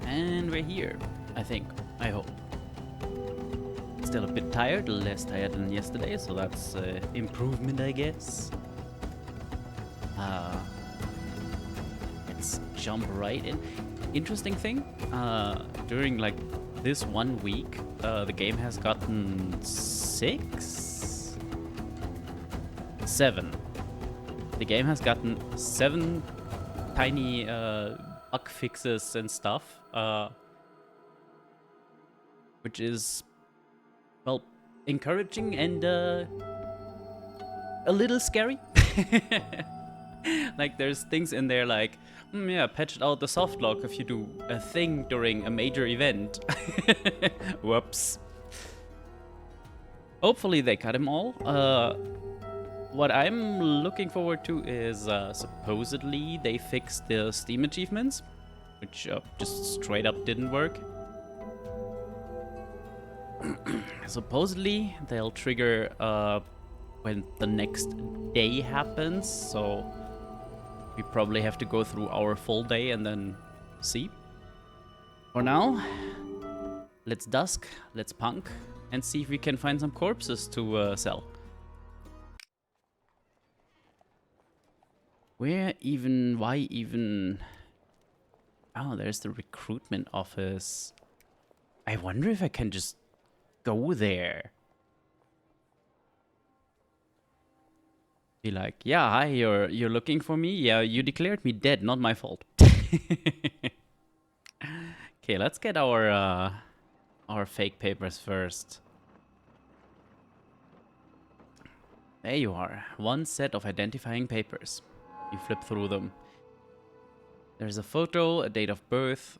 And we're here, I think. I hope. Still a bit tired, less tired than yesterday, so that's improvement, I guess. Let's jump right in. Interesting thing, during like this 1 week, the game has gotten 7. The game has gotten 7 tiny bug fixes and stuff, which is, well, encouraging and a little scary. Like, there's things in there like, yeah, patched out the soft lock if you do a thing during a major event. Whoops. Hopefully they cut them all. What I'm looking forward to is supposedly they fixed the Steam achievements, which just straight up didn't work. Supposedly they'll trigger when the next day happens, so we probably have to go through our full day and then see. For now, let's Dusk, let's Punk, and see if we can find some corpses to sell. Why even... Oh, there's the recruitment office. I wonder if I can just go there. Be like, yeah, hi, you're looking for me? Yeah, you declared me dead, not my fault. Okay, let's get our fake papers first. There you are. 1 set of identifying papers. You flip through them. There's a photo, a date of birth.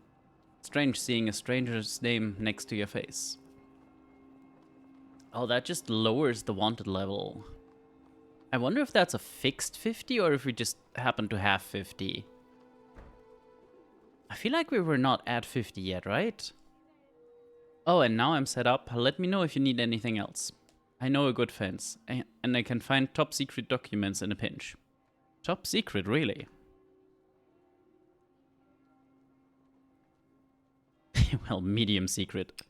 Strange seeing a stranger's name next to your face. Oh, that just lowers the wanted level. I wonder if that's a fixed 50 or if we just happen to have 50. I feel like we were not at 50 yet, right? Oh, and now I'm set up. Let me know if you need anything else. I know a good fence, and I can find top secret documents in a pinch. Top secret, really? Well, medium secret.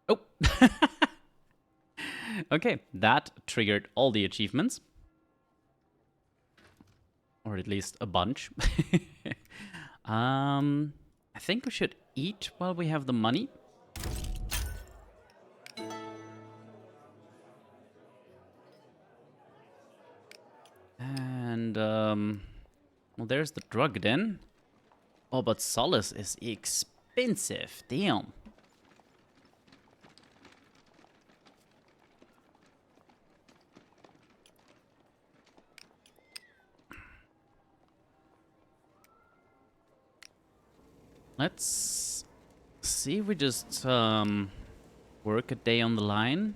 Oh! Okay, that triggered all the achievements. Or at least a bunch. I think we should eat while we have the money. And, well, there's the drug den. Oh, but solace is expensive. Damn. Let's see if we just, Work a day on the line.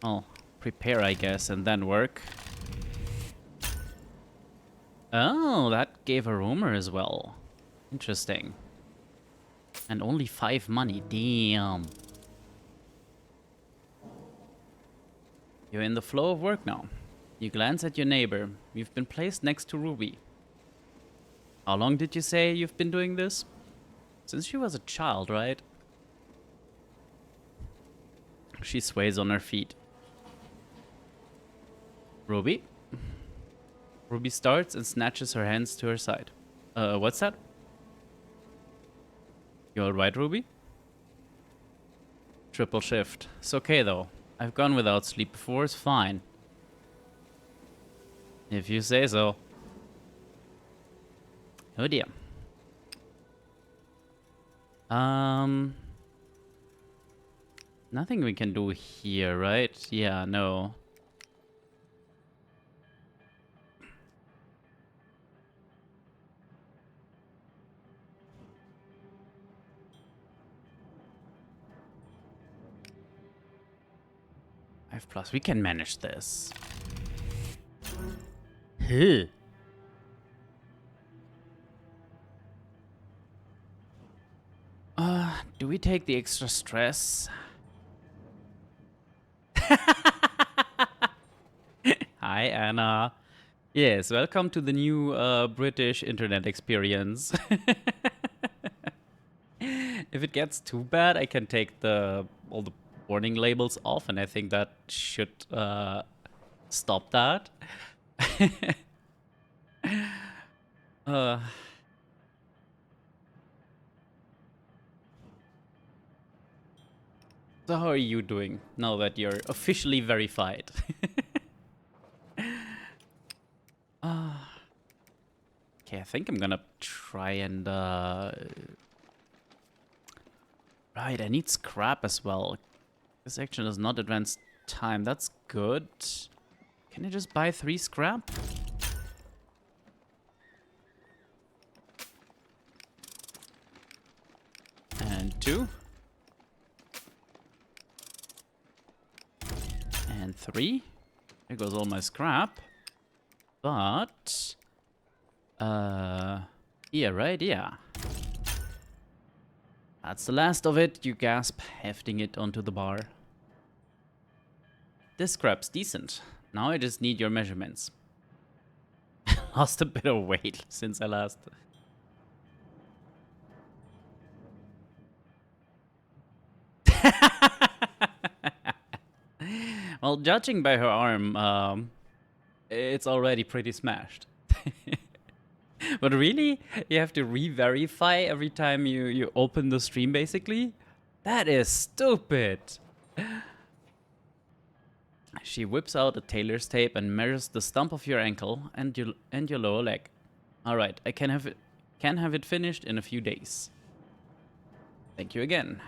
Oh, prepare, I guess, and then work. Oh, that gave a rumor as well. Interesting. And only 5 money. Damn. You're in the flow of work now. You glance at your neighbor. You've been placed next to Ruby. How long did you say you've been doing this? Since she was a child, right? She sways on her feet. Ruby? Ruby starts and snatches her hands to her side. What's that? You alright, Ruby? Triple shift. It's okay, though. I've gone without sleep before, it's fine. If you say so. Oh dear. Nothing we can do here, right? Yeah, no. Plus, we can manage this. Huh. Do we take the extra stress? Hi, Anna. Yes, welcome to the new British internet experience. If it gets too bad, I can take all the warning labels off, and I think that should stop that. So how are you doing now that you're officially verified? Okay, I think I'm gonna try and right, I need scrap as well. This action does not advance time. That's good. Can I just buy 3 scrap? And 2. And 3. There goes all my scrap. But yeah, right, yeah. That's the last of it, you gasp, hefting it onto the bar. This scrap's decent. Now I just need your measurements. Lost a bit of weight since I last... Well, judging by her arm, it's already pretty smashed. But really? You have to re-verify every time you open the stream, basically? That is stupid! She whips out a tailor's tape and measures the stump of your ankle and your lower leg. Alright, I can have it finished in a few days. Thank you again.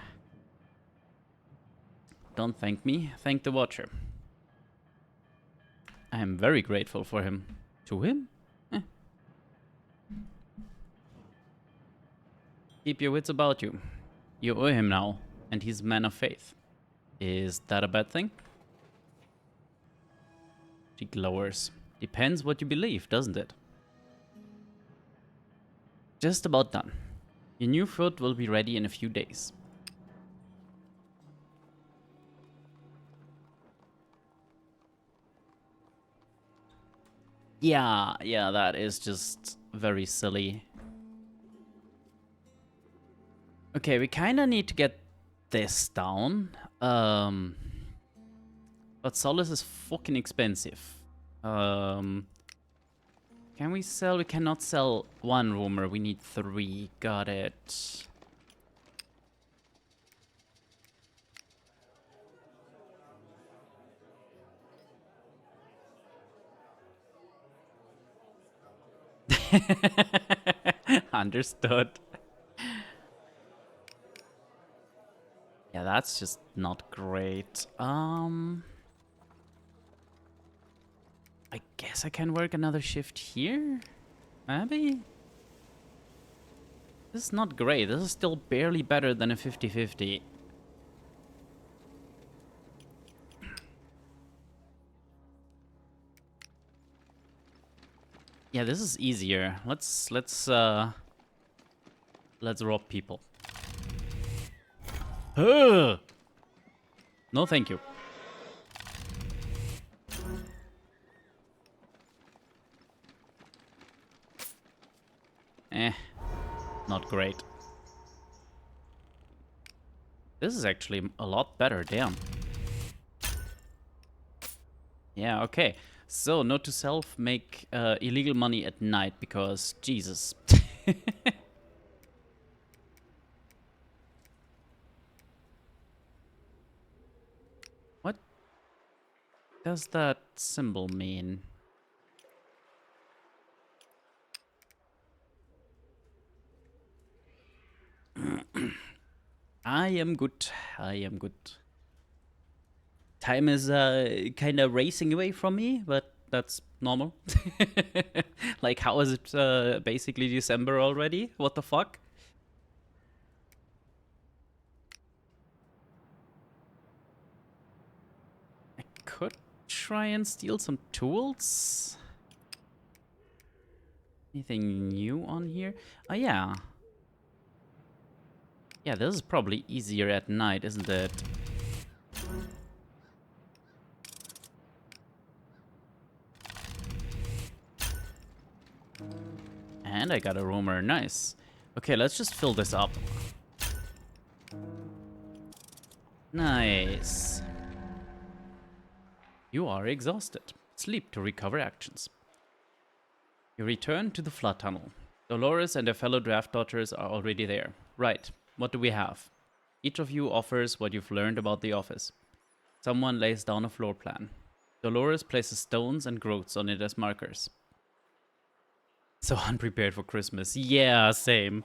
Don't thank me, thank the watcher. I am very grateful for him. To him? Keep your wits about you. You owe him now, and he's a man of faith. Is that a bad thing? She glowers. Depends what you believe, doesn't it? Just about done. Your new foot will be ready in a few days. Yeah, that is just very silly. Okay, we kinda need to get this down. But solace is fucking expensive. Can we sell? We cannot sell 1 rumor. We need 3. Got it. Understood. Yeah, that's just not great. I guess I can work another shift here? Maybe? This is not great. This is still barely better than a 50-50. Yeah, this is easier. Let's rob people. Ugh! No, thank you. Eh, not great. This is actually a lot better, damn. Yeah, okay. So, note to self, make illegal money at night because, Jesus. What does that symbol mean? I am good. I am good. Time is kind of racing away from me, but that's normal. Like, how is it basically December already? What the fuck? I could try and steal some tools. Anything new on here? Oh, yeah. Yeah, this is probably easier at night, isn't it? And I got a roamer, nice. Okay, let's just fill this up. Nice. You are exhausted. Sleep to recover actions. You return to the flood tunnel. Dolores and her fellow draft daughters are already there. Right, what do we have? Each of you offers what you've learned about the office. Someone lays down a floor plan. Dolores places stones and growths on it as markers. So unprepared for Christmas. Yeah, same.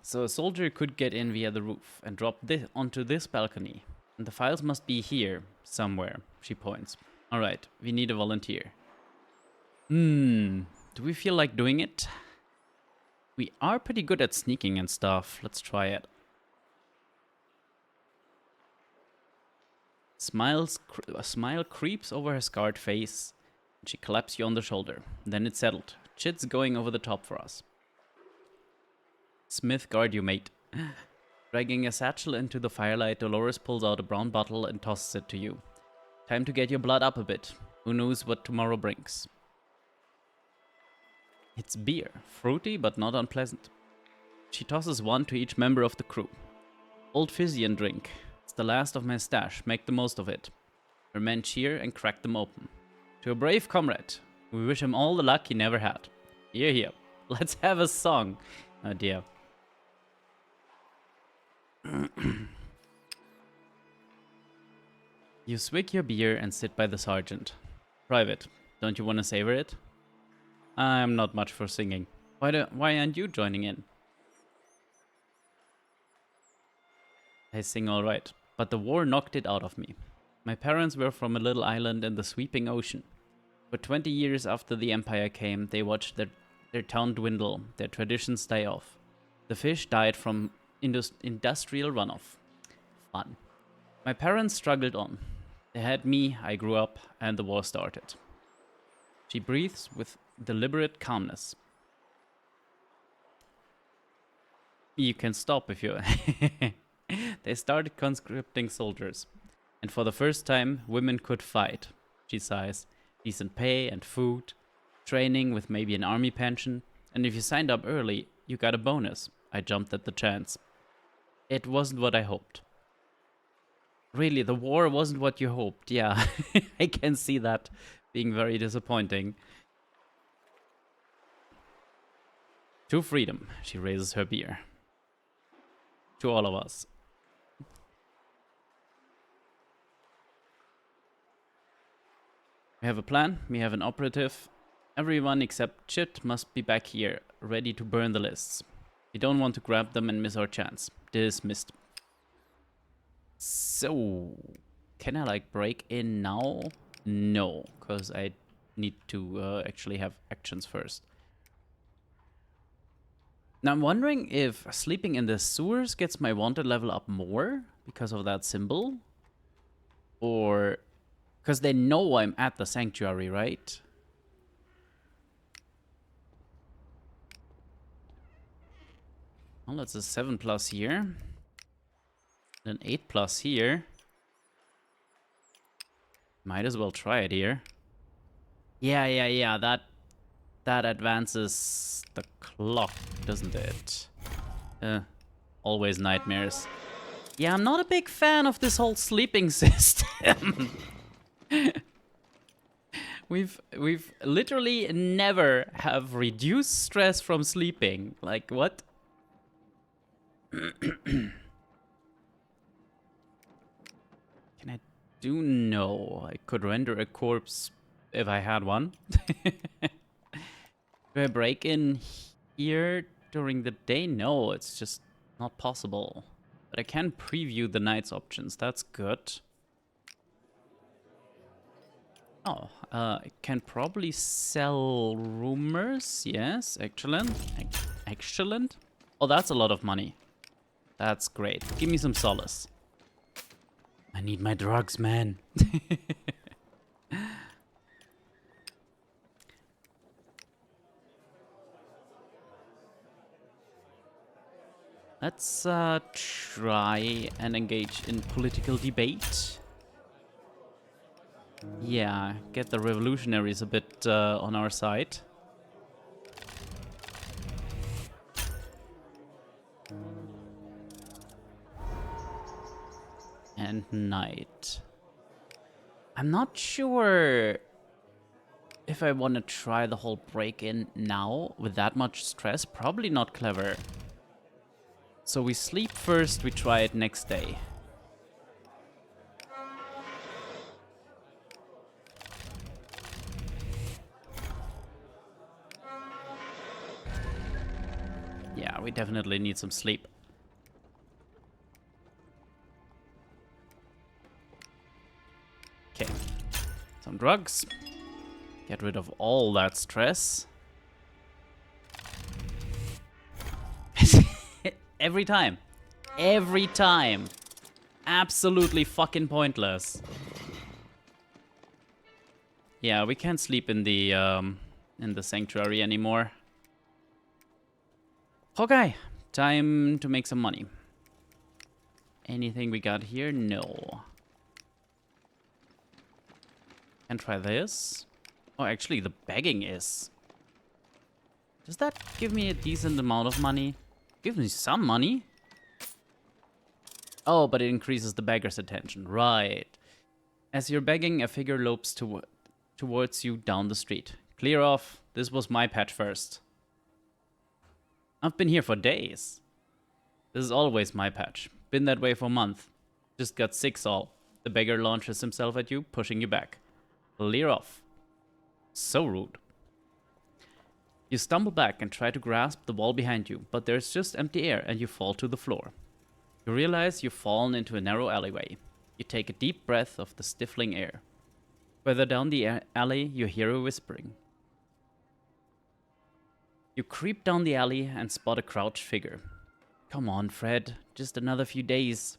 So a soldier could get in via the roof and drop this onto this balcony. And the files must be here, somewhere, she points. Alright, we need a volunteer. Do we feel like doing it? We are pretty good at sneaking and stuff. Let's try it. A smile creeps over her scarred face. She claps you on the shoulder. Then it's settled. Chit's going over the top for us. Smith, guard you, mate. Dragging a satchel into the firelight, Dolores pulls out a brown bottle and tosses it to you. Time to get your blood up a bit. Who knows what tomorrow brings? It's beer. Fruity, but not unpleasant. She tosses one to each member of the crew. Old Fizzian drink. It's the last of my stash. Make the most of it. Her men cheer and crack them open. To a brave comrade, we wish him all the luck he never had. Hear, hear. Let's have a song. Oh dear. You swig your beer and sit by the sergeant. Private, don't you want to savor it? I'm not much for singing. Why aren't you joining in? I sing all right, but the war knocked it out of me. My parents were from a little island in the sweeping ocean. For 20 years after the Empire came, they watched their town dwindle, their traditions die off. The fish died from industrial runoff. Fun. My parents struggled on. They had me, I grew up, and the war started. She breathes with deliberate calmness. You can stop if you... They started conscripting soldiers. And for the first time, women could fight. She sighs. Decent pay and food. Training with maybe an army pension. And if you signed up early, you got a bonus. I jumped at the chance. It wasn't what I hoped. Really, the war wasn't what you hoped. Yeah, I can see that being very disappointing. To freedom, she raises her beer. To all of us. We have a plan, we have an operative. Everyone except Chit must be back here, ready to burn the lists. We don't want to grab them and miss our chance. Dismissed. So, can I like break in now? No, because I need to actually have actions first. Now I'm wondering if sleeping in the sewers gets my wanted level up more because of that symbol. Or Because they know I'm at the sanctuary, right? Well, that's a 7+ here. Then 8+ here. Might as well try it here. Yeah. That advances the clock, doesn't it? Always nightmares. Yeah, I'm not a big fan of this whole sleeping system. We've literally never have reduced stress from sleeping. Like, what? Can I do? No. I could render a corpse if I had one. Do I break in here during the day? No, it's just not possible. But I can preview the night's options. That's good. Oh, I can probably sell rumors. Yes, excellent. Excellent. Oh, that's a lot of money. That's great. Give me some solace. I need my drugs, man. Let's try and engage in political debate. Yeah, get the revolutionaries a bit on our side. And night. I'm not sure if I want to try the whole break-in now with that much stress. Probably not clever. So we sleep first, we try it next day. Yeah, we definitely need some sleep. Okay, some drugs. Get rid of all that stress. Every time. Every time. Absolutely fucking pointless. Yeah, we can't sleep in the sanctuary anymore. Okay, time to make some money. Anything we got here? No. Can try this. Oh, actually, the begging is. Does that give me a decent amount of money? Gives me some money. Oh, but it increases the beggar's attention. Right. As you're begging, a figure lopes towards you down the street. Clear off. This was my patch first. I've been here for days. This is always my patch. Been that way for a month. Just got 6 all. The beggar launches himself at you, pushing you back. Clear off. So rude. You stumble back and try to grasp the wall behind you, but there's just empty air and you fall to the floor. You realize you've fallen into a narrow alleyway. You take a deep breath of the stifling air. Further down the alley, you hear a whispering. You creep down the alley and spot a crouched figure. Come on, Fred. Just another few days.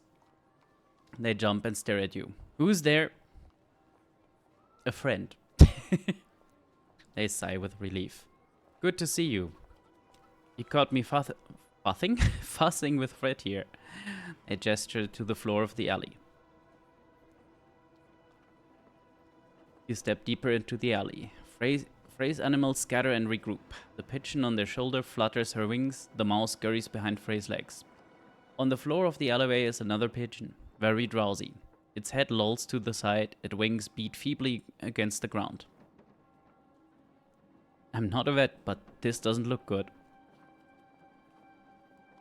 They jump and stare at you. Who's there? A friend. They sigh with relief. Good to see you. You caught me fussing? Fussing with Fred here. They gesture to the floor of the alley. You step deeper into the alley. Frey's animals scatter and regroup. The pigeon on their shoulder flutters her wings. The mouse scurries behind Frey's legs. On the floor of the alleyway is another pigeon, very drowsy. Its head lolls to the side, its wings beat feebly against the ground. I'm not a vet, but this doesn't look good.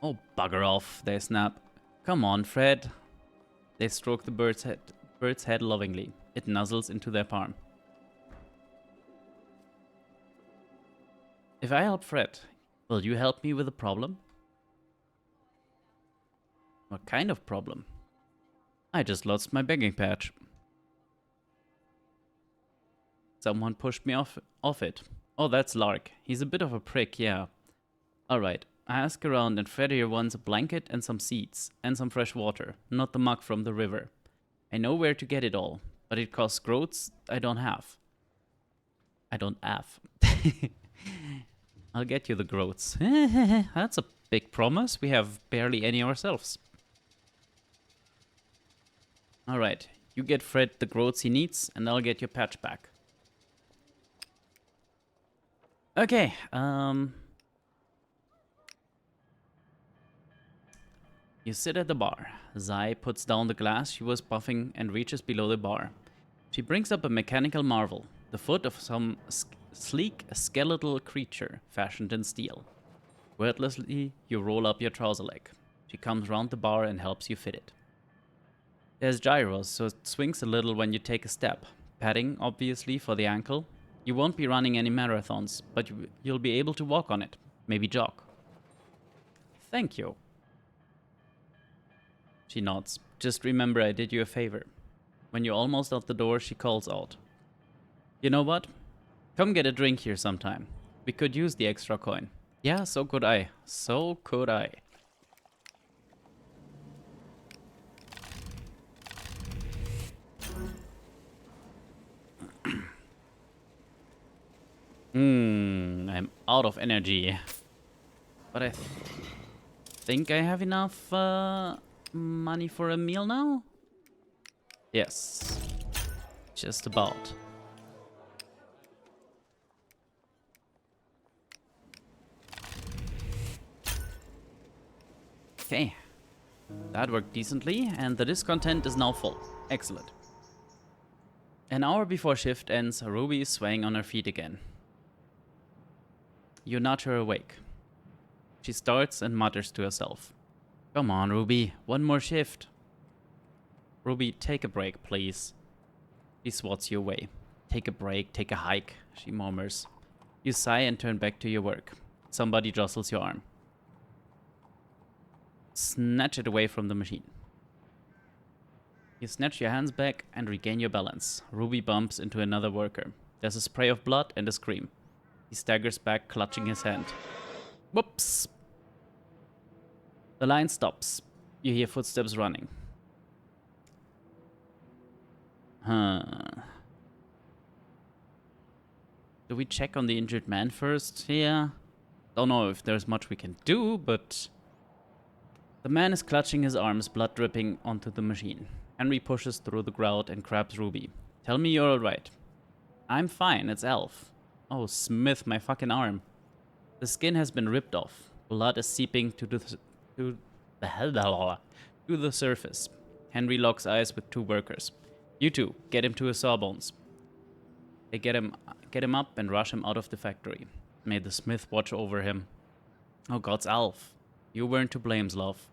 Oh, bugger off, they snap. Come on, Fred. They stroke the bird's head lovingly. It nuzzles into their palm. If I help Fred, will you help me with a problem? What kind of problem? I just lost my begging patch. Someone pushed me off it. Oh, that's Lark. He's a bit of a prick, yeah. Alright, I ask around and Fred here wants a blanket and some seeds. And some fresh water, not the muck from the river. I know where to get it all. But it costs groats I don't have. I don't have. I'll get you the groats. That's a big promise. We have barely any ourselves. Alright, you get Fred the groats he needs, and I'll get your patch back. Okay, you sit at the bar. Zai puts down the glass she was buffing and reaches below the bar. She brings up a mechanical marvel, the foot of some sleek skeletal creature fashioned in steel. Wordlessly, you roll up your trouser leg. She comes round the bar and helps you fit it. There's gyros, so it swings a little when you take a step. Padding, obviously, for the ankle. You won't be running any marathons, but you'll be able to walk on it. Maybe jog. Thank you. She nods. Just remember I did you a favor. When you're almost out the door, she calls out. You know what? Come get a drink here sometime. We could use the extra coin. Yeah, so could I. So could I. I'm out of energy. But I think I have enough money for a meal now? Yes. Just about. Okay. That worked decently, and the discontent is now full. Excellent. An hour before shift ends, Ruby is swaying on her feet again. You nudge her awake. She starts and mutters to herself. Come on, Ruby, one more shift. Ruby, take a break, please. He swats you away. Take a break, take a hike, she murmurs. You sigh and turn back to your work. Somebody jostles your arm. Snatch it away from the machine. You snatch your hands back and regain your balance. Ruby bumps into another worker. There's a spray of blood and a scream. He staggers back, clutching his hand. Whoops! The line stops. You hear footsteps running. Do we check on the injured man first? Yeah. Don't know if there's much we can do, but... The man is clutching his arms, blood dripping onto the machine. Henry pushes through the crowd and grabs Ruby. Tell me you're alright. I'm fine, it's Elf. Oh, Smith, my fucking arm. The skin has been ripped off. Blood is seeping to the surface. Henry locks eyes with two workers. You two, get him to his sawbones. They get him up and rush him out of the factory. May the Smith watch over him. Oh, God's Elf. You weren't to blame, love.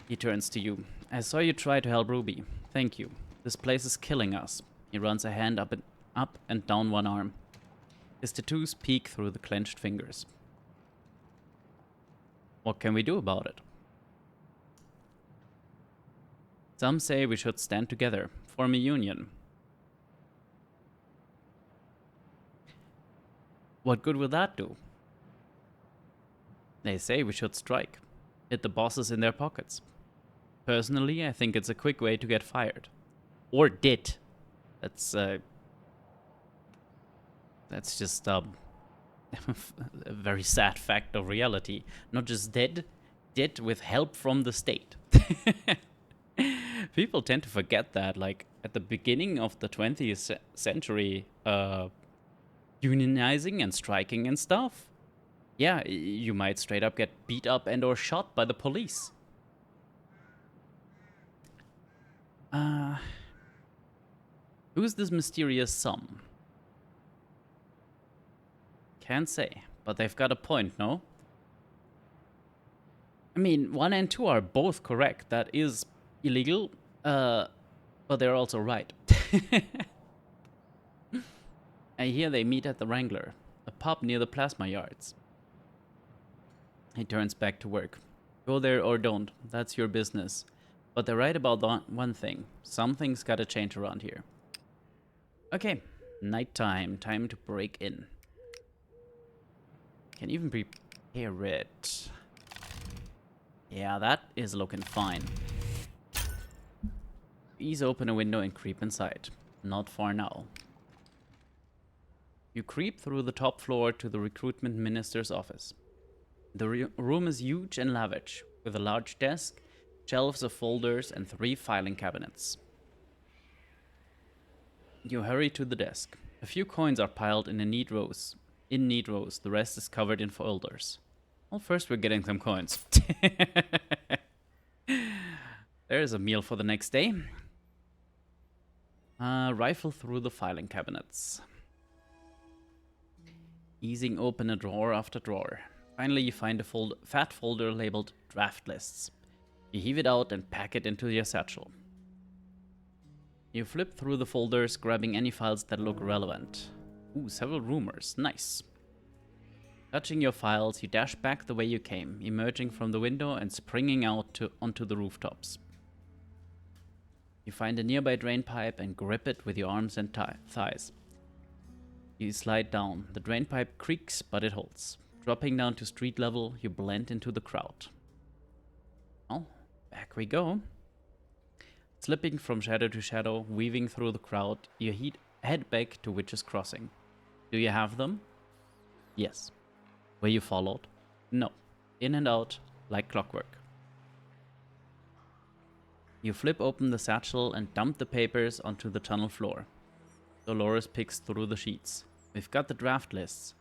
He turns to you. I saw you try to help Ruby. Thank you. This place is killing us. He runs a hand up and down one arm. His tattoos peek through the clenched fingers. What can we do about it? Some say we should stand together, form a union. What good will that do? They say we should strike. Hit the bosses in their pockets. Personally, I think it's a quick way to get fired. Or did. That's just a very sad fact of reality. Not just dead with help from the state. People tend to forget that, like, at the beginning of the 20th century, unionizing and striking and stuff, yeah, you might straight up get beat up and or shot by the police. Who's this mysterious some? Can't say, but they've got a point, no? I mean, 1 and 2 are both correct. That is illegal, but they're also right. I hear they meet at the Wrangler, a pub near the plasma yards. He turns back to work. Go there or don't, that's your business. But they're right about one thing. Something's gotta change around here. Okay, nighttime, time to break in. Can even prepare it. Yeah, that is looking fine. ease open a window and creep inside. Not far now. You creep through the top floor to the recruitment minister's office. The room is huge and lavish, with a large desk, shelves of folders, and 3 filing cabinets. You hurry to the desk. A few coins are piled in neat rows. The rest is covered in folders. Well, first we're getting some coins. There's a meal for the next day. Rifle through the filing cabinets. Easing open a drawer after drawer. Finally, you find a fat folder labeled draft lists. You heave it out and pack it into your satchel. You flip through the folders, grabbing any files that look relevant. Ooh, several rumors. Nice. Touching your files, you dash back the way you came, emerging from the window and springing out onto the rooftops. You find a nearby drain pipe and grip it with your arms and thighs. You slide down. The drain pipe creaks, but it holds. Dropping down to street level, you blend into the crowd. Well, back we go. Slipping from shadow to shadow, weaving through the crowd, you head back to Witch's Crossing. Do you have them? Yes. Were you followed? No. In and out, like clockwork. You flip open the satchel and dump the papers onto the tunnel floor. Dolores picks through the sheets. We've got the draft lists.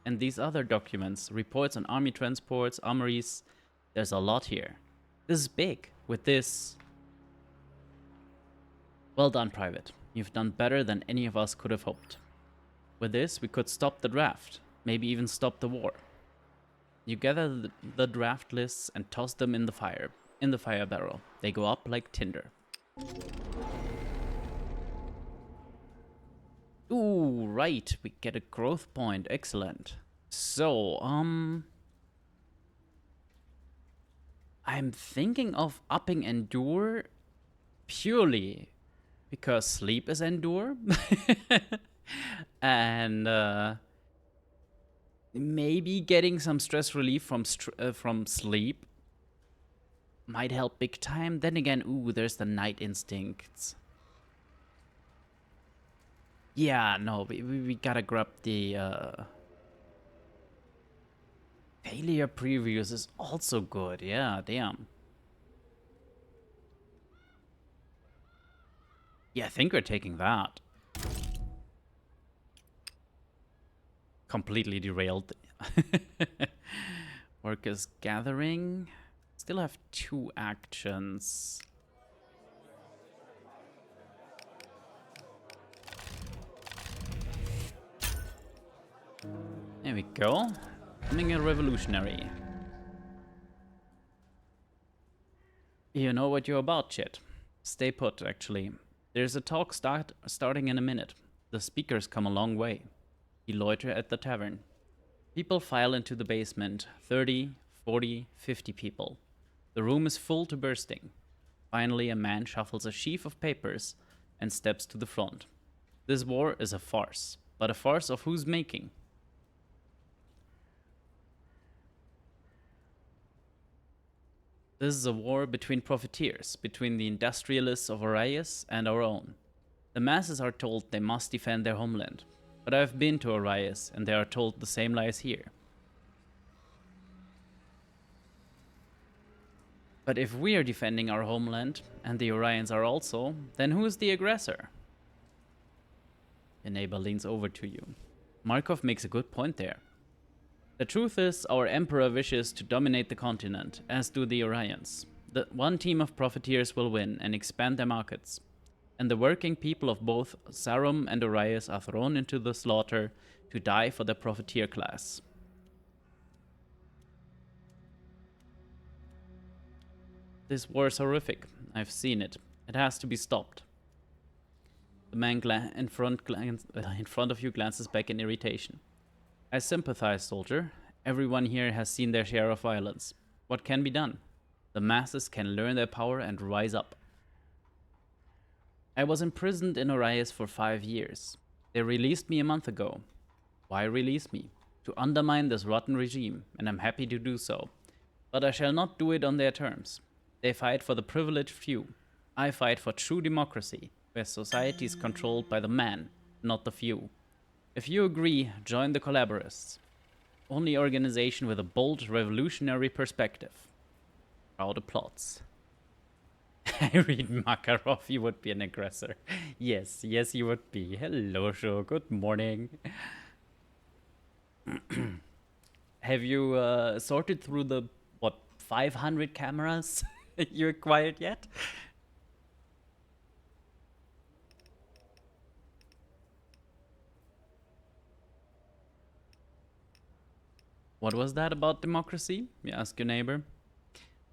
And these other documents, reports on army transports, armories. There's a lot here. This is big. With this... Well done, Private. You've done better than any of us could have hoped. With this, we could stop the draft. Maybe even stop the war. You gather the draft lists and toss them in the fire barrel. They go up like tinder. Ooh, right. We get a growth point. Excellent. So, I'm thinking of upping Endure purely because sleep is Endure. And maybe getting some stress relief from sleep might help big time. Then again, ooh, there's the night instincts. Yeah, no, we gotta grab the failure previews is also good. Yeah, damn. Yeah, I think we're taking that. Completely derailed. Workers gathering. Still have 2 actions. There we go. Becoming a revolutionary. You know what you're about, Chit. Stay put, actually. There's a talk starting in a minute. The speakers come a long way. You loiter at the tavern. People file into the basement. 30, 40, 50 people. The room is full to bursting. Finally, a man shuffles a sheaf of papers and steps to the front. This war is a farce. But a farce of whose making? This is a war between profiteers, between the industrialists of Arias and our own. The masses are told they must defend their homeland. But I've been to Arias, and they are told the same lies here. But if we are defending our homeland, and the Orions are also, then who is the aggressor? Your neighbor leans over to you. Markov makes a good point there. The truth is, our Emperor wishes to dominate the continent, as do the Orions. The one team of profiteers will win and expand their markets. And the working people of both Sarum and Arias are thrown into the slaughter to die for the profiteer class. This war is horrific. I've seen it. It has to be stopped. The man in front of you glances back in irritation. I sympathize, soldier. Everyone here has seen their share of violence. What can be done? The masses can learn their power and rise up. I was imprisoned in Arias for 5 years. They released me a month ago. Why release me? To undermine this rotten regime, and I'm happy to do so. But I shall not do it on their terms. They fight for the privileged few. I fight for true democracy, where society is controlled by the man, not the few. If you agree, join the Collaboratists. Only organization with a bold, revolutionary perspective. Crowd applauds. I read Makarov, you would be an aggressor. Yes, yes, you would be. Hello, Sho. Good morning. Have you sorted through the, what, 500 cameras you acquired yet? What was that about democracy? You ask your neighbor.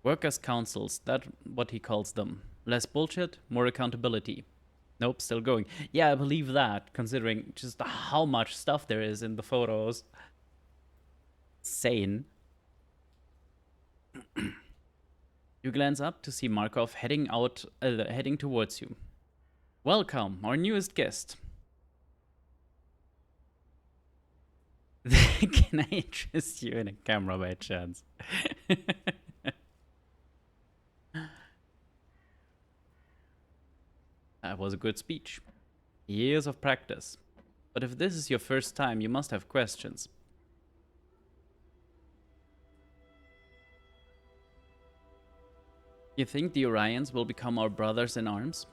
Workers' councils, that's what he calls them. Less bullshit, more accountability. Nope, still going. Yeah, I believe that, considering just how much stuff there is in the photos. Insane. You glance up to see Markov heading towards you. Welcome, our newest guest. Can I interest you in a camera by chance? That was a good speech. Years of practice. But if this is your first time, you must have questions. You think the Orions will become our brothers in arms?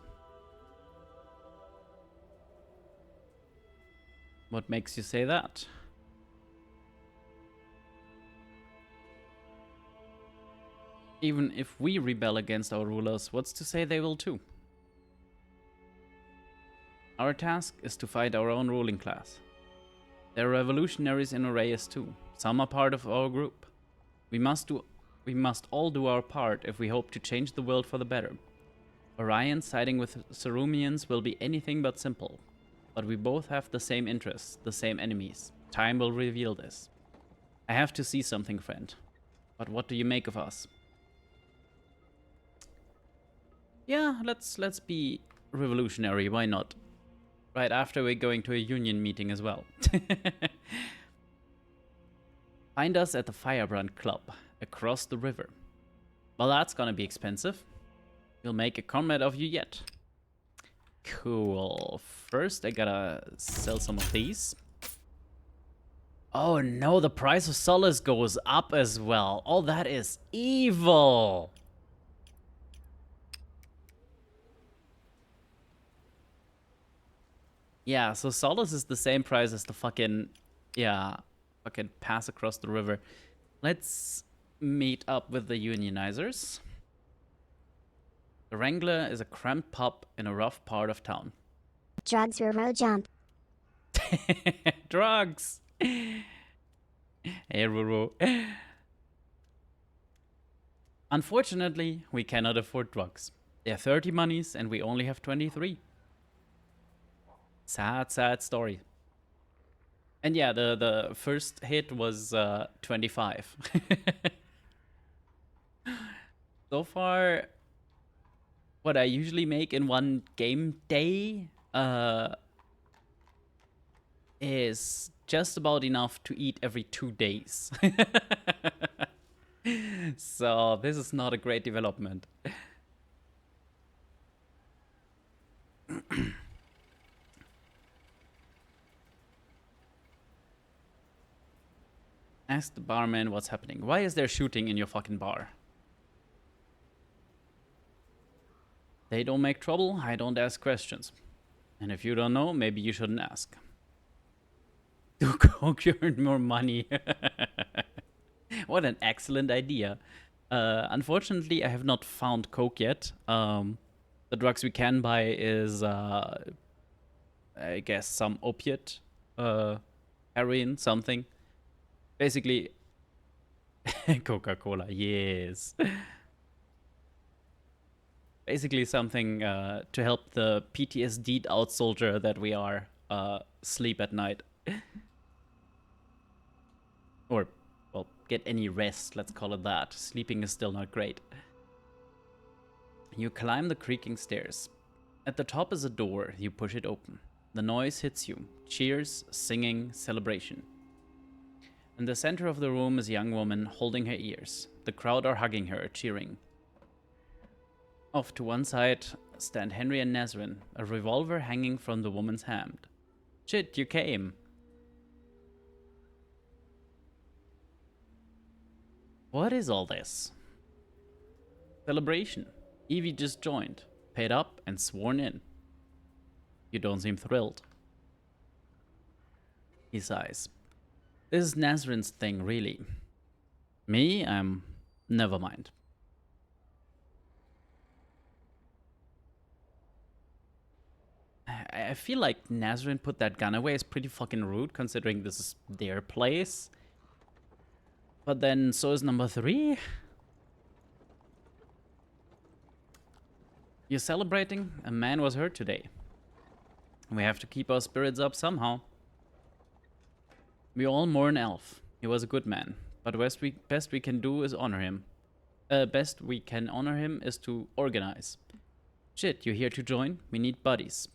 What makes you say that? Even if we rebel against our rulers, what's to say they will too? Our task is to fight our own ruling class. There are revolutionaries in Arrayas too. Some are part of our group. We must all do our part if we hope to change the world for the better. Orion siding with Cerumians will be anything but simple. But we both have the same interests, the same enemies. Time will reveal this. I have to see something, friend. But what do you make of us? Yeah, let's be revolutionary, why not? Right after we're going to a union meeting as well. Find us at the Firebrand Club, across the river. Well, that's gonna be expensive. We'll make a comrade of you yet. Cool. First, I gotta sell some of these. Oh no, the price of solace goes up as well. Oh, that is evil. Yeah, so solace is the same price as the fucking pass across the river. Let's meet up with the unionizers. The Wrangler is a cramped pub in a rough part of town. Drugs or road jump. Drugs! Hey, Ruru. Unfortunately, we cannot afford drugs. They're 30 monies and we only have 23. Sad, sad story. And yeah, the first hit was 25. So far, what I usually make in one game day is just about enough to eat every 2 days. So this is not a great development. Ask the barman what's happening. Why is there shooting in your fucking bar? They don't make trouble, I don't ask questions. And if you don't know, maybe you shouldn't ask. Do coke, you earn more money. What an excellent idea. Unfortunately, I have not found coke yet. The drugs we can buy is, I guess, some opiate, heroin, something. Basically, Coca-Cola, yes. Basically something to help the PTSD'd out soldier that we are sleep at night. Or, well, get any rest, let's call it that. Sleeping is still not great. You climb the creaking stairs. At the top is a door, you push it open. The noise hits you. Cheers, singing, celebration. In the center of the room is a young woman holding her ears. The crowd are hugging her, cheering. Off to one side stand Henry and Nazrin, a revolver hanging from the woman's hand. Shit, you came. What is all this? Celebration. Evie just joined, paid up and sworn in. You don't seem thrilled. He sighs. This is Nazrin's thing, really. Me, never mind. I feel like Nazrin put that gun away is pretty fucking rude, considering this is their place. But then, so is number 3. You're celebrating? A man was hurt today. We have to keep our spirits up somehow. We all mourn Elf. He was a good man, but best we can do is honor him. Best we can honor him is to organize. Shit, you here to join? We need buddies.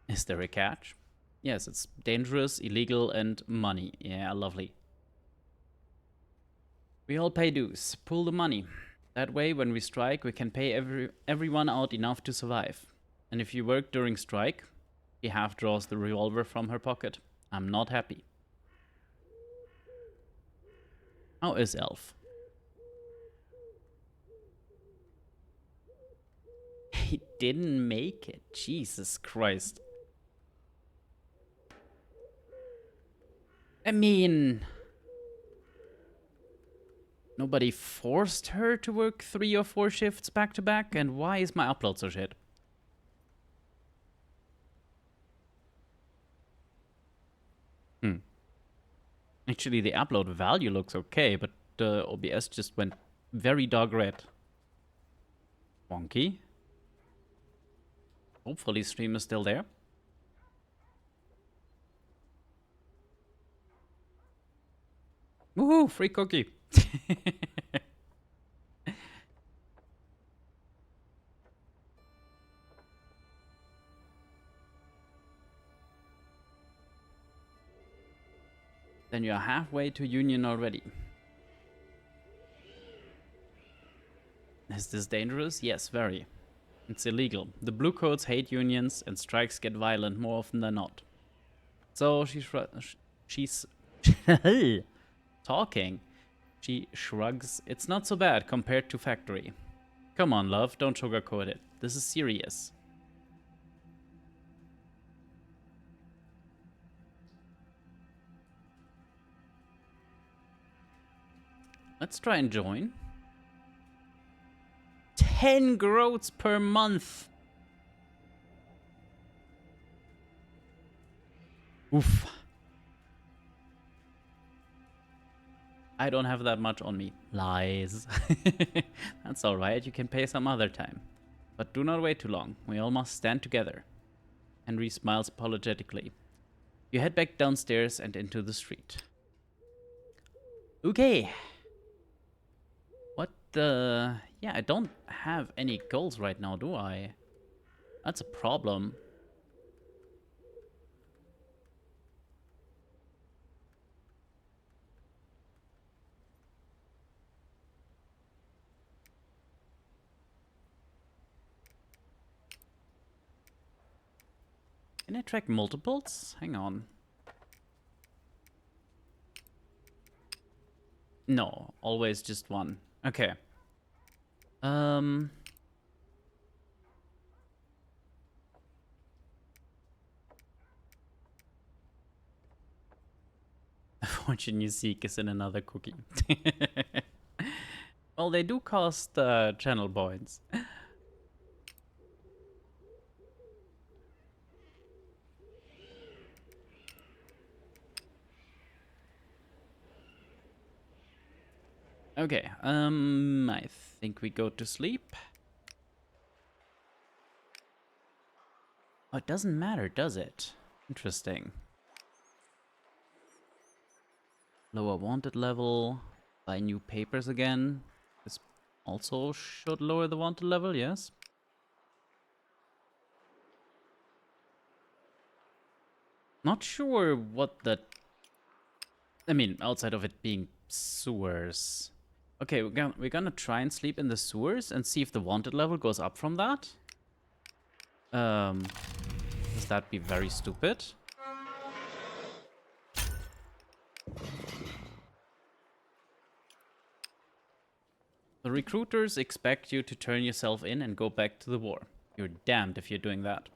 Is there a catch? Yes, it's dangerous, illegal, and money. Yeah, lovely. We all pay dues. Pool the money. That way, when we strike, we can pay everyone out enough to survive. And if you work during strike, he half draws the revolver from her pocket. I'm not happy. How is Elf? He didn't make it. Jesus Christ. I mean, nobody forced her to work 3 or 4 shifts back to back, and why is my upload so shit? Actually, the upload value looks okay, but OBS just went very dog red. Wonky. Hopefully stream is still there. Woohoo, free cookie. Then you're halfway to union already. Is this dangerous? Yes, very. It's illegal. The blue coats hate unions and strikes get violent more often than not. So she's talking. She shrugs. It's not so bad compared to factory. Come on, love, don't sugarcoat it. This is serious. Let's try and join. 10 groats per month. Oof. I don't have that much on me. Lies. That's alright, you can pay some other time. But do not wait too long. We all must stand together. Henry smiles apologetically. You head back downstairs and into the street. Okay. What the... Yeah, I don't have any goals right now, do I? That's a problem. Can I track multiples? Hang on. No, always just one. Okay. Fortune you seek is in another cookie. Well, they do cost channel points. Okay, I think we go to sleep. Oh, it doesn't matter, does it? Interesting. Lower wanted level. Buy new papers again. This also should lower the wanted level, yes? Not sure what the... I mean, outside of it being sewers. Okay, we're gonna try and sleep in the sewers and see if the wanted level goes up from that. Does that be very stupid? The recruiters expect you to turn yourself in and go back to the war. You're damned if you're doing that.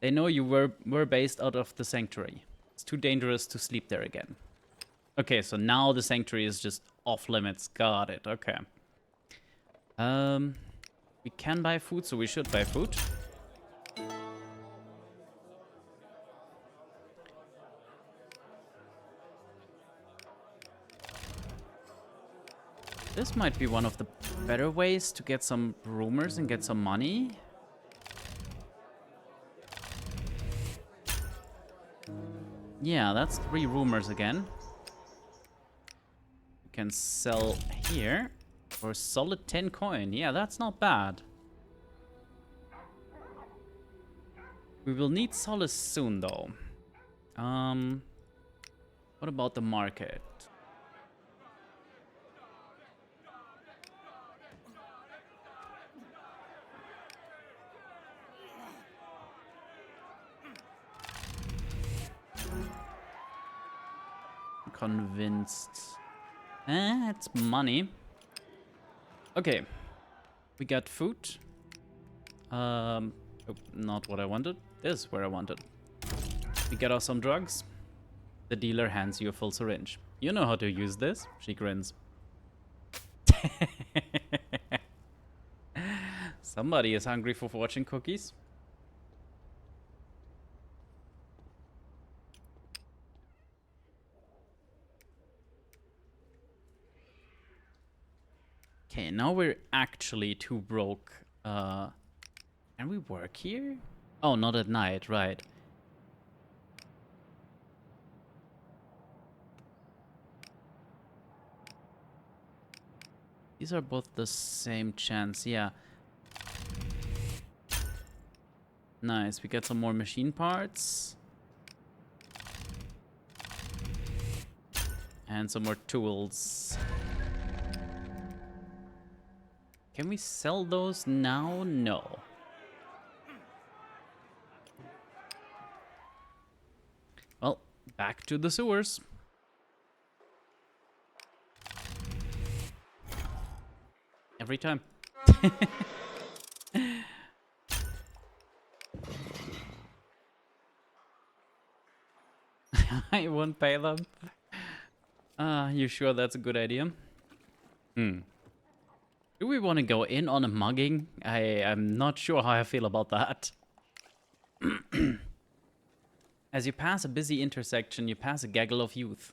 They know you were based out of the sanctuary. It's too dangerous to sleep there again. Okay, so now the sanctuary is just off limits. Got it. Okay. We can buy food, so we should buy food. This might be one of the better ways to get some rumors and get some money. Yeah, that's 3 rumors again. We can sell here for a solid 10 coin. Yeah, that's not bad. We will need solace soon, though. What about the market? Convinced. It's money. Okay. We got food. Oh, not what I wanted. This is where I wanted. We get us some drugs. The dealer hands you a full syringe. You know how to use this? She grins. Somebody is hungry for fortune cookies. Okay, now we're actually too broke. Can we work here? Oh, not at night, right. These are both the same chance, yeah. Nice, we get some more machine parts. And some more tools. Can we sell those now? No. Well, back to the sewers. Every time. I won't pay them. You sure that's a good idea? Do we want to go in on a mugging? I'm not sure how I feel about that. As you pass a busy intersection, you pass a gaggle of youth.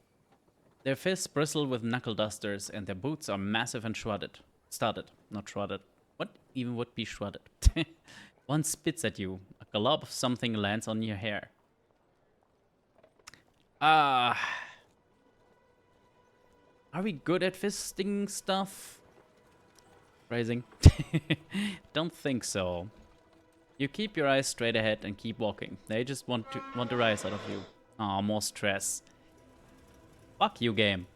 Their fists bristle with knuckle dusters, and their boots are massive and shredded. Studded, not shredded. What even would be shredded? One spits at you. A glob of something lands on your hair. Are we good at fisting stuff? Phrasing. Don't think so. You keep your eyes straight ahead and keep walking. They just want a rise out of you. Aw, more stress. Fuck you, game.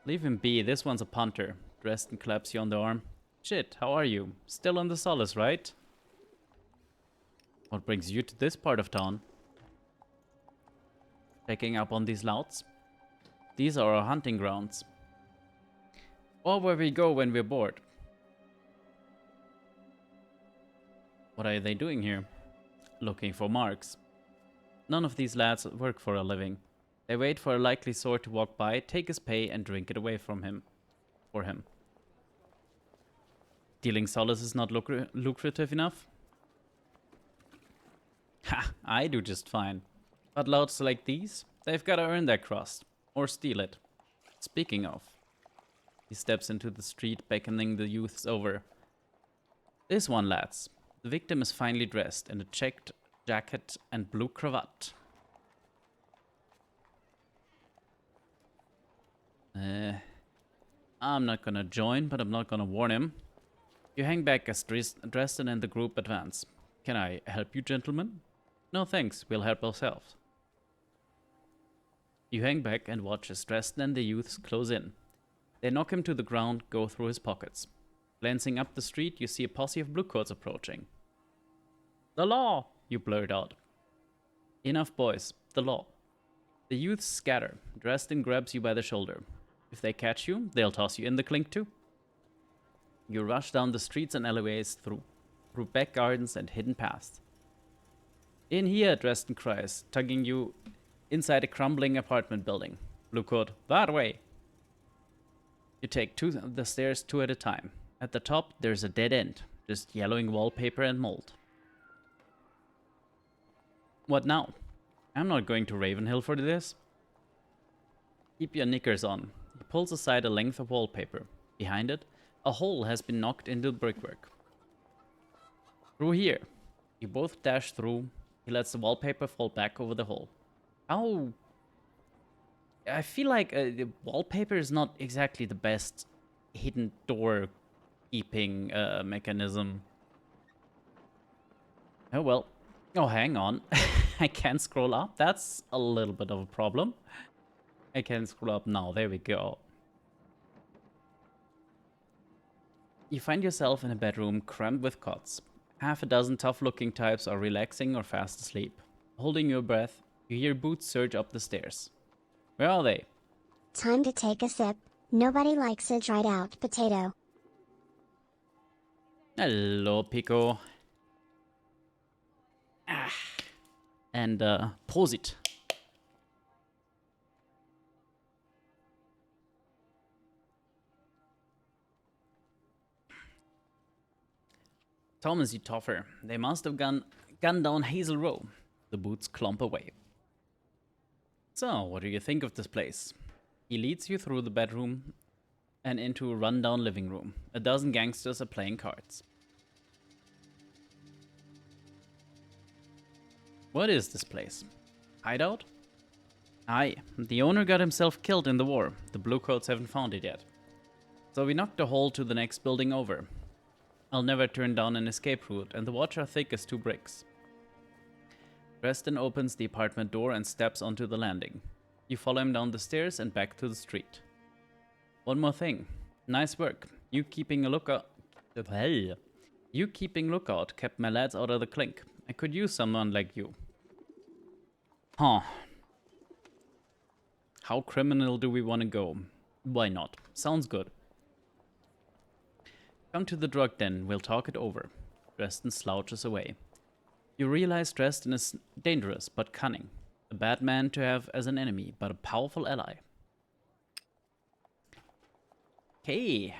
Leave him be. This one's a punter. Dresden claps you on the arm. Shit, how are you? Still on the solace, right? What brings you to this part of town? Checking up on these louts? These are our hunting grounds. Or where we go when we're bored. What are they doing here? Looking for marks. None of these lads work for a living. They wait for a likely sword to walk by, take his pay, and drink it away from him. For him. Dealing solace is not lucrative enough? Ha! I do just fine. But louts like these, they've gotta earn their crust. Or steal it. Speaking of. He steps into the street, beckoning the youths over. This one, lads. The victim is finely dressed in a checked jacket and blue cravat. I'm not gonna join, but I'm not gonna warn him. You hang back as Dresden and the group advance. Can I help you, gentlemen? No thanks, we'll help ourselves. You hang back and watch as Dresden and the youths close in. They knock him to the ground, go through his pockets. Glancing up the street, you see a posse of bluecoats approaching. The law, you blurt out. Enough, boys. The law. The youths scatter. Dresden grabs you by the shoulder. If they catch you, they'll toss you in the clink too. You rush down the streets and alleyways through back gardens and hidden paths. In here, Dresden cries, tugging you inside a crumbling apartment building. Bluecoat, that way. You take the stairs two at a time. At the top, there's a dead end, just yellowing wallpaper and mold. What now? I'm not going to Ravenhill for this. Keep your knickers on. He pulls aside a length of wallpaper. Behind it, a hole has been knocked into the brickwork. Through here. You both dash through. He lets the wallpaper fall back over the hole. How? I feel like the wallpaper is not exactly the best hidden door keeping mechanism. Oh well. Oh, hang on. I can't scroll up. That's a little bit of a problem. I can scroll up now. There we go. You find yourself in a bedroom crammed with cots. Half a dozen tough-looking types are relaxing or fast asleep. Holding your breath, you hear boots surge up the stairs. Where are they? Time to take a sip. Nobody likes a dried out potato. Hello, Pico. And Prosit. Thomas, you toffer. They must have gunned down Hazel Row. The boots clomp away. So, what do you think of this place? He leads you through the bedroom and into a rundown living room. A dozen gangsters are playing cards. What is this place? Hideout? Aye, the owner got himself killed in the war. The bluecoats haven't found it yet. So we knocked a hole to the next building over. I'll never turn down an escape route, and the watch are thick as 2 bricks. Dresden opens the apartment door and steps onto the landing. You follow him down the stairs and back to the street. One more thing. Nice work. You keeping lookout kept my lads out of the clink. I could use someone like you. Huh. How criminal do we want to go? Why not? Sounds good. Come to the drug den, we'll talk it over. Dresden slouches away. You realize Dresden is dangerous, but cunning. A bad man to have as an enemy, but a powerful ally. Okay,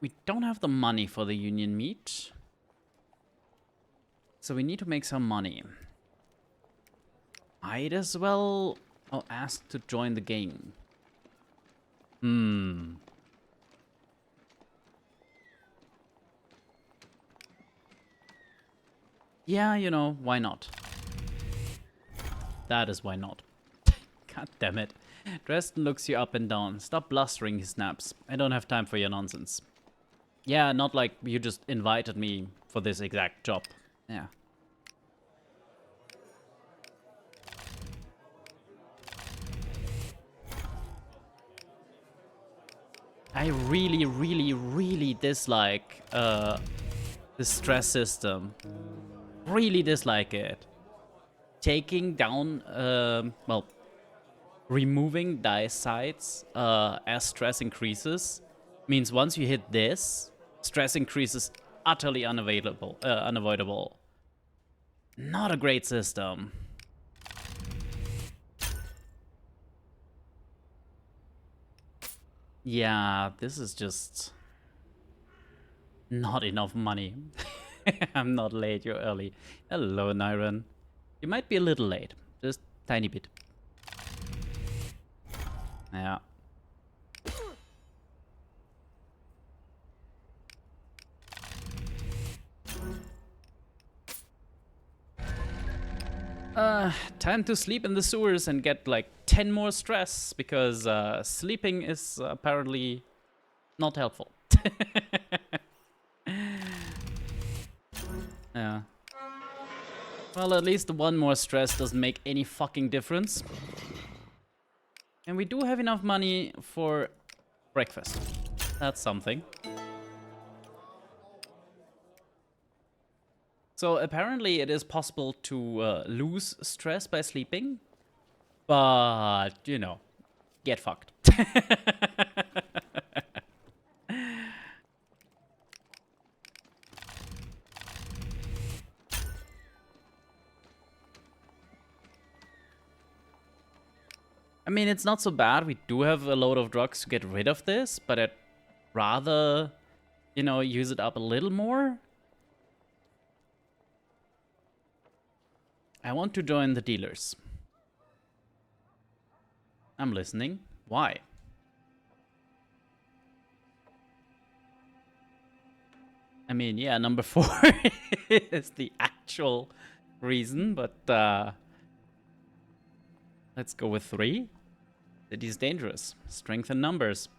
We don't have the money for the union meat. So we need to make some money. Might as well ask to join the gang. Yeah, you know, why not? That is why not. God damn it. Dresden looks you up and down. Stop blustering, he snaps. I don't have time for your nonsense. Yeah, not like you just invited me for this exact job. Yeah. I really, really, really dislike the stress system. Really dislike it. Taking down, well, removing dice sides as stress increases means once you hit this, stress increases utterly unavoidable. Not a great system. Yeah, this is just not enough money. I'm not late, you're early. Hello, Nyron. You might be a little late, just tiny bit. Yeah. Time to sleep in the sewers and get like 10 more stress, because sleeping is apparently not helpful. Yeah. Well, at least the one more stress doesn't make any fucking difference. And we do have enough money for breakfast. That's something. So apparently it is possible to lose stress by sleeping. But, you know, get fucked. I mean, it's not so bad. We do have a load of drugs to get rid of this, but I'd rather, you know, use it up a little more. I want to join the dealers. I'm listening. Why? I mean, yeah, number 4 is the actual reason, but let's go with 3. City's dangerous. Strength in numbers.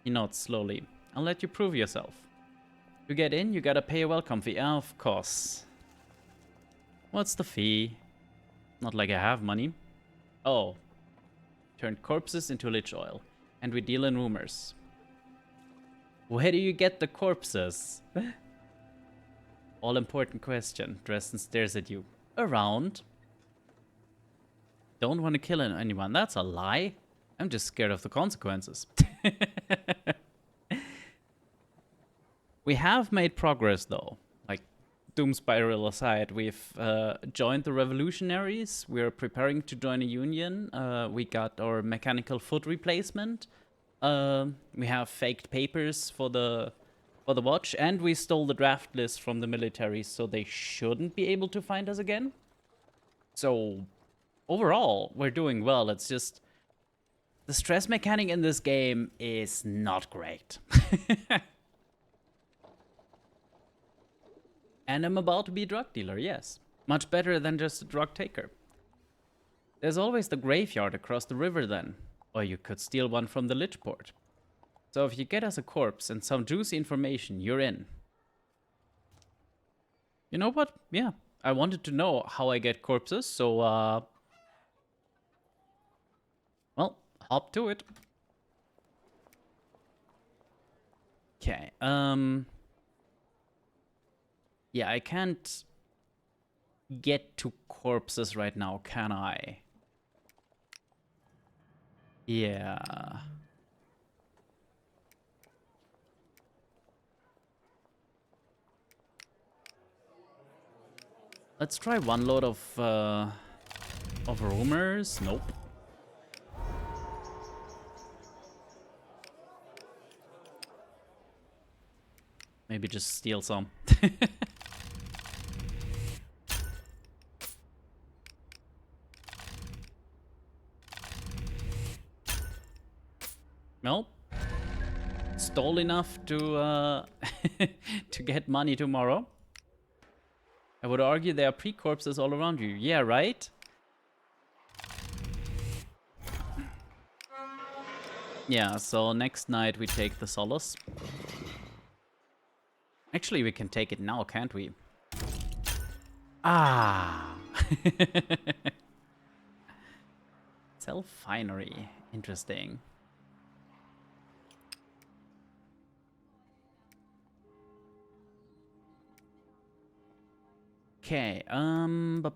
He nods slowly. I'll let you prove yourself. To get in, you gotta pay a welcome fee. Of course. What's the fee? Not like I have money. Oh. Turn corpses into lich oil. And we deal in rumors. Where do you get the corpses? All important question. Dresden stares at you. Around. Don't want to kill anyone. That's a lie. I'm just scared of the consequences. We have made progress, though. Like, Doom Spiral aside, we've joined the revolutionaries. We're preparing to join a union. We got our mechanical foot replacement. We have faked papers for the watch, and we stole the draft list from the military, so they shouldn't be able to find us again. So, overall, we're doing well. It's just the stress mechanic in this game is not great. And I'm about to be a drug dealer, yes. Much better than just a drug taker. There's always the graveyard across the river then. Or you could steal one from the lich port. So if you get us a corpse and some juicy information, you're in. You know what? Yeah, I wanted to know how I get corpses, so well, hop to it. Okay, yeah, I can't get to corpses right now, can I? Yeah. Let's try one load of rumors. Nope. Maybe just steal some. Nope. Stole enough to to get money tomorrow. I would argue there are pre-corpses all around you. Yeah, right? Yeah, so next night we take the solace. Actually, we can take it now, can't we? Ah! Self-finery. Interesting. Okay, let's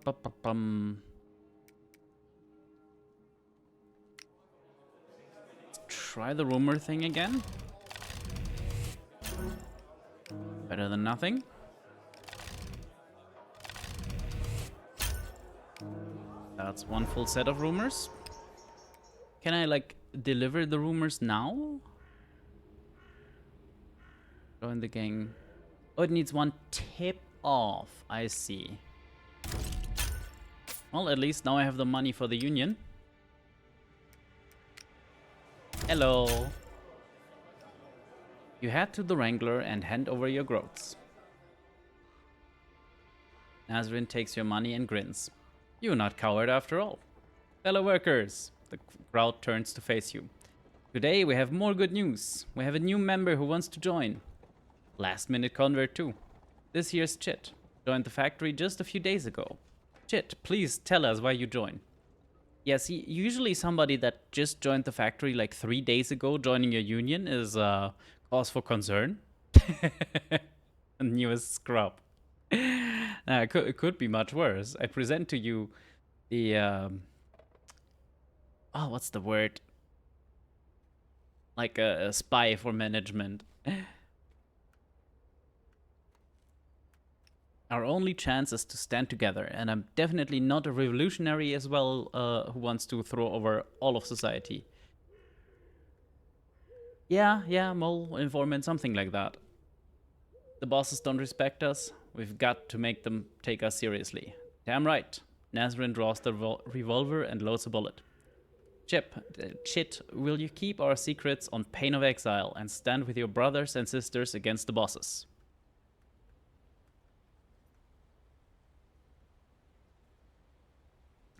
try the rumor thing again. Better than nothing. That's one full set of rumors. Can I, like, deliver the rumors now? Join the gang. Oh, it needs one tip off. I see. Well, at least now I have the money for the union. Hello. You head to the Wrangler and hand over your groats. Nazrin takes your money and grins. You're not coward after all. Fellow workers, the crowd turns to face you. Today we have more good news. We have a new member who wants to join. Last minute convert too. This here's Chit. Joined the factory just a few days ago. Chit, please tell us why you joined. Yes, usually somebody that just joined the factory like 3 days ago joining your union is cause for concern. A newest scrub. It could be much worse. I present to you the oh, what's the word? Like a spy for management. Our only chance is to stand together, and I'm definitely not a revolutionary as well who wants to throw over all of society. Yeah, mole, informant, something like that. The bosses don't respect us. We've got to make them take us seriously. Damn right. Nazrin draws the revolver and loads a bullet. Chit, will you keep our secrets on pain of exile and stand with your brothers and sisters against the bosses?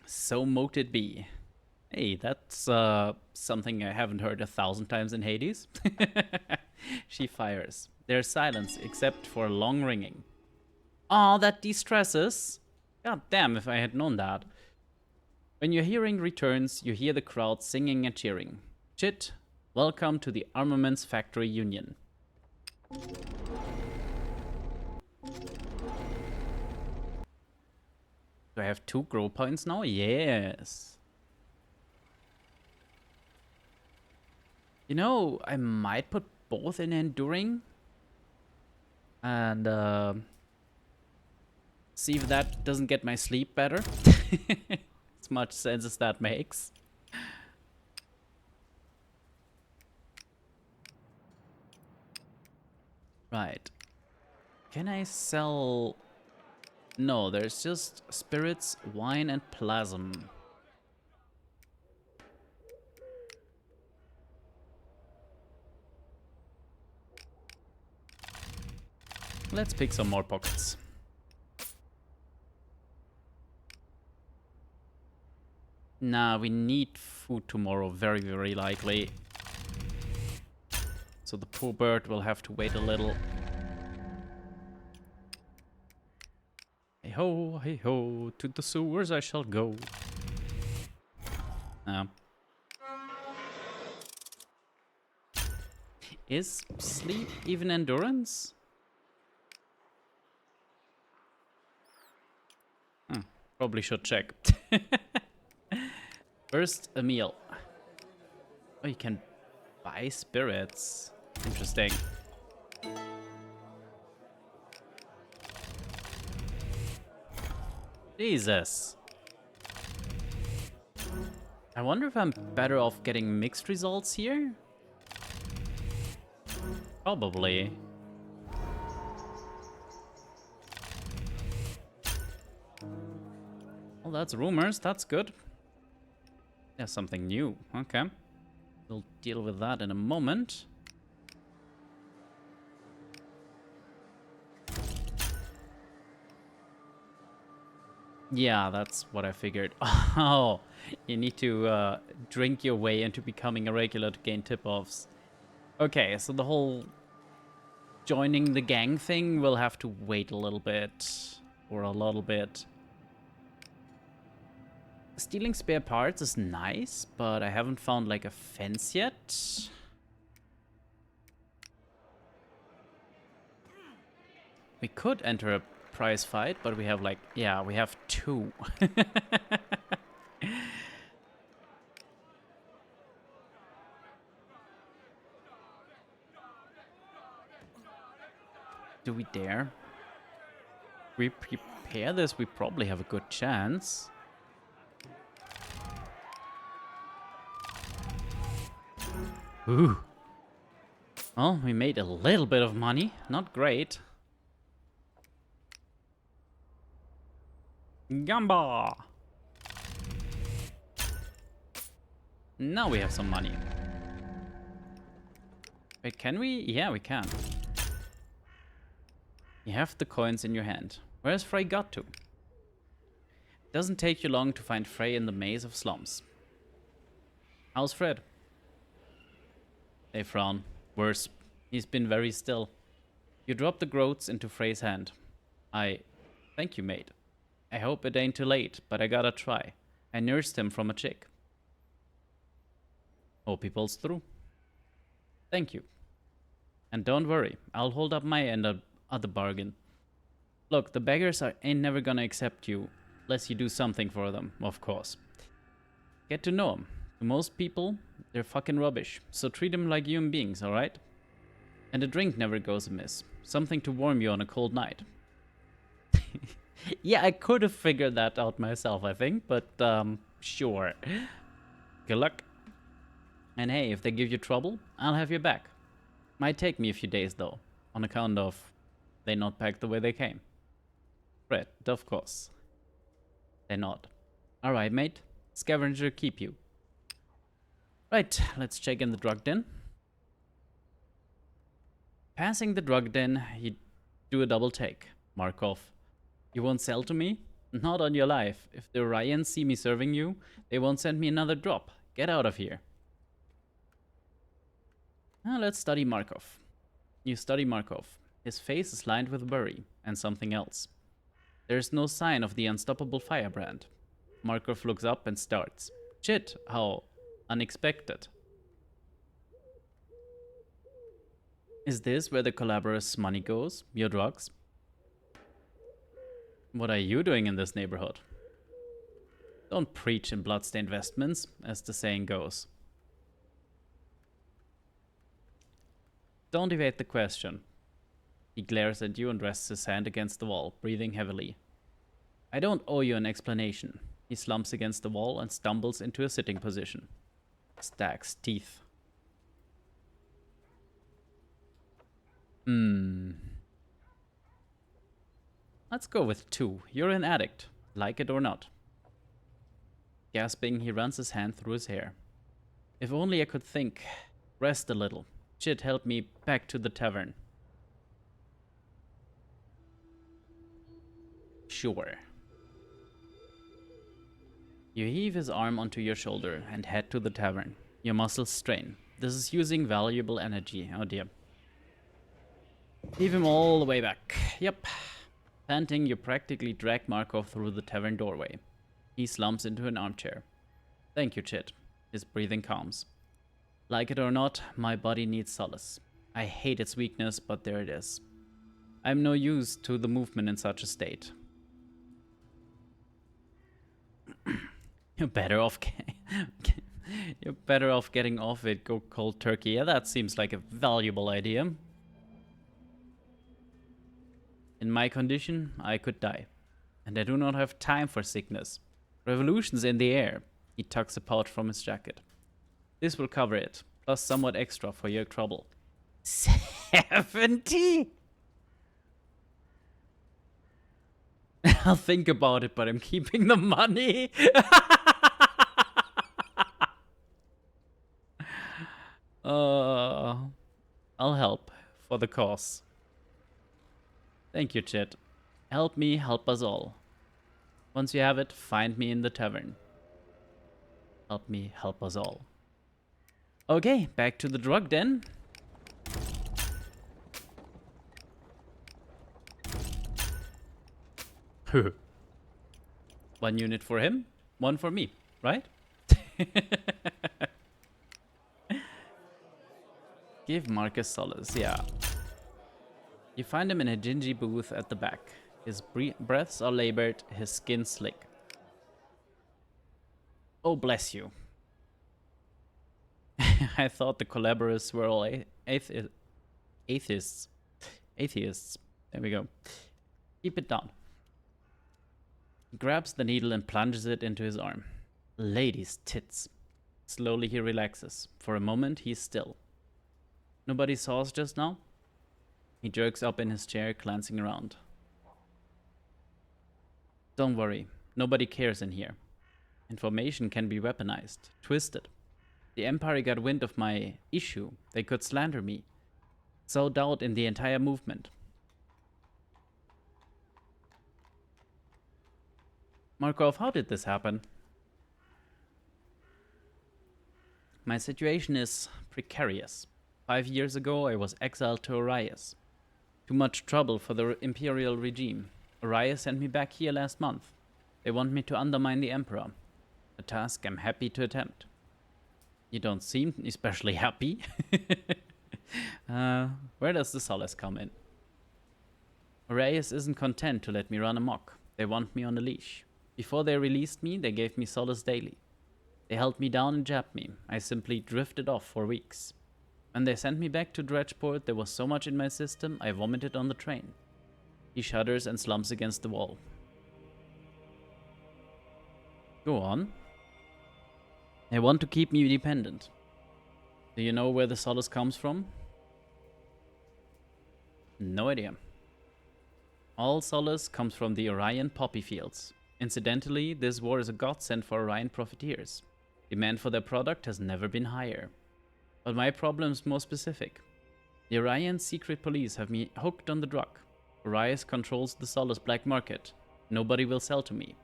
So mote it be. Hey, that's something I haven't heard 1,000 times in Hades. She fires. There's silence, except for long ringing. Aw, that de-stresses. God damn, if I had known that. When your hearing returns, you hear the crowd singing and cheering. Chit, welcome to the Armaments Factory Union. Do I have 2 grow points now? Yes. You know, I might put both in enduring. And see if that doesn't get my sleep better. As much sense as that makes. Right. Can I sell... No, there's just spirits, wine, and plasm. Let's pick some more pockets. Nah, we need food tomorrow, very, very likely. So the poor bird will have to wait a little. Hey ho, to the sewers I shall go. Is sleep even endurance? Probably should check. First, a meal. Oh, you can buy spirits. Interesting. Jesus. I wonder if I'm better off getting mixed results here? Probably. Well, that's rumors. That's good. There's something new. Okay. We'll deal with that in a moment. Yeah, that's what I figured. Oh, you need to drink your way into becoming a regular to gain tip-offs. Okay, so the whole joining the gang thing will have to wait a little bit. Or a little bit. Stealing spare parts is nice, but I haven't found like a fence yet. We could enter a prize fight, but we have like, yeah, we have 2. Do we dare? We prepare this, we probably have a good chance. Ooh. Well, we made a little bit of money. Not great. Gamba! Now we have some money. Wait, can we? Yeah, we can. You have the coins in your hand. Where's Frey got to? Doesn't take you long to find Frey in the maze of slums. How's Fred? They frown. Worse. He's been very still. You drop the groats into Frey's hand. Thank you, mate. I hope it ain't too late, but I gotta try. I nursed him from a chick. Hope he pulls through. Thank you. And don't worry, I'll hold up my end of the bargain. Look, the beggars ain't never gonna accept you unless you do something for them, of course. Get to know them. To most people, they're fucking rubbish, so treat them like human beings, alright? And a drink never goes amiss. Something to warm you on a cold night. Yeah, I could have figured that out myself, I think, but sure. Good luck. And hey, if they give you trouble, I'll have your back. Might take me a few days though, on account of they not packed the way they came. Right, of course. They're not. Alright, mate. Scavenger keep you. Right, let's check in the drug den. Passing the drug den, you do a double take. Mark off. You won't sell to me? Not on your life. If the Orions see me serving you, they won't send me another drop. Get out of here. Now let's study Markov. You study Markov. His face is lined with worry and something else. There's no sign of the unstoppable firebrand. Markov looks up and starts. Shit, how unexpected. Is this where the collaborators' money goes? Your drugs? What are you doing in this neighborhood? Don't preach in bloodstained vestments, as the saying goes. Don't evade the question. He glares at you and rests his hand against the wall, breathing heavily. I don't owe you an explanation. He slumps against the wall and stumbles into a sitting position. Stacks teeth. Let's go with 2. You're an addict, like it or not. Gasping, he runs his hand through his hair. If only I could think. Rest a little. Shit, help me back to the tavern. Sure. You heave his arm onto your shoulder and head to the tavern. Your muscles strain. This is using valuable energy. Oh dear. Heave him all the way back. Yep. Panting, you practically drag Markov through the tavern doorway. He slumps into an armchair. Thank you, Chit. His breathing calms. Like it or not, my body needs solace. I hate its weakness, but there it is. I'm no use to the movement in such a state. You're better off You're better off getting off it, go cold turkey. Yeah, that seems like a valuable idea. In my condition, I could die. And I do not have time for sickness. Revolution's in the air. He tucks a pouch from his jacket. This will cover it, plus somewhat extra for your trouble. 70? I'll think about it, but I'm keeping the money. I'll help for the cause. Thank you, Chet. Help me, help us all. Once you have it, find me in the tavern. Help me, help us all. Okay, back to the drug den. One unit for him, one for me, right? Give Marcus solace, yeah. You find him in a dingy booth at the back. His breaths are labored, his skin slick. Oh, bless you. I thought the collaborators were all atheists. Atheists. There we go. Keep it down. He grabs the needle and plunges it into his arm. Lady's tits. Slowly he relaxes. For a moment, he's still. Nobody saw us just now? He jerks up in his chair, glancing around. Don't worry. Nobody cares in here. Information can be weaponized, twisted. The Empire got wind of my issue. They could slander me. Sow doubt in the entire movement. Markov, how did this happen? My situation is precarious. 5 years ago, I was exiled to Arias. Too much trouble for the Imperial regime. Arias sent me back here last month. They want me to undermine the Emperor. A task I'm happy to attempt. You don't seem especially happy. Where does the solace come in? Reyes isn't content to let me run amok. They want me on a leash. Before they released me, they gave me solace daily. They held me down and jabbed me. I simply drifted off for weeks. When they sent me back to Dredgeport, there was so much in my system, I vomited on the train. He shudders and slumps against the wall. Go on. They want to keep me dependent. Do you know where the solace comes from? No idea. All solace comes from the Orion poppy fields. Incidentally, this war is a godsend for Orion profiteers. Demand for their product has never been higher. But my problem is more specific. The Orion secret police have me hooked on the drug. Orion controls the solace black market. Nobody will sell to me.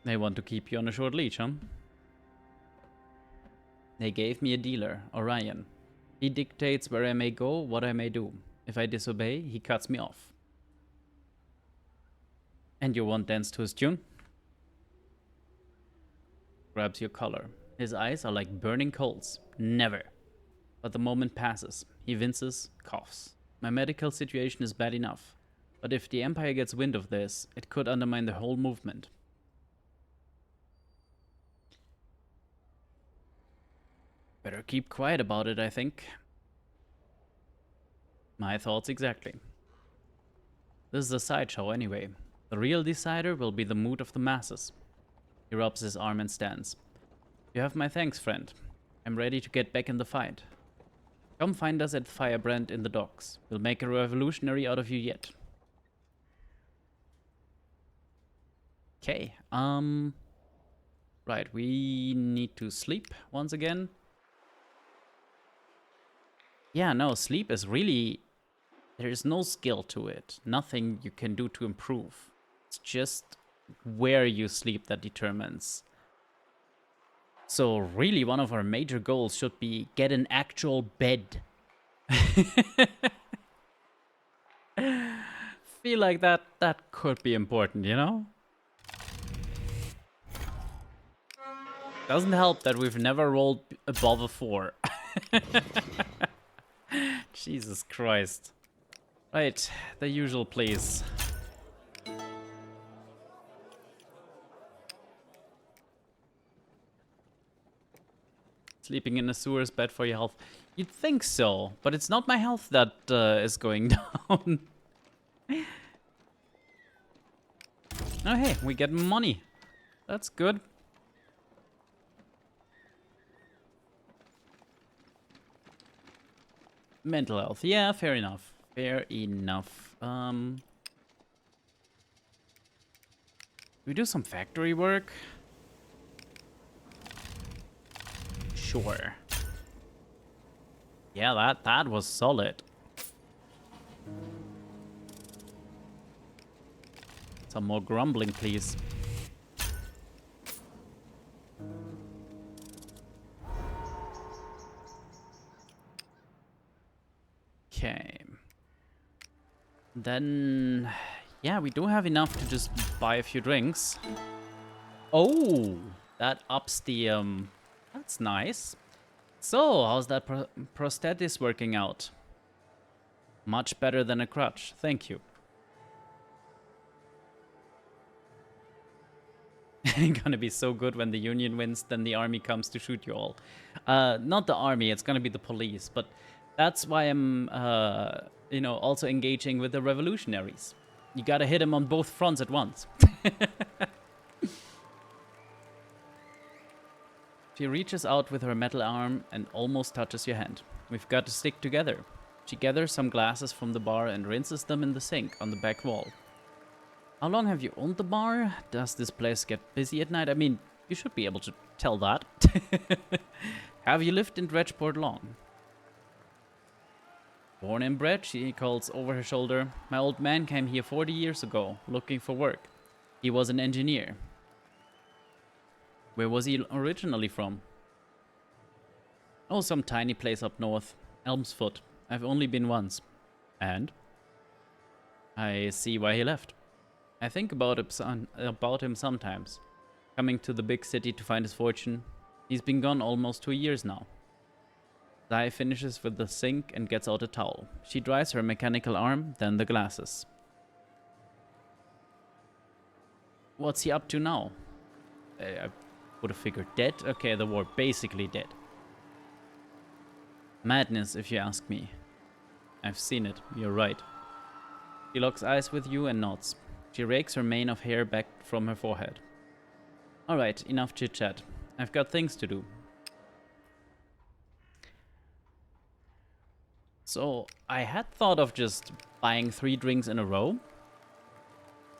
They want to keep you on a short leash, huh? They gave me a dealer, Orion. He dictates where I may go, what I may do. If I disobey, he cuts me off. And you won't dance to his tune? Grabs your collar. His eyes are like burning coals. Never. But the moment passes. He winces, coughs. My medical situation is bad enough. But if the Empire gets wind of this, it could undermine the whole movement. Better keep quiet about it, I think. My thoughts exactly. This is a sideshow anyway. The real decider will be the mood of the masses. He rubs his arm and stands. You have my thanks, friend. I'm ready to get back in the fight. Come find us at Firebrand in the docks. We'll make a revolutionary out of you yet. Okay, right, we need to sleep once again. Yeah, no, sleep is really... There is no skill to it. Nothing you can do to improve. It's just where you sleep that determines. So really one of our major goals should be get an actual bed. Feel like that could be important, you know? Doesn't help that we've never rolled above a 4. Jesus Christ. Right, the usual please. Sleeping in a sewer is bad for your health. You'd think so, but it's not my health that is going down. Oh hey, we get money. That's good. Mental health. Yeah, fair enough. Fair enough. We do some factory work? Sure. Yeah, that was solid. Some more grumbling, please. Okay. Then, yeah, we do have enough to just buy a few drinks. Oh, that ups the, that's nice. So, how's that prosthetis working out? Much better than a crutch, thank you. Gonna be so good when the Union wins, then the army comes to shoot you all. Not the army, it's gonna be the police, but that's why I'm, you know, also engaging with the revolutionaries. You gotta hit them on both fronts at once. She reaches out with her metal arm and almost touches your hand. We've got to stick together. She gathers some glasses from the bar and rinses them in the sink on the back wall. How long have you owned the bar? Does this place get busy at night? I mean, you should be able to tell that. Have you lived in Dredgeport long? Born and bred, she calls over her shoulder. My old man came here 40 years ago, looking for work. He was an engineer. Where was he originally from? Oh, some tiny place up north. Elmsfoot. I've only been once. And? I see why he left. I think about him sometimes. Coming to the big city to find his fortune. He's been gone almost 2 years now. Zai finishes with the sink and gets out a towel. She dries her mechanical arm, then the glasses. What's he up to now? I would have figured dead. Okay, the war basically dead. Madness, if you ask me. I've seen it, you're right. She locks eyes with you and nods. She rakes her mane of hair back from her forehead. Alright, enough chit-chat. I've got things to do. So, I had thought of just buying 3 drinks in a row.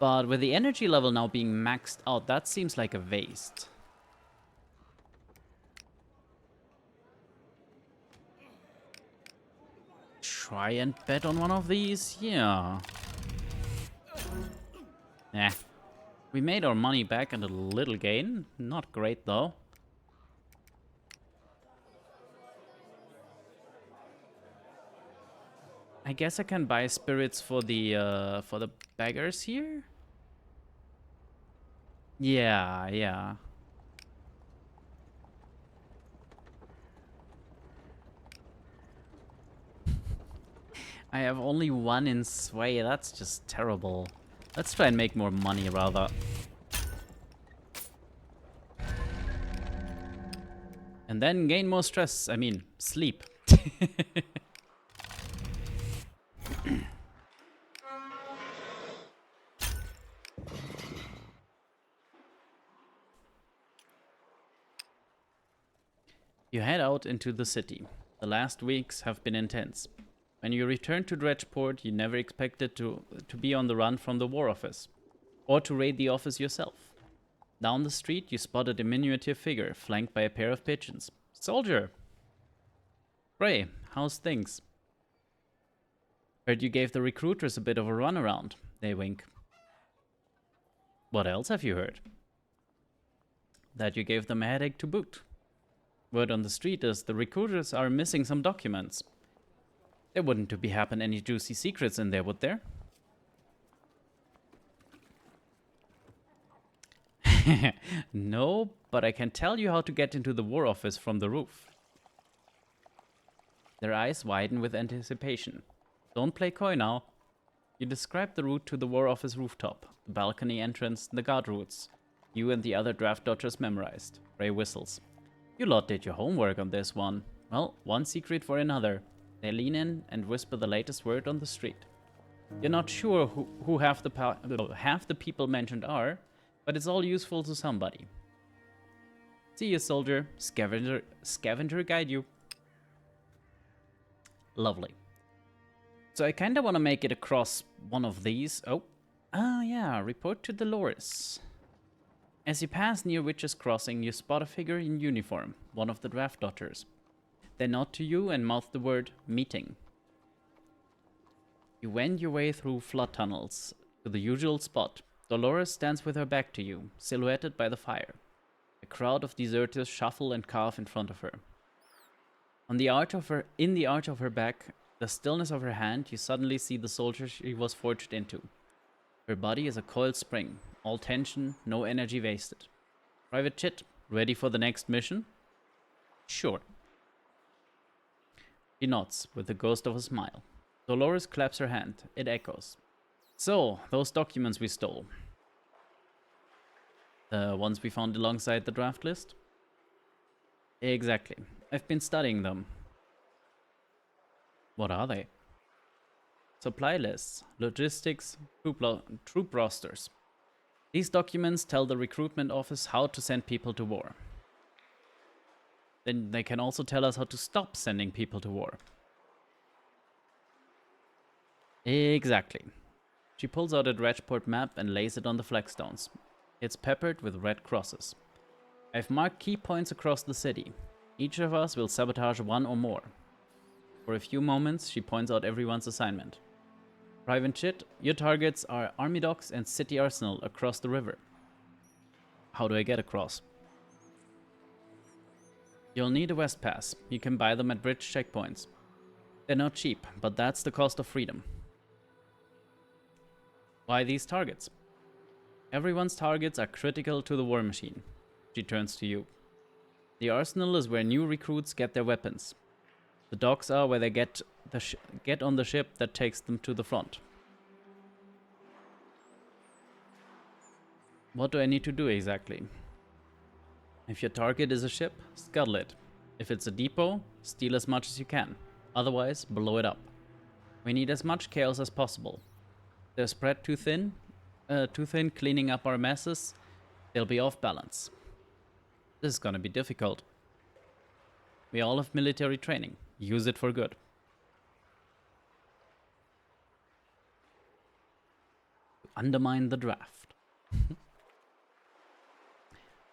But with the energy level now being maxed out, that seems like a waste. Try and bet on one of these? Yeah. Nah. We made our money back and a little gain. Not great though. I guess I can buy spirits for the beggars here? Yeah. I have only 1 in sway, that's just terrible. Let's try and make more money rather. And then gain more stress, I mean, sleep. You head out into the city. The last weeks have been intense. When you return to Dredgeport, you never expected to be on the run from the War Office, or to raid the office yourself. Down the street, you spot a diminutive figure, flanked by a pair of pigeons. Soldier! Bray, how's things? Heard you gave the recruiters a bit of a runaround. They wink. What else have you heard? That you gave them a headache to boot. Word on the street is the recruiters are missing some documents. There wouldn't to be happen any juicy secrets in there, would there? No, but I can tell you how to get into the War Office from the roof. Their eyes widen with anticipation. Don't play coy now. You describe the route to the War Office rooftop, the balcony entrance, the guard routes. You and the other draft dodgers memorized. Ray whistles. You lot did your homework on this one. Well, one secret for another. They lean in and whisper the latest word on the street. You're not sure who half the people mentioned are, but it's all useful to somebody. See you, soldier. Scavenger guide you. Lovely. So I kinda wanna make it across one of these. Oh yeah, report to Dolores. As you pass near Witch's Crossing, you spot a figure in uniform, one of the draft dodgers. They nod to you and mouth the word, meeting. You wend your way through flood tunnels to the usual spot. Dolores stands with her back to you, silhouetted by the fire. A crowd of deserters shuffle and cough in front of her. In the arch of her back, the stillness of her hand, you suddenly see the soldier she was forged into. Her body is a coiled spring, all tension, no energy wasted. Private Chit, ready for the next mission? Sure. She nods, with the ghost of a smile. Dolores claps her hand. It echoes. So, those documents we stole. The ones we found alongside the draft list? Exactly. I've been studying them. What are they? Supply lists, logistics, troop rosters. These documents tell the recruitment office how to send people to war. Then they can also tell us how to stop sending people to war. Exactly. She pulls out a Dredgeport map and lays it on the flagstones. It's peppered with red crosses. I've marked key points across the city. Each of us will sabotage one or more. For a few moments, she points out everyone's assignment. Private Chit, your targets are army docks and city arsenal across the river. How do I get across? You'll need a West Pass. You can buy them at bridge checkpoints. They're not cheap, but that's the cost of freedom. Why these targets? Everyone's targets are critical to the war machine. She turns to you. The arsenal is where new recruits get their weapons. The docks are where they get on the ship that takes them to the front. What do I need to do exactly? If your target is a ship, scuttle it. If it's a depot, steal as much as you can. Otherwise, blow it up. We need as much chaos as possible. If they're spread too thin, cleaning up our messes, they'll be off balance. This is gonna be difficult. We all have military training. Use it for good. Undermine the draft.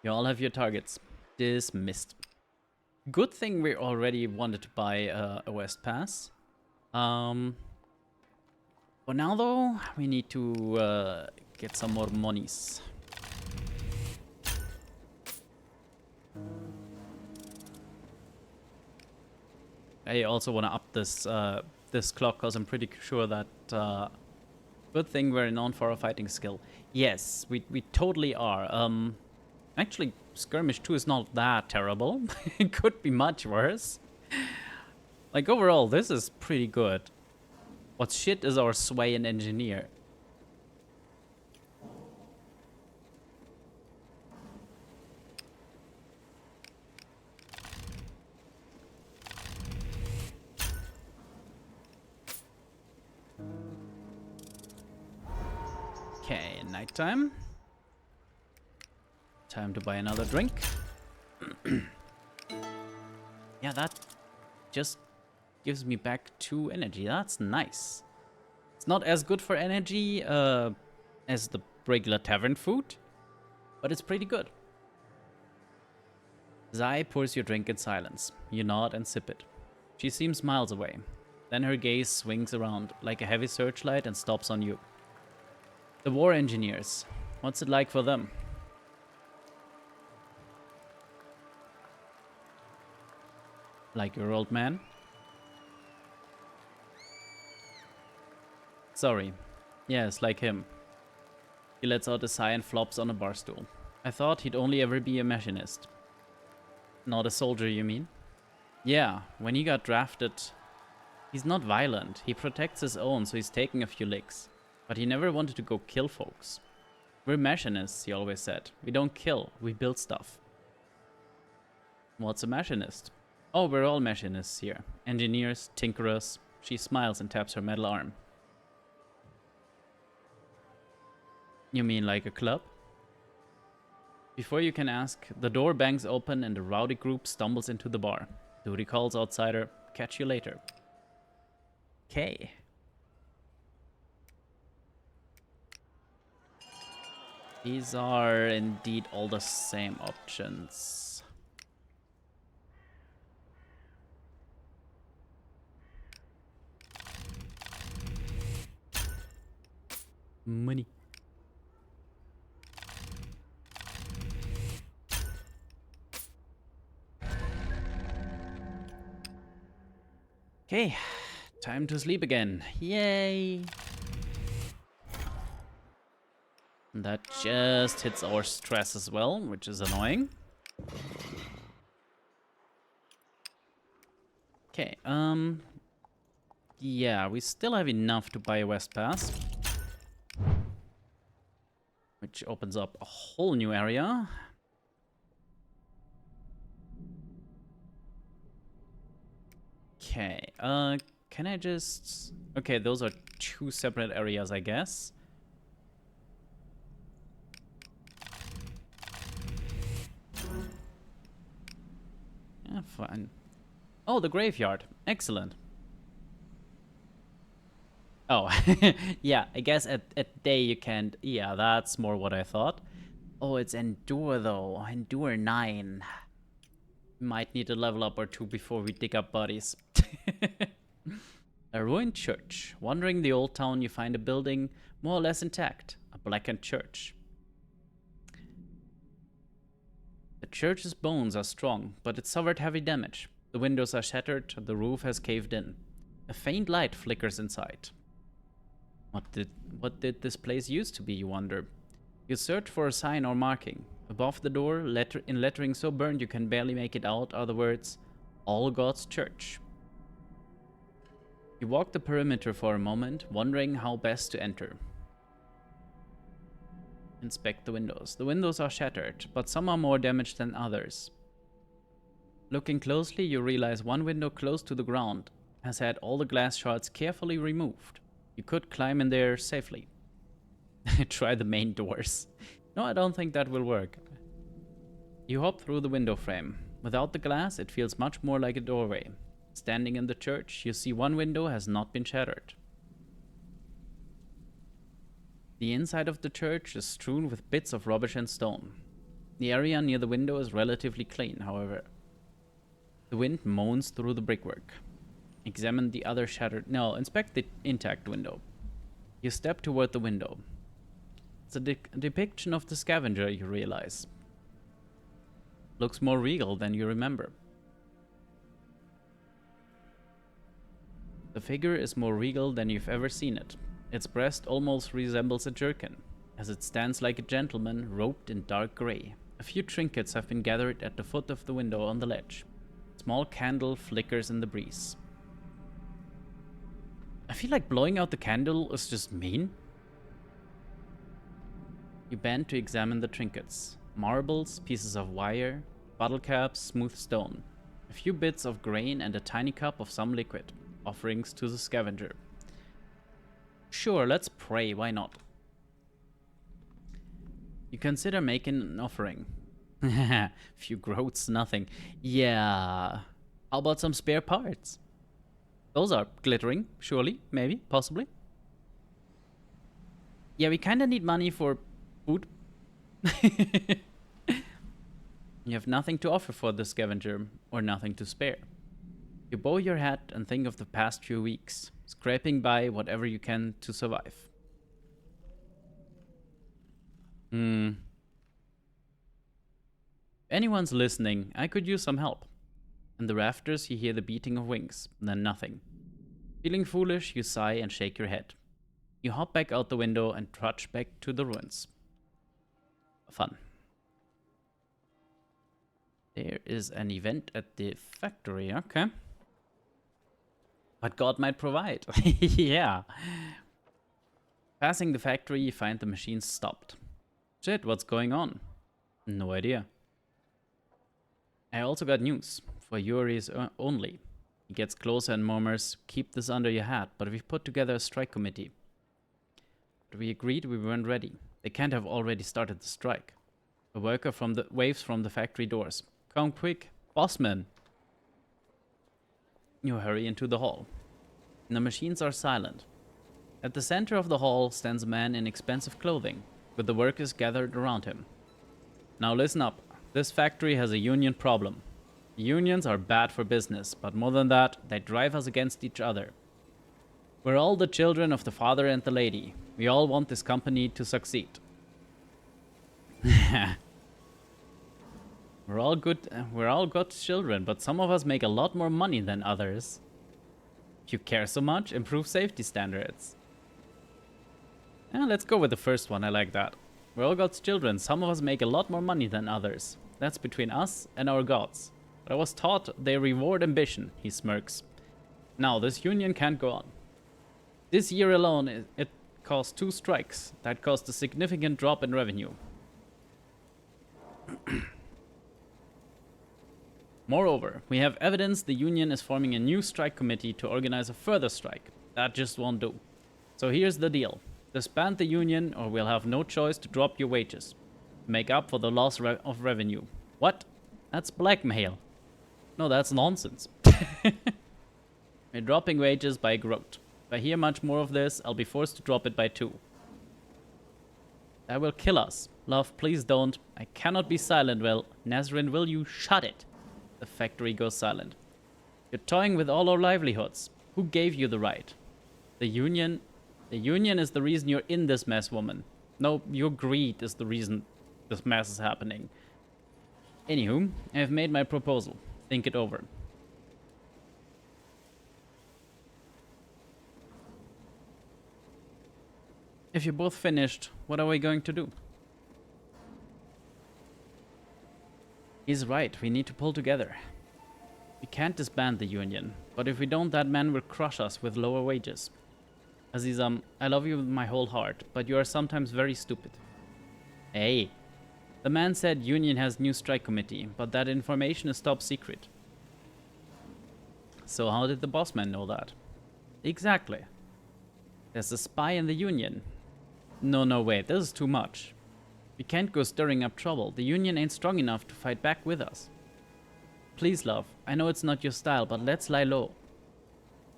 You all have your targets. Dismissed. Good thing we already wanted to buy a West Pass. For now though, we need to get some more monies. I also want to up this clock because I'm pretty sure that good thing we're known for our fighting skill. Yes, we totally are. Actually, skirmish 2 is not that terrible. It could be much worse. Like overall, this is pretty good. What's shit is our sway and engineer. Okay, nighttime. Time to buy another drink. Yeah, that just gives me back 2 energy. That's nice. It's not as good for energy as the regular tavern food, but it's pretty good. Zai pours your drink in silence. You nod and sip it. She seems miles away. Then her gaze swings around like a heavy searchlight and stops on you. The war engineers. What's it like for them? Like your old man? Sorry. Yes, like him. He lets out a sigh and flops on a bar stool. I thought he'd only ever be a machinist. Not a soldier, you mean? Yeah, when he got drafted... He's not violent. He protects his own, so he's taking a few licks. But he never wanted to go kill folks. We're machinists, he always said. We don't kill, we build stuff. What's a machinist? Oh, we're all machinists here. Engineers, tinkerers. She smiles and taps her metal arm. You mean like a club? Before you can ask, the door bangs open and a rowdy group stumbles into the bar. Duty calls outsider, catch you later. Okay. These are indeed all the same options. Money. Okay, time to sleep again. Yay! And that just hits our stress as well, which is annoying. Okay, yeah, we still have enough to buy a West Pass. Which opens up a whole new area. Okay, can I just... Okay, those are 2 separate areas, I guess. Yeah, fine. Oh, the graveyard. Excellent. Oh, yeah, I guess at day you can't... Yeah, that's more what I thought. Oh, it's Endure, though. Endure 9. Might need a level up or 2 before we dig up bodies. A ruined church. Wandering the old town, you find a building more or less intact. A blackened church. The church's bones are strong, but it suffered heavy damage. The windows are shattered, the roof has caved in. A faint light flickers inside. What did this place used to be, you wonder? You search for a sign or marking. Above the door, in lettering so burned you can barely make it out, are the words, All God's Church. You walk the perimeter for a moment, wondering how best to enter. Inspect the windows. The windows are shattered, but some are more damaged than others. Looking closely, you realize one window close to the ground has had all the glass shards carefully removed. You could climb in there safely. Try the main doors. No, I don't think that will work. You hop through the window frame. Without the glass, it feels much more like a doorway. Standing in the church, you see one window has not been shattered. The inside of the church is strewn with bits of rubbish and stone. The area near the window is relatively clean, however. The wind moans through the brickwork. Examine the other shattered... No, inspect the intact window. You step toward the window. It's a depiction of the scavenger, you realize. Looks more regal than you remember. The figure is more regal than you've ever seen it. Its breast almost resembles a jerkin, as it stands like a gentleman robed in dark grey. A few trinkets have been gathered at the foot of the window on the ledge. A small candle flickers in the breeze. I feel like blowing out the candle is just mean. You bend to examine the trinkets. Marbles, pieces of wire, bottle caps, smooth stone. A few bits of grain and a tiny cup of some liquid. Offerings to the scavenger. Sure, let's pray, why not? You consider making an offering. Few groats, nothing. Yeah. How about some spare parts? Those are glittering, surely, maybe, possibly. Yeah, we kinda need money for food. You have nothing to offer for the scavenger, or nothing to spare. You bow your head and think of the past few weeks, scraping by whatever you can to survive. If anyone's listening, I could use some help. In the rafters, you hear the beating of wings, then nothing. Feeling foolish, you sigh and shake your head. You hop back out the window and trudge back to the ruins. Fun. There is an event at the factory, okay. But God might provide. Yeah. Passing the factory, you find the machines stopped. Shit, what's going on? No idea. I also got news. For Yuri's only. He gets closer and murmurs, keep this under your hat, but we've put together a strike committee. But we agreed we weren't ready. They can't have already started the strike. A worker waves from the factory doors. Come quick, bossman. You hurry into the hall. The machines are silent. At the center of the hall stands a man in expensive clothing, with the workers gathered around him. Now listen up. This factory has a union problem. Unions are bad for business, but more than that, they drive us against each other. We're all the children of the father and the lady. We all want this company to succeed. We're all good children, but some of us make a lot more money than others. If you care so much, improve safety standards. Let's go with the first one, I like that. We're all God's children, some of us make a lot more money than others. That's between us and our gods. But I was taught they reward ambition, he smirks. Now, this union can't go on. This year alone, it caused 2 strikes. That caused a significant drop in revenue. Moreover, we have evidence the union is forming a new strike committee to organize a further strike. That just won't do. So here's the deal. Disband the union or we'll have no choice to drop your wages. Make up for the loss of revenue. What? That's blackmail. No, that's nonsense. We're dropping wages by a groat. If I hear much more of this, I'll be forced to drop it by 2. That will kill us. Love, please don't. I cannot be silent. Well, Nazrin, will you shut it? The factory goes silent. You're toying with all our livelihoods. Who gave you the right? The union is the reason you're in this mess, woman. No, your greed is the reason this mess is happening. Anywho, I have made my proposal. Think it over. If you're both finished, what are we going to do? He's right, we need to pull together. We can't disband the union, but if we don't, that man will crush us with lower wages. Azizam, I love you with my whole heart, but you are sometimes very stupid. Hey, the man said union has new strike committee, but that information is top secret. So how did the boss man know that? Exactly. There's a spy in the union. No, wait, this is too much. We can't go stirring up trouble. The union ain't strong enough to fight back with us. Please, love, I know it's not your style, but let's lie low.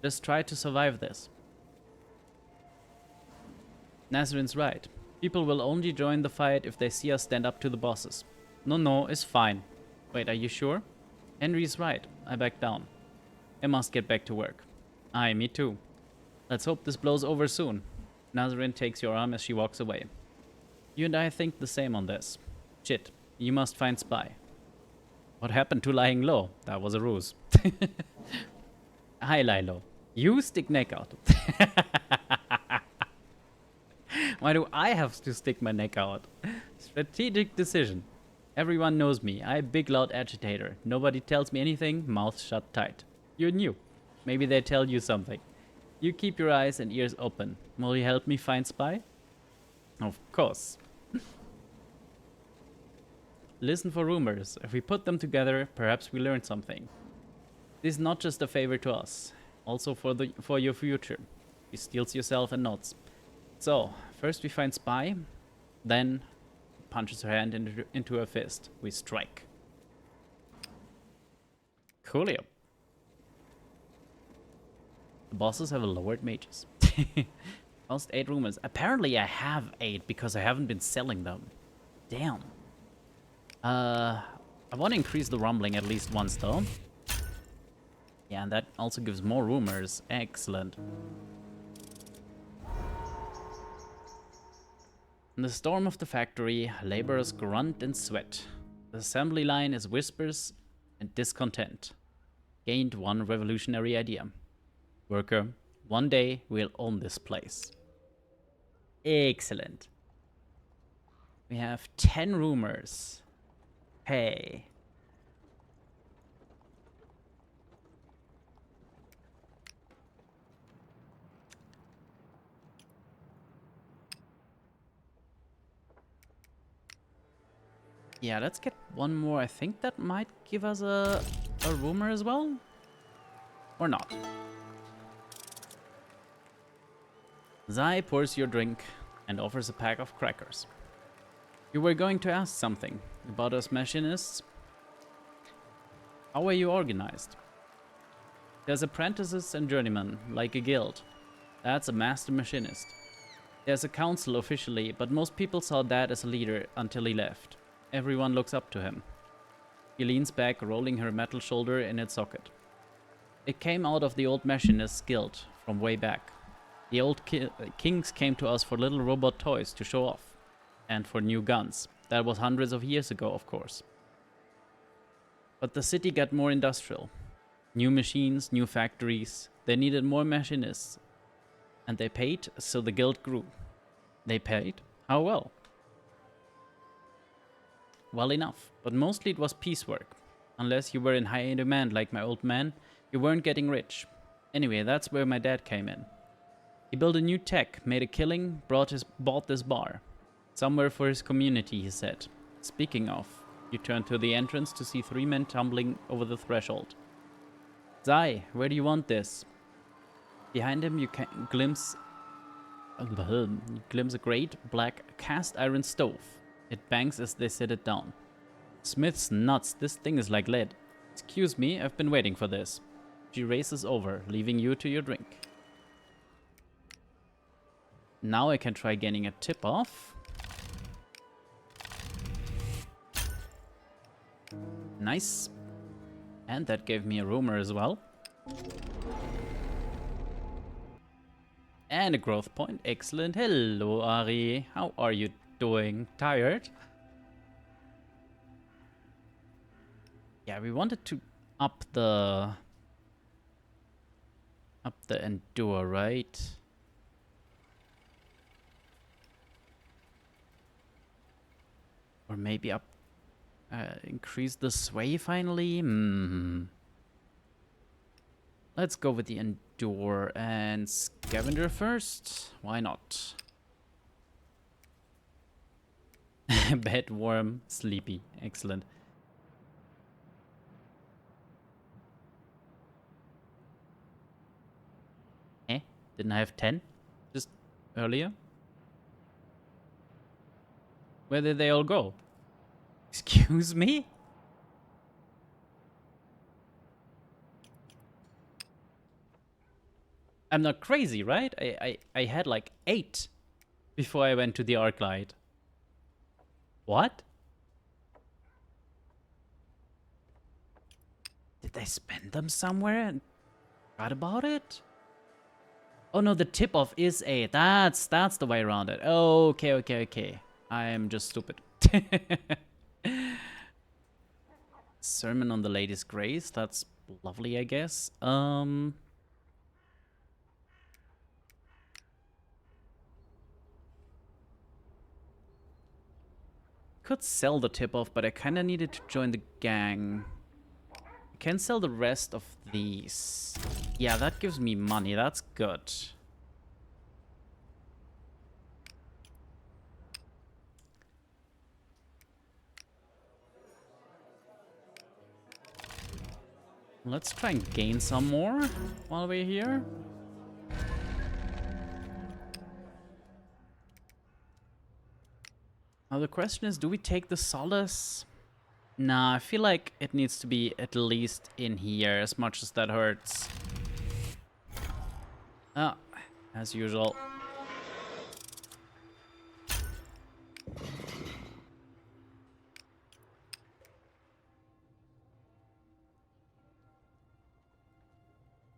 Just try to survive this. Nazrin's right. People will only join the fight if they see us stand up to the bosses. No, it's fine. Wait, are you sure? Henry's right. I back down. I must get back to work. Aye, me too. Let's hope this blows over soon. Nazrin takes your arm as she walks away. You and I think the same on this. Shit, you must find Spy. What happened to lying low? That was a ruse. Hi, Lilo. You stick neck out. Why do I have to stick my neck out? Strategic decision. Everyone knows me. I'm a big loud agitator. Nobody tells me anything, mouth shut tight. You're new. Maybe they tell you something. You keep your eyes and ears open. Will you help me find Spy? Of course. Listen for rumors. If we put them together, perhaps we learn something. This is not just a favor to us, also for your future. He steals yourself and nods. So, first we find Spy, then punches her hand into her fist. We strike. Coolio. The bosses have lowered mages. Lost 8 rumors. Apparently I have 8 because I haven't been selling them. Damn. I want to increase the rumbling at least once though. Yeah, and that also gives more rumors. Excellent. In the storm of the factory, laborers grunt and sweat. The assembly line is whispers and discontent. Gained one revolutionary idea. Worker, one day we'll own this place. Excellent. We have 10 rumors. Hey. Yeah, let's get one more. I think that might give us a rumor as well. Or not. Zai pours your drink and offers a pack of crackers. You were going to ask something about us machinists? How are you organized? There's apprentices and journeymen, like a guild. That's a master machinist. There's a council officially, but most people saw Dad as a leader until he left. Everyone looks up to him. He leans back, rolling her metal shoulder in its socket. It came out of the old machinists' guild from way back. The old kings came to us for little robot toys to show off. And for new guns. That was hundreds of years ago, of course. But the city got more industrial. New machines, new factories. They needed more machinists. And they paid, so the guild grew. They paid? How well? Well enough, but mostly it was piecework. Unless you were in high demand like my old man, you weren't getting rich. Anyway, that's where my dad came in. He built a new tech, made a killing, bought this bar. Somewhere for his community, he said. Speaking of, you turned to the entrance to see 3 men tumbling over the threshold. Zai, where do you want this? Behind him you can glimpse a great black cast iron stove. It bangs as they set it down. Smith's nuts, this thing is like lead. Excuse me, I've been waiting for this. She races over, leaving you to your drink. Now I can try getting a tip off. Nice. And that gave me a rumor as well. And a growth point. Excellent. Hello, Ari. How are you doing? Tired? Yeah, we wanted to up the endure, right? Or maybe up... increase the sway finally? Let's go with the Endure and Scavenger first. Why not? Bed, warm, sleepy. Excellent. Didn't I have 10 just earlier? Where did they all go? Excuse me? I'm not crazy, right? I had like 8 before I went to the Arclight. What? Did I spend them somewhere and forgot about it? Oh no, the tip-off is 8. That's the way around it. Okay. I am just stupid. Sermon on the Lady's Grace. That's lovely, I guess. Could sell the tip-off, but I kind of needed to join the gang. I can sell the rest of these. Yeah, that gives me money. That's good. Let's try and gain some more while we're here. Now the question is, do we take the solace? Nah, I feel like it needs to be at least in here, as much as that hurts. Ah, as usual.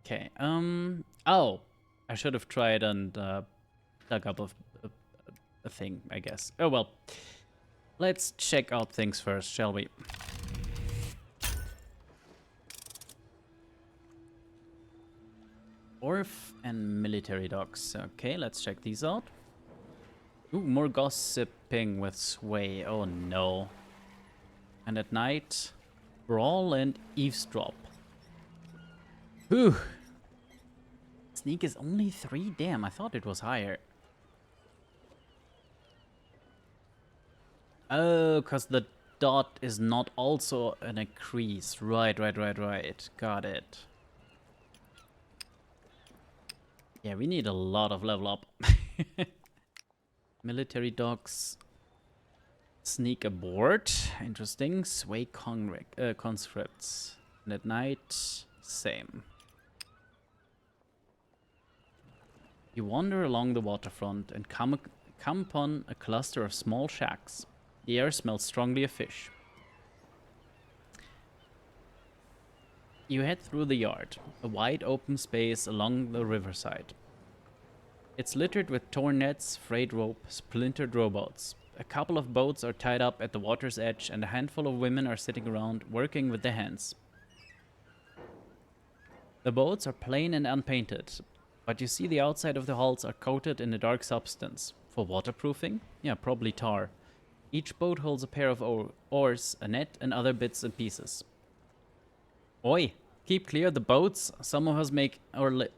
Okay, oh, I should have tried and dug up a thing, I guess. Oh well. Let's check out things first, shall we? Orf and military docks. Okay, let's check these out. Ooh, more gossiping with Sway. Oh no. And at night, brawl and eavesdrop. Whew. Sneak is only 3? Damn, I thought it was higher. Oh, because the dot is not also an increase. Right. Got it. Yeah, we need a lot of level up. Military docks. Sneak aboard. Interesting. Sway conscripts. And at night, same. You wander along the waterfront and come upon a cluster of small shacks. The air smells strongly of fish. You head through the yard, a wide open space along the riverside. It's littered with torn nets, frayed rope, splintered rowboats. A couple of boats are tied up at the water's edge, and a handful of women are sitting around working with their hands. The boats are plain and unpainted, but you see the outside of the hulls are coated in a dark substance. For waterproofing? Yeah, probably tar. Each boat holds a pair of oars, a net, and other bits and pieces. Oi! Keep clear the boats. Some of us make our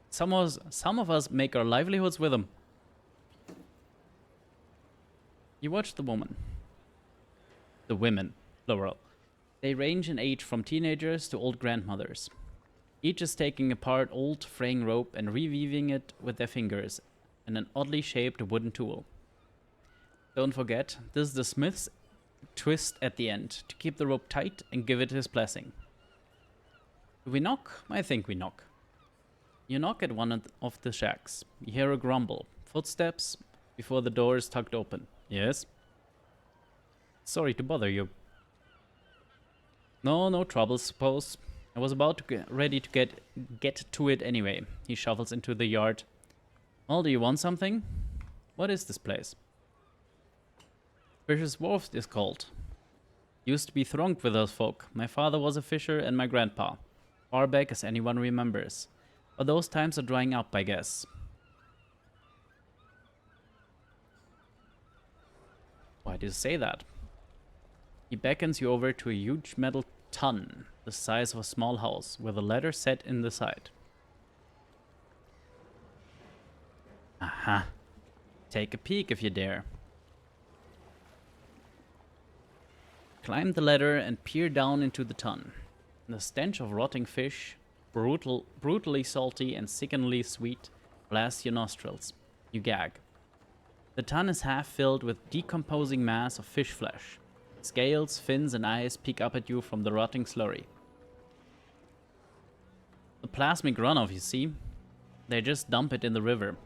some of us make our livelihoods with them. You watch the woman. The women, plural. They range in age from teenagers to old grandmothers. Each is taking apart old fraying rope and reweaving it with their fingers and an oddly shaped wooden tool. Don't forget, this is the smith's twist at the end to keep the rope tight and give it his blessing. Do we knock? I think we knock. You knock at one of the shacks. You hear a grumble. Footsteps before the door is tucked open. Yes? Sorry to bother you. No trouble, suppose. I was about to get ready to get to it anyway. He shuffles into the yard. Well, do you want something? What is this place? Fisher's Wharf is called. Used to be thronged with those folk. My father was a fisher and my grandpa. Far back as anyone remembers. But those times are drying up, I guess. Why do you say that? He beckons you over to a huge metal tun, the size of a small house, with a letter set in the side. Aha. Take a peek if you dare. Climb the ladder and peer down into the tun. The stench of rotting fish, brutally salty and sickeningly sweet, blasts your nostrils. You gag. The tun is half filled with decomposing mass of fish flesh. Scales, fins, and eyes peek up at you from the rotting slurry. The plasmic runoff, you see? They just dump it in the river.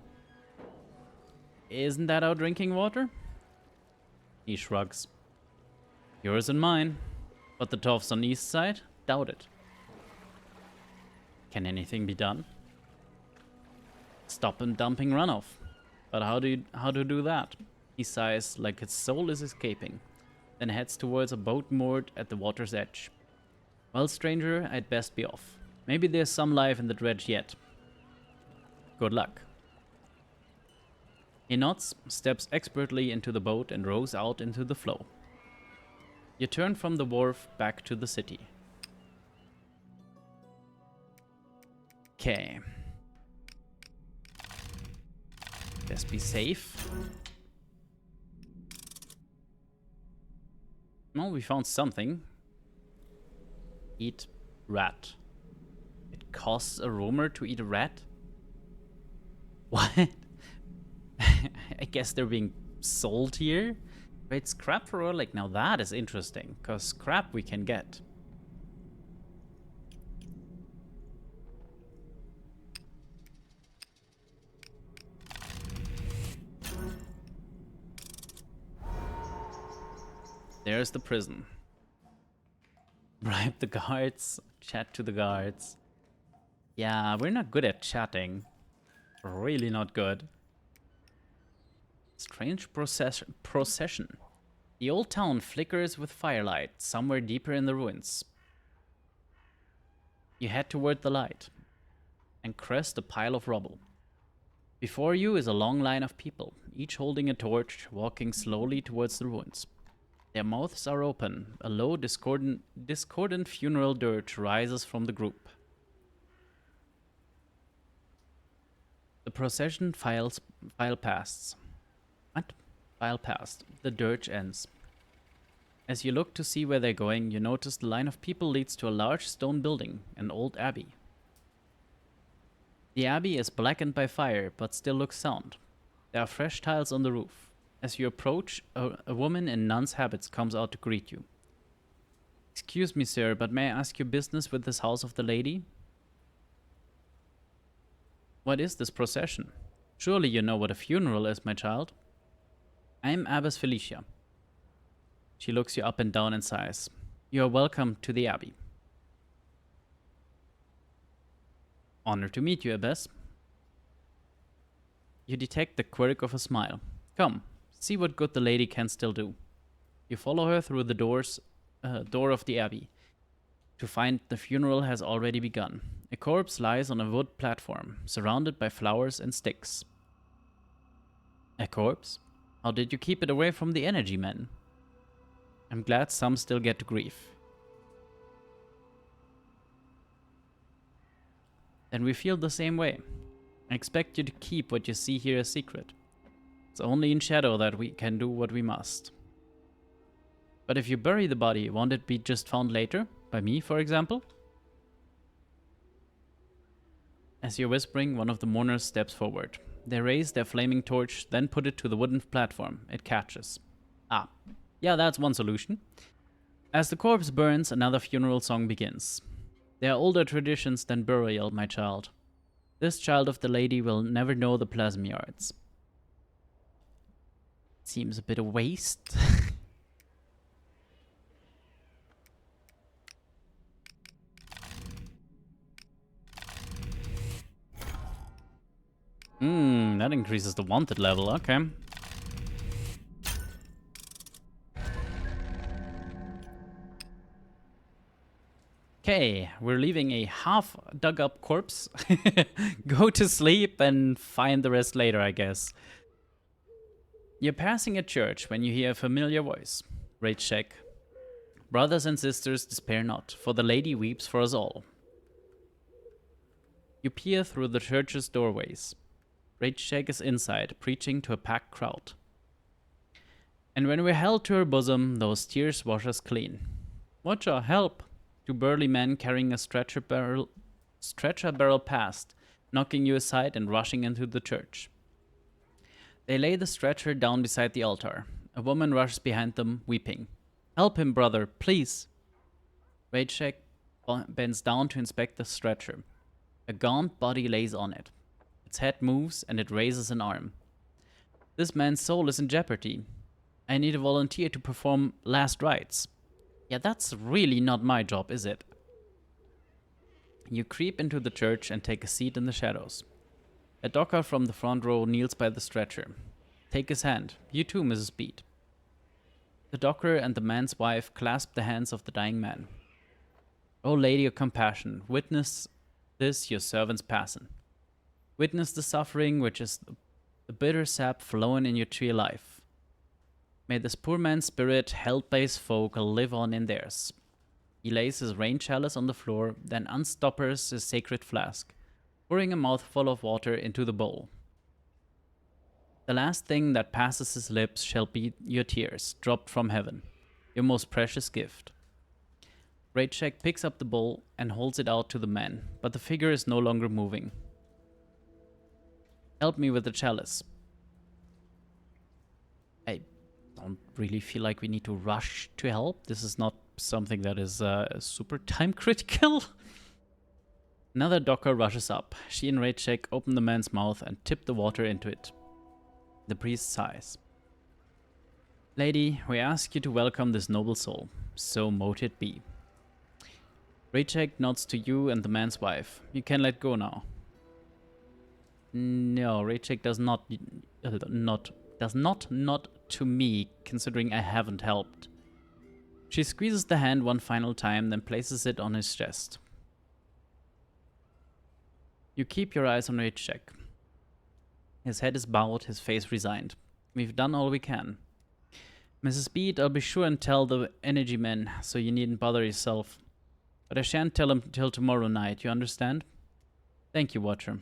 Isn't that our drinking water? He shrugs. Yours and mine. But the Toffs on east side? Doubt it. Can anything be done? Stop him dumping runoff. But how to do that? He sighs like his soul is escaping, then heads towards a boat moored at the water's edge. Well, stranger, I'd best be off. Maybe there's some life in the dredge yet. Good luck. He nods, steps expertly into the boat and rows out into the flow. You turn from the wharf back to the city. Okay. Best be safe. Well, we found something. Eat rat. It costs a roamer to eat a rat? What? I guess they're being sold here? Wait, scrap for relic. Now that is interesting, because scrap we can get. There's the prison. Bribe the guards. Chat to the guards. Yeah, we're not good at chatting. Really not good. Strange procession. The old town flickers with firelight somewhere deeper in the ruins. You head toward the light and crest a pile of rubble. Before you is a long line of people, each holding a torch, walking slowly towards the ruins. Their mouths are open. A low, discordant funeral dirge rises from the group. The procession file past. What? File past. The dirge ends. As you look to see where they're going, you notice the line of people leads to a large stone building, an old abbey. The abbey is blackened by fire, but still looks sound. There are fresh tiles on the roof. As you approach, a woman in nun's habits comes out to greet you. Excuse me, sir, but may I ask your business with this house of the lady? What is this procession? Surely you know what a funeral is, my child. I am Abbess Felicia. She looks you up and down and sighs. You are welcome to the abbey. Honor to meet you, Abbess. You detect the quirk of a smile. Come. See what good the lady can still do. You follow her through the door of the abbey to find the funeral has already begun. A corpse lies on a wood platform, surrounded by flowers and sticks. A corpse? How did you keep it away from the energy men? I'm glad some still get to grief. Then we feel the same way. I expect you to keep what you see here a secret. It's only in shadow that we can do what we must. But if you bury the body, won't it be just found later? By me, for example? As you're whispering, one of the mourners steps forward. They raise their flaming torch, then put it to the wooden platform. It catches. Ah, yeah, that's one solution. As the corpse burns, another funeral song begins. There are older traditions than burial, my child. This child of the lady will never know the plasmiards. Seems a bit of waste. That increases the wanted level, okay. Okay, we're leaving a half dug up corpse. Go to sleep and find the rest later, I guess. You're passing a church when you hear a familiar voice. Rage check. Brothers and sisters, despair not, for the Lady weeps for us all. You peer through the church's doorways. Rage check is inside, preaching to a packed crowd. And when we're held to her bosom, those tears wash us clean. Watcha, help! Two burly men carrying a stretcher barrel past, knocking you aside and rushing into the church. They lay the stretcher down beside the altar. A woman rushes behind them, weeping. Help him, brother, please! Raycheck bends down to inspect the stretcher. A gaunt body lays on it. Its head moves and it raises an arm. This man's soul is in jeopardy. I need a volunteer to perform last rites. Yeah, that's really not my job, is it? You creep into the church and take a seat in the shadows. A docker from the front row kneels by the stretcher. Take his hand. You too, Mrs. Bede. The docker and the man's wife clasp the hands of the dying man. O Lady of Compassion, witness this your servant's passion. Witness the suffering which is the bitter sap flowing in your tree life. May this poor man's spirit, held by his folk, live on in theirs. He lays his rain chalice on the floor, then unstoppers his sacred flask, pouring a mouthful of water into the bowl. The last thing that passes his lips shall be your tears, dropped from heaven, your most precious gift. Raycheck picks up the bowl and holds it out to the man, but the figure is no longer moving. Help me with the chalice. I don't really feel like we need to rush to help. This is not something that is super time critical. Another docker rushes up. She and Raycheck open the man's mouth and tip the water into it. The priest sighs. Lady, we ask you to welcome this noble soul. So mote it be. Raycheck nods to you and the man's wife. You can let go now. No, Raycheck does not nod to me, considering I haven't helped. She squeezes the hand one final time, then places it on his chest. You keep your eyes on Raycheck. His head is bowed, his face resigned. We've done all we can. Mrs. Bede, I'll be sure and tell the energy men, so you needn't bother yourself. But I shan't tell him till tomorrow night, you understand? Thank you, Watcher.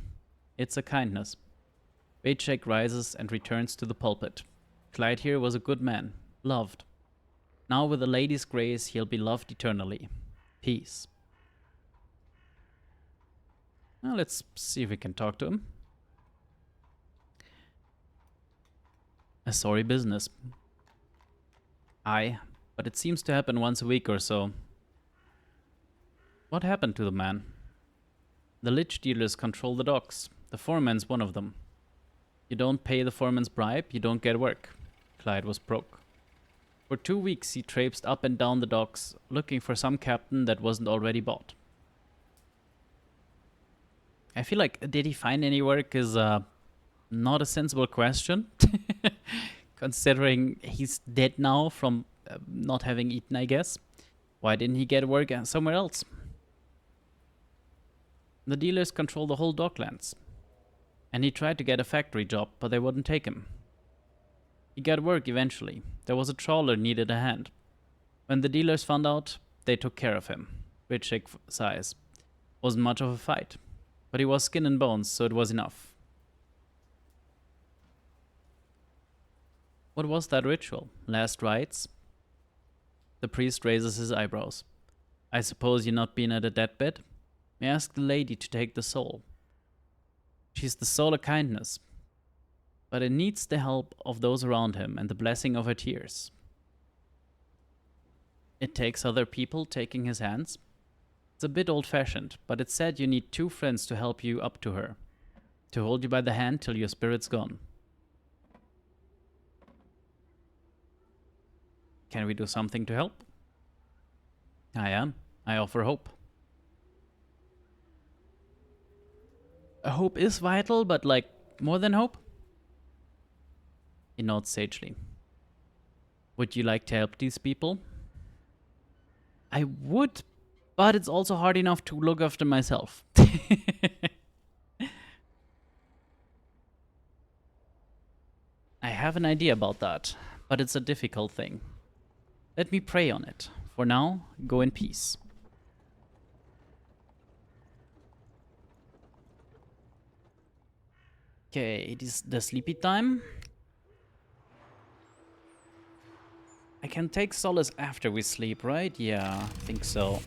It's a kindness. Raycheck rises and returns to the pulpit. Clyde here was a good man, loved. Now with the lady's grace, he'll be loved eternally. Peace. Now let's see if we can talk to him. A sorry business. Aye, but it seems to happen once a week or so. What happened to the man? The lich dealers control the docks. The foreman's one of them. You don't pay the foreman's bribe, you don't get work. Clyde was broke. For 2 weeks he traipsed up and down the docks, looking for some captain that wasn't already bought. I feel like, did he find any work is not a sensible question. Considering he's dead now from not having eaten, I guess. Why didn't he get work somewhere else? The dealers control the whole docklands. And he tried to get a factory job, but they wouldn't take him. He got work eventually. There was a trawler needed a hand. When the dealers found out, they took care of him. Raycheck sighs. Wasn't much of a fight. But he was skin and bones, so it was enough. What was that ritual? Last rites? The priest raises his eyebrows. I suppose you're not been at a deathbed? May I ask the lady to take the soul? She's the soul of kindness. But it needs the help of those around him and the blessing of her tears. It takes other people taking his hands. It's a bit old-fashioned, but it said you need 2 friends to help you up to her. To hold you by the hand till your spirit's gone. Can we do something to help? I offer hope. Hope is vital, but like, more than hope? He nods sagely. Would you like to help these people? I would, but it's also hard enough to look after myself. I have an idea about that, but it's a difficult thing. Let me pray on it. For now, go in peace. Okay, it is the sleepy time. I can take solace after we sleep, right? Yeah, I think so.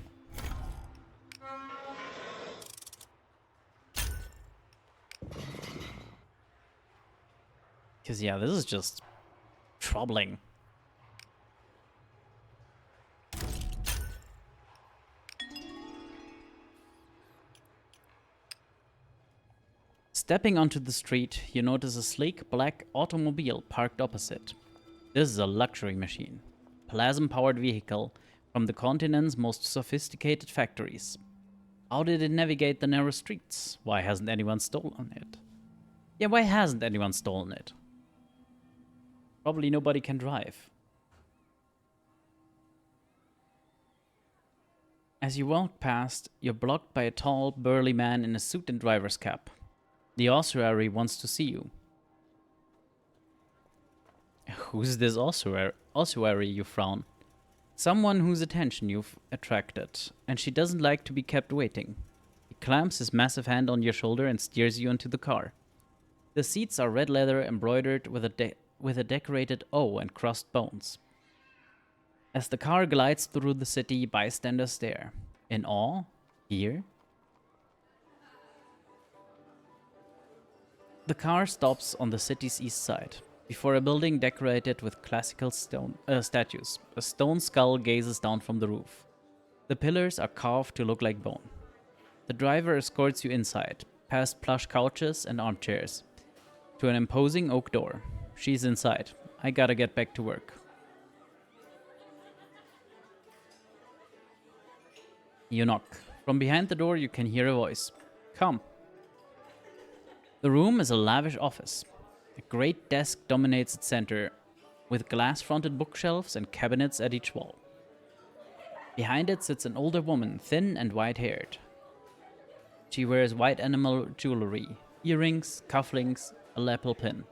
Because, yeah, this is just troubling. Stepping onto the street, you notice a sleek black automobile parked opposite. This is a luxury machine. Plasma-powered vehicle from the continent's most sophisticated factories. How did it navigate the narrow streets? Why hasn't anyone stolen it? Yeah, why hasn't anyone stolen it? Probably nobody can drive. As you walk past, you're blocked by a tall, burly man in a suit and driver's cap. The ossuary wants to see you. Who's this ossuary, you frown? Someone whose attention you've attracted, and she doesn't like to be kept waiting. He clamps his massive hand on your shoulder and steers you into the car. The seats are red leather embroidered with a decorated O and crossed bones. As the car glides through the city, bystanders stare. In awe? Here? The car stops on the city's east side, before a building decorated with classical stone statues. A stone skull gazes down from the roof. The pillars are carved to look like bone. The driver escorts you inside, past plush couches and armchairs, to an imposing oak door. She's inside. I gotta get back to work. You knock. From behind the door you can hear a voice. Come. The room is a lavish office. A great desk dominates its center, with glass-fronted bookshelves and cabinets at each wall. Behind it sits an older woman, thin and white-haired. She wears white enamel jewelry, earrings, cufflinks, a lapel pin.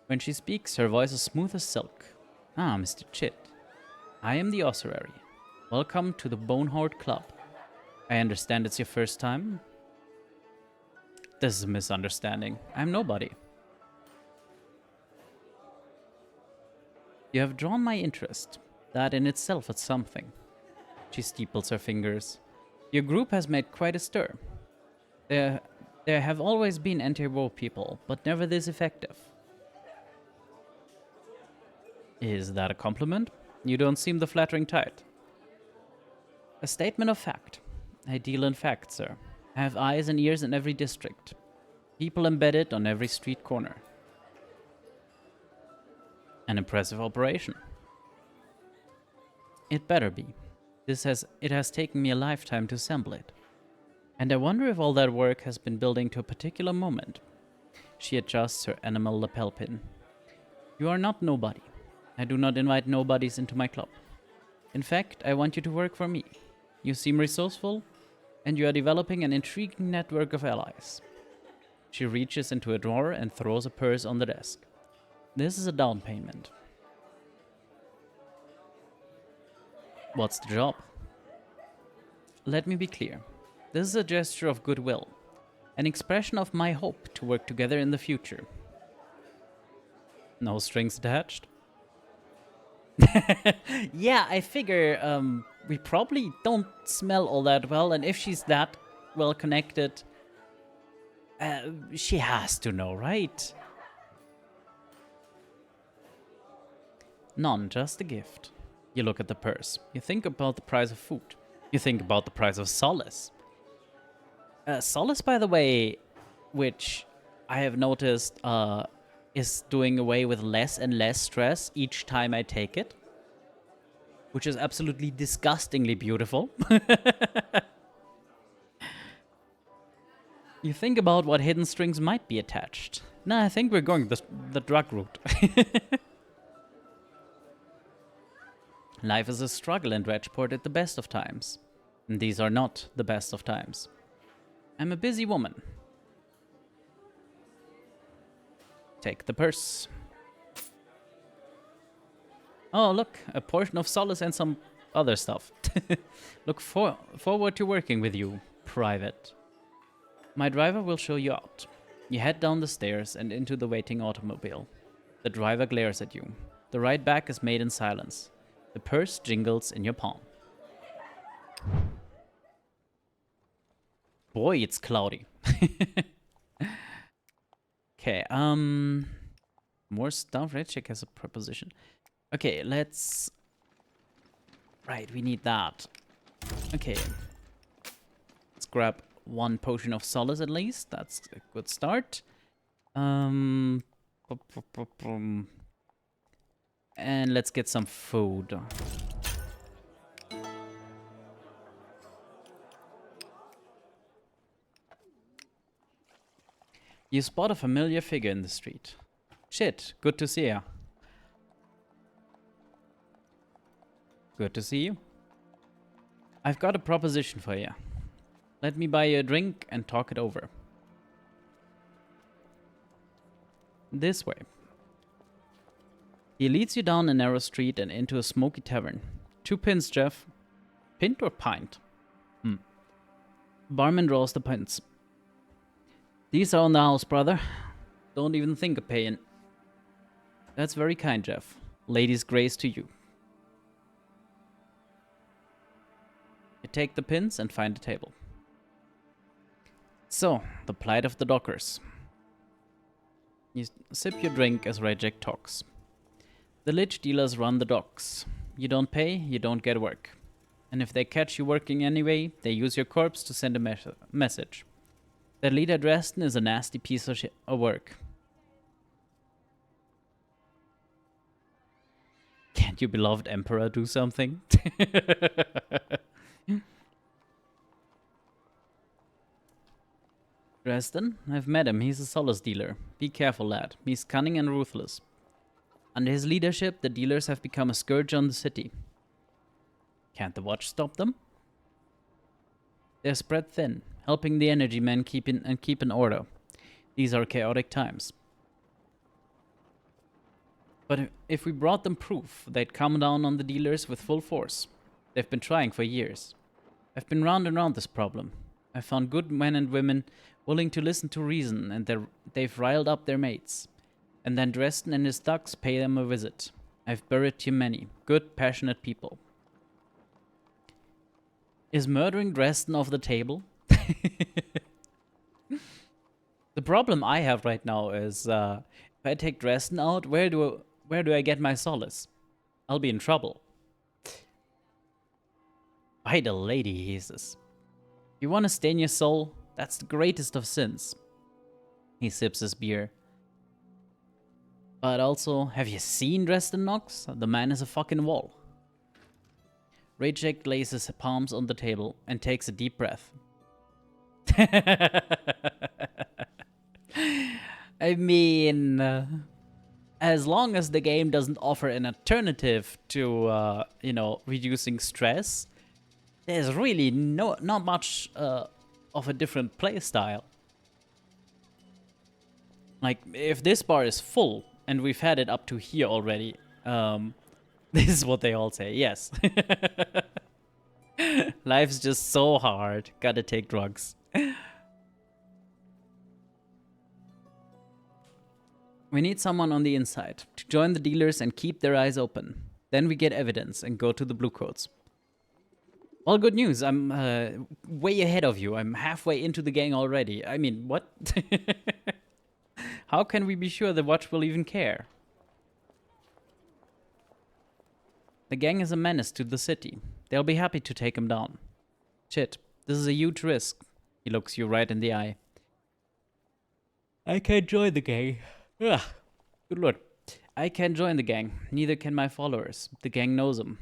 When she speaks, her voice is smooth as silk. Ah, Mr. Chit. I am the ossuary. Welcome to the Bonehoard Club. I understand it's your first time? This is a misunderstanding. I'm nobody. You have drawn my interest. That in itself is something. She steeples her fingers. Your group has made quite a stir. There have always been anti-war people, but never this effective. Is that a compliment? You don't seem the flattering type. A statement of fact. I deal in facts, sir. I have eyes and ears in every district. People embedded on every street corner. An impressive operation. It better be. It has taken me a lifetime to assemble it. And I wonder if all that work has been building to a particular moment. She adjusts her enamel lapel pin. You are not nobody. I do not invite nobodies into my club. In fact, I want you to work for me. You seem resourceful, and you are developing an intriguing network of allies. She reaches into a drawer and throws a purse on the desk. This is a down payment. What's the job? Let me be clear. This is a gesture of goodwill, an expression of my hope to work together in the future. No strings attached? Yeah, I figure we probably don't smell all that well, and if she's that well connected, she has to know, right? None, just a gift. You look at the purse. You think about the price of food. You think about the price of solace. Solace, by the way, which I have noticed is doing away with less and less stress each time I take it, which is absolutely disgustingly beautiful. You think about what hidden strings might be attached. No, I think we're going the drug route. Life is a struggle in Dredgeport at the best of times. And these are not the best of times. I'm a busy woman. Take the purse. Oh, look, a portion of solace and some other stuff. Look forward to working with you, Private. My driver will show you out. You head down the stairs and into the waiting automobile. The driver glares at you. The ride back is made in silence. The purse jingles in your palm. Boy, it's cloudy. Okay, more stuff. Red check has a preposition. Okay, let's... Right, we need that. Okay. Let's grab one potion of solace at least. That's a good start. And let's get some food. You spot a familiar figure in the street. Shit, good to see ya. Good to see you. I've got a proposition for you. Let me buy you a drink and talk it over. This way. He leads you down a narrow street and into a smoky tavern. 2 pins, Jeff. Pint or pint? Barman draws the pints. These are on the house, brother. Don't even think of paying. That's very kind, Jeff. Ladies' grace to you. You take the pins and find a table. So, the plight of the dockers. You sip your drink as Rajek talks. The lich dealers run the docks. You don't pay, you don't get work. And if they catch you working anyway, they use your corpse to send a message. Their leader Dresden is a nasty piece of work. Can't your beloved emperor do something? Dresden? I've met him. He's a solace dealer. Be careful, lad. He's cunning and ruthless. Under his leadership, the dealers have become a scourge on the city. Can't the watch stop them? They're spread thin, helping the energy men keep in order. These are chaotic times. But if we brought them proof, they'd come down on the dealers with full force. They've been trying for years. I've been round and round this problem. I've found good men and women willing to listen to reason, and they've riled up their mates. And then Dresden and his Ducks pay them a visit. I've buried too many. Good, passionate people. Is murdering Dresden off the table? The problem I have right now is, if I take Dresden out, where do I get my solace? I'll be in trouble. By the lady, he says. You want to stain your soul? That's the greatest of sins. He sips his beer. But also, have you seen Dresden Knox? The man is a fucking wall. Rajek lays his palms on the table and takes a deep breath. I mean, as long as the game doesn't offer an alternative to, reducing stress, there's really not much of a different playstyle. Like, if this bar is full, and we've had it up to here already, this is what they all say, yes. Life's just so hard, gotta take drugs. We need someone on the inside to join the dealers and keep their eyes open. Then we get evidence and go to the blue coats. Well, good news. I'm way ahead of you. I'm halfway into the gang already. I mean, what? How can we be sure the watch will even care? The gang is a menace to the city. They'll be happy to take him down. Shit, this is a huge risk. He looks you right in the eye. I can't join the gang. Ugh, good lord. I can't join the gang. Neither can my followers. The gang knows them.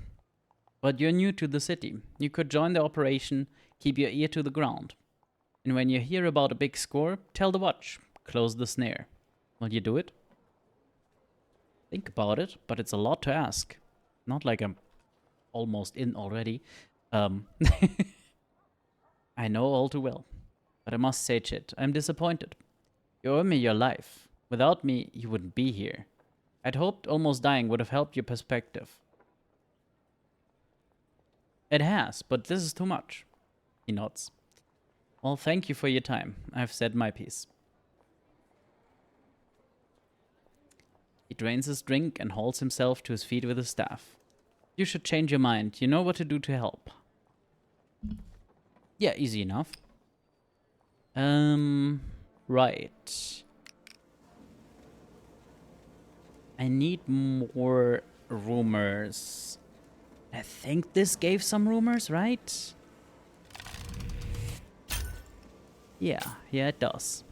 But you're new to the city. You could join the operation, keep your ear to the ground. And when you hear about a big score, tell the watch. Close the snare. Will you do it? Think about it, but it's a lot to ask. Not like I'm almost in already. I know all too well. But I must say, Chit, I'm disappointed. You owe me your life. Without me, you wouldn't be here. I'd hoped almost dying would have helped your perspective. It has, but this is too much. He nods. Well, thank you for your time. I've said my piece. He drains his drink and hauls himself to his feet with his staff. You should change your mind. You know what to do to help. Yeah, easy enough. Right. I need more rumors. I think this gave some rumors, right? Yeah, it does.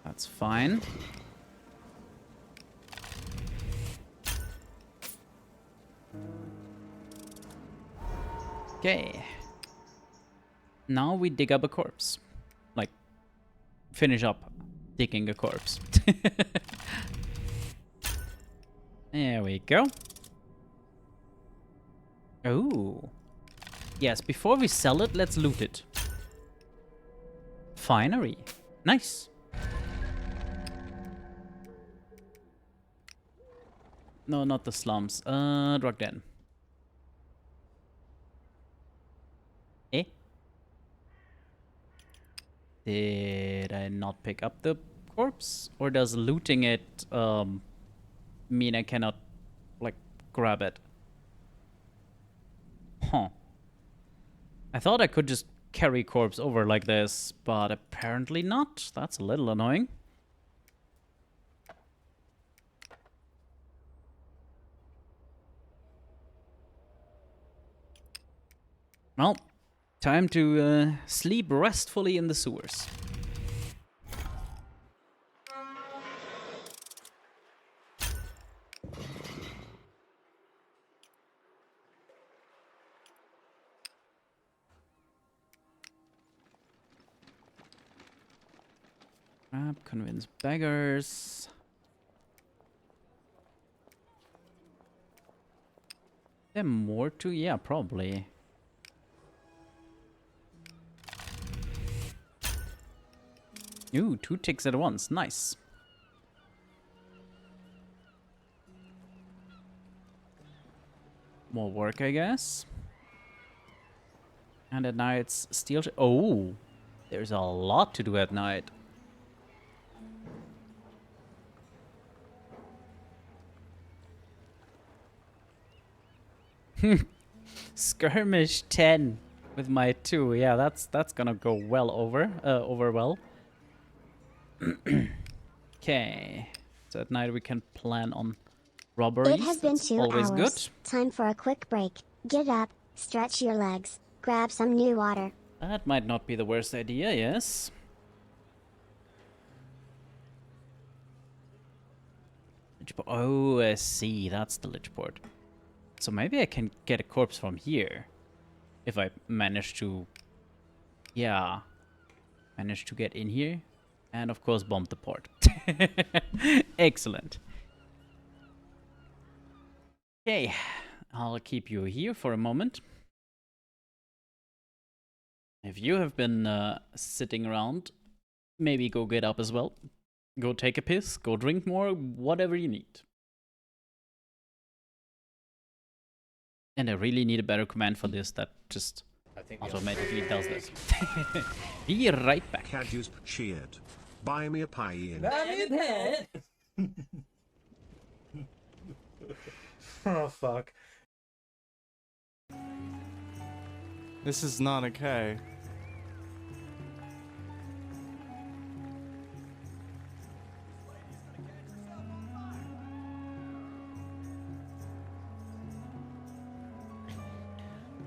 That's fine. Okay. Now we dig up a corpse. Like, finish up digging a corpse. There we go. Oh. Yes, before we sell it, let's loot it. Finery. Nice. No, not the slums. Drug den. Eh? Did I not pick up the corpse? Or does looting it, mean I cannot, like, grab it? Huh. I thought I could just carry corpse over like this, but apparently not. That's a little annoying. Well, time to sleep restfully in the sewers. Grab, convince beggars. There more to? Yeah, probably. Ooh, 2 ticks at once. Nice. More work, I guess. And at night, it's steel. Oh, there's a lot to do at night. Skirmish 10 with my 2. Yeah, that's gonna go well over well. Okay. So at night we can plan on robberies. It has been That's 2 always hours. good. Time for a quick break. Get up, stretch your legs, grab some new water. That might not be the worst idea, yes. Oh, I see. That's the lich port. So maybe I can get a corpse from here. If I manage to... Yeah. Manage to get in here. And of course bomb the port. Excellent. Okay. I'll keep you here for a moment. If you have been sitting around, maybe go get up as well. Go take a piss, go drink more, whatever you need. And I really need a better command for this that just automatically does this. Be right back. Cadus cheered. Buy me a pie in. Buy me a pen. Oh, fuck. This is not okay.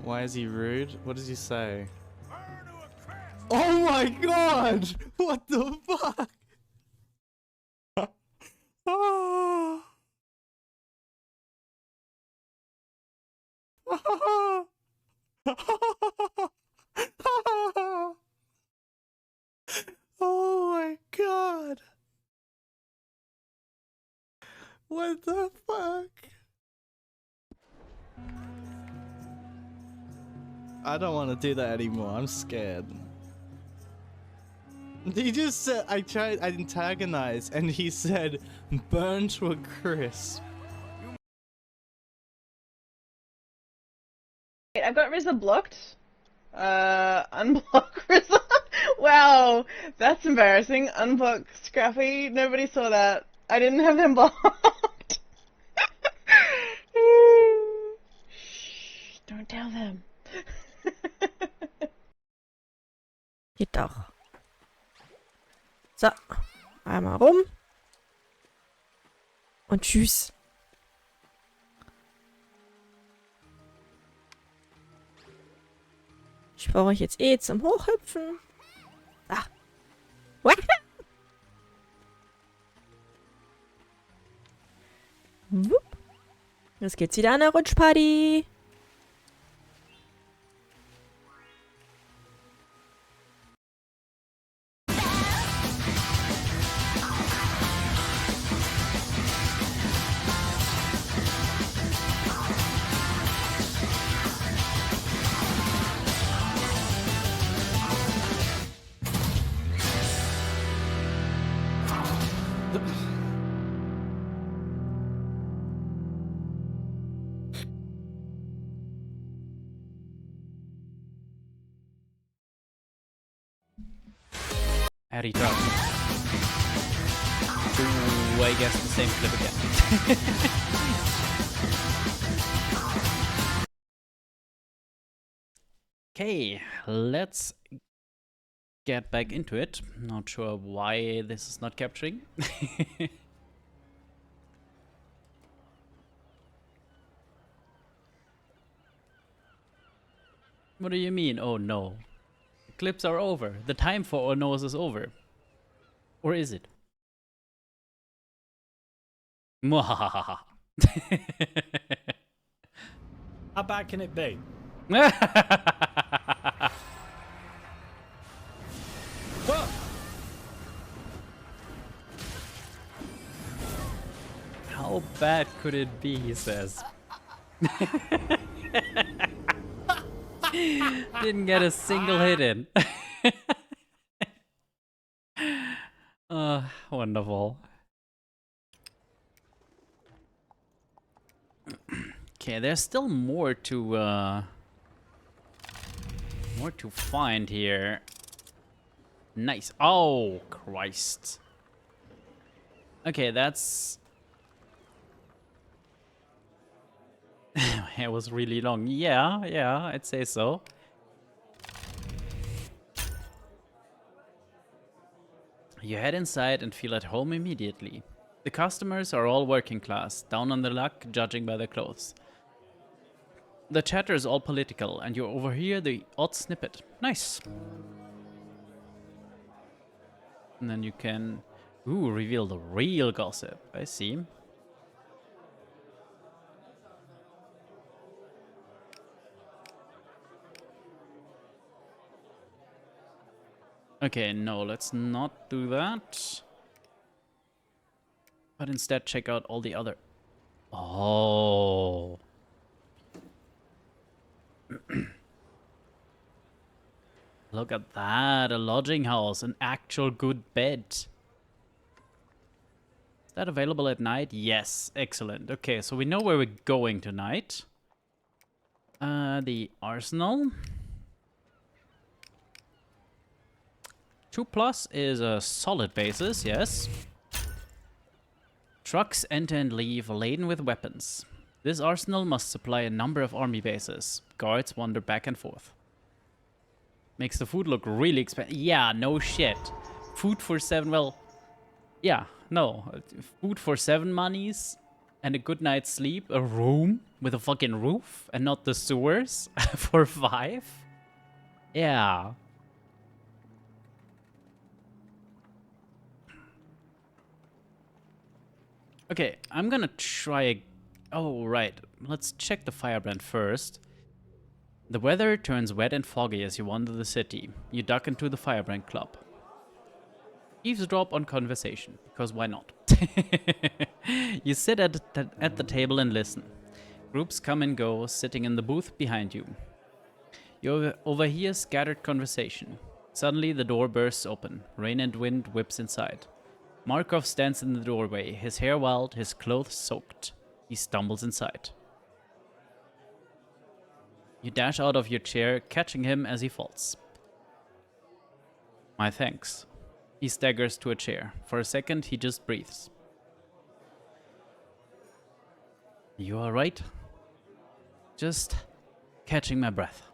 Why is he rude? What does he say? Oh my god! What the fuck? Oh. Oh my god. What the fuck? I don't want to do that anymore. I'm scared. He just said, I antagonized, and he said, burn to a crisp. Wait, I've got Rizza blocked. Unblock Rizza. Wow, that's embarrassing. Unblock Scrappy. Nobody saw that. I didn't have them blocked. Shh, don't tell them. Geht doch. So, einmal rum. Und tschüss. Ich brauche euch jetzt eh zum Hochhüpfen. Ah. Wupp. Jetzt geht's wieder an der Rutschparty. Harry Truck. Ooh, I guess the same clip again. Okay, let's get back into it. Not sure why this is not capturing. What do you mean, oh no? The clips are over. The time for oh no's is over. Or is it? Mwahahaha. How bad can it be? Whoa! How bad could it be, he says. Didn't get a single hit in. Wonderful. Okay, there's still more to find here. Nice. Oh, Christ. Okay, that's... It was really long. Yeah, I'd say so. You head inside and feel at home immediately. The customers are all working class, down on their luck, judging by their clothes. The chatter is all political, and you overhear the odd snippet. Nice. And then you can... Ooh, reveal the real gossip. I see. Okay, no, let's not do that. But instead check out all the other... Oh. Look at that, a lodging house, an actual good bed. Is that available at night? Yes, excellent. Okay, so we know where we're going tonight. The arsenal. 2+ is a solid basis, yes. Trucks enter and leave laden with weapons. This arsenal must supply a number of army bases. Guards wander back and forth. Makes the food look really expensive. Yeah, no shit. Food for 7, well... Yeah, no. Food for 7 monies and a good night's sleep. A room with a fucking roof and not the sewers for 5? Yeah. Okay, I'm gonna try... Oh, right. Let's check the firebrand first. The weather turns wet and foggy as you wander the city. You duck into the firebrand club. Eavesdrop on conversation, because why not? You sit at the table and listen. Groups come and go, sitting in the booth behind you. You overhear scattered conversation. Suddenly, the door bursts open. Rain and wind whips inside. Markov stands in the doorway, his hair wild, his clothes soaked. He stumbles inside. You dash out of your chair, catching him as he falls. My thanks. He staggers to a chair. For a second, he just breathes. You alright? Just catching my breath.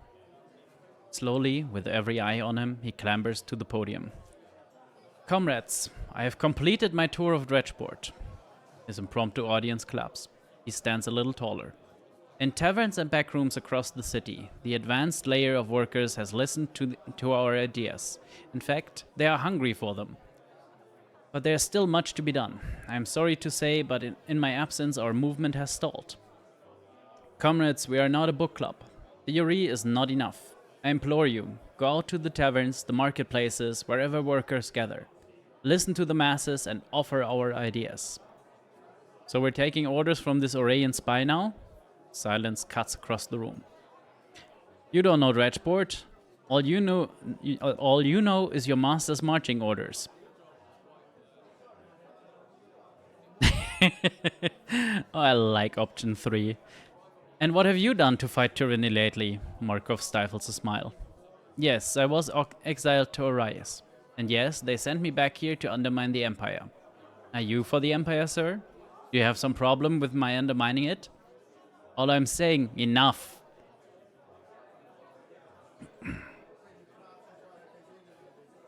Slowly, with every eye on him, he clambers to the podium. Comrades, I have completed my tour of Dredgeport. His impromptu audience claps. He stands a little taller. In taverns and backrooms across the city, the advanced layer of workers has listened to our ideas. In fact, they are hungry for them. But there is still much to be done. I am sorry to say, but in my absence, our movement has stalled. Comrades, we are not a book club. Theory is not enough. I implore you, go out to the taverns, the marketplaces, wherever workers gather. Listen to the masses and offer our ideas. So we're taking orders from this Orayan spy now? Silence cuts across the room. You don't know Dredgeport. All you know is your master's marching orders. Oh, I like option 3. And what have you done to fight tyranny lately? Markov stifles a smile. Yes, I was exiled to Arias. And yes, they sent me back here to undermine the Empire. Are you for the Empire, sir? Do you have some problem with my undermining it? All I'm saying, enough.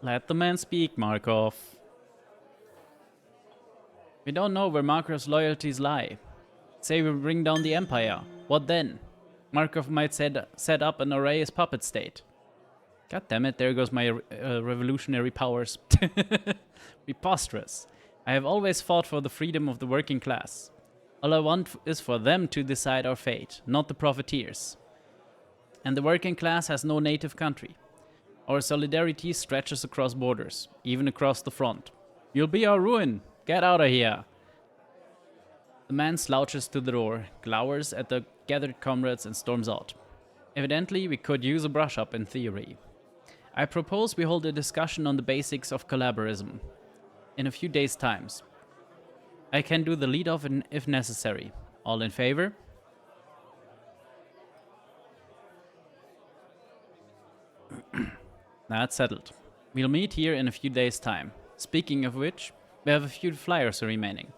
Let the man speak, Markov. We don't know where Markov's loyalties lie. Say we bring down the Empire. What then? Markov might set up an Arias puppet state. God damn it, there goes my revolutionary powers. Preposterous. I have always fought for the freedom of the working class. All I want is for them to decide our fate, not the profiteers. And the working class has no native country. Our solidarity stretches across borders, even across the front. You'll be our ruin. Get out of here. The man slouches to the door, glowers at the gathered comrades and storms out. Evidently, we could use a brush-up in theory. I propose we hold a discussion on the basics of collaborism in a few days' times. I can do the lead-off if necessary. All in favor? That's settled. We'll meet here in a few days' time. Speaking of which, we have a few flyers remaining.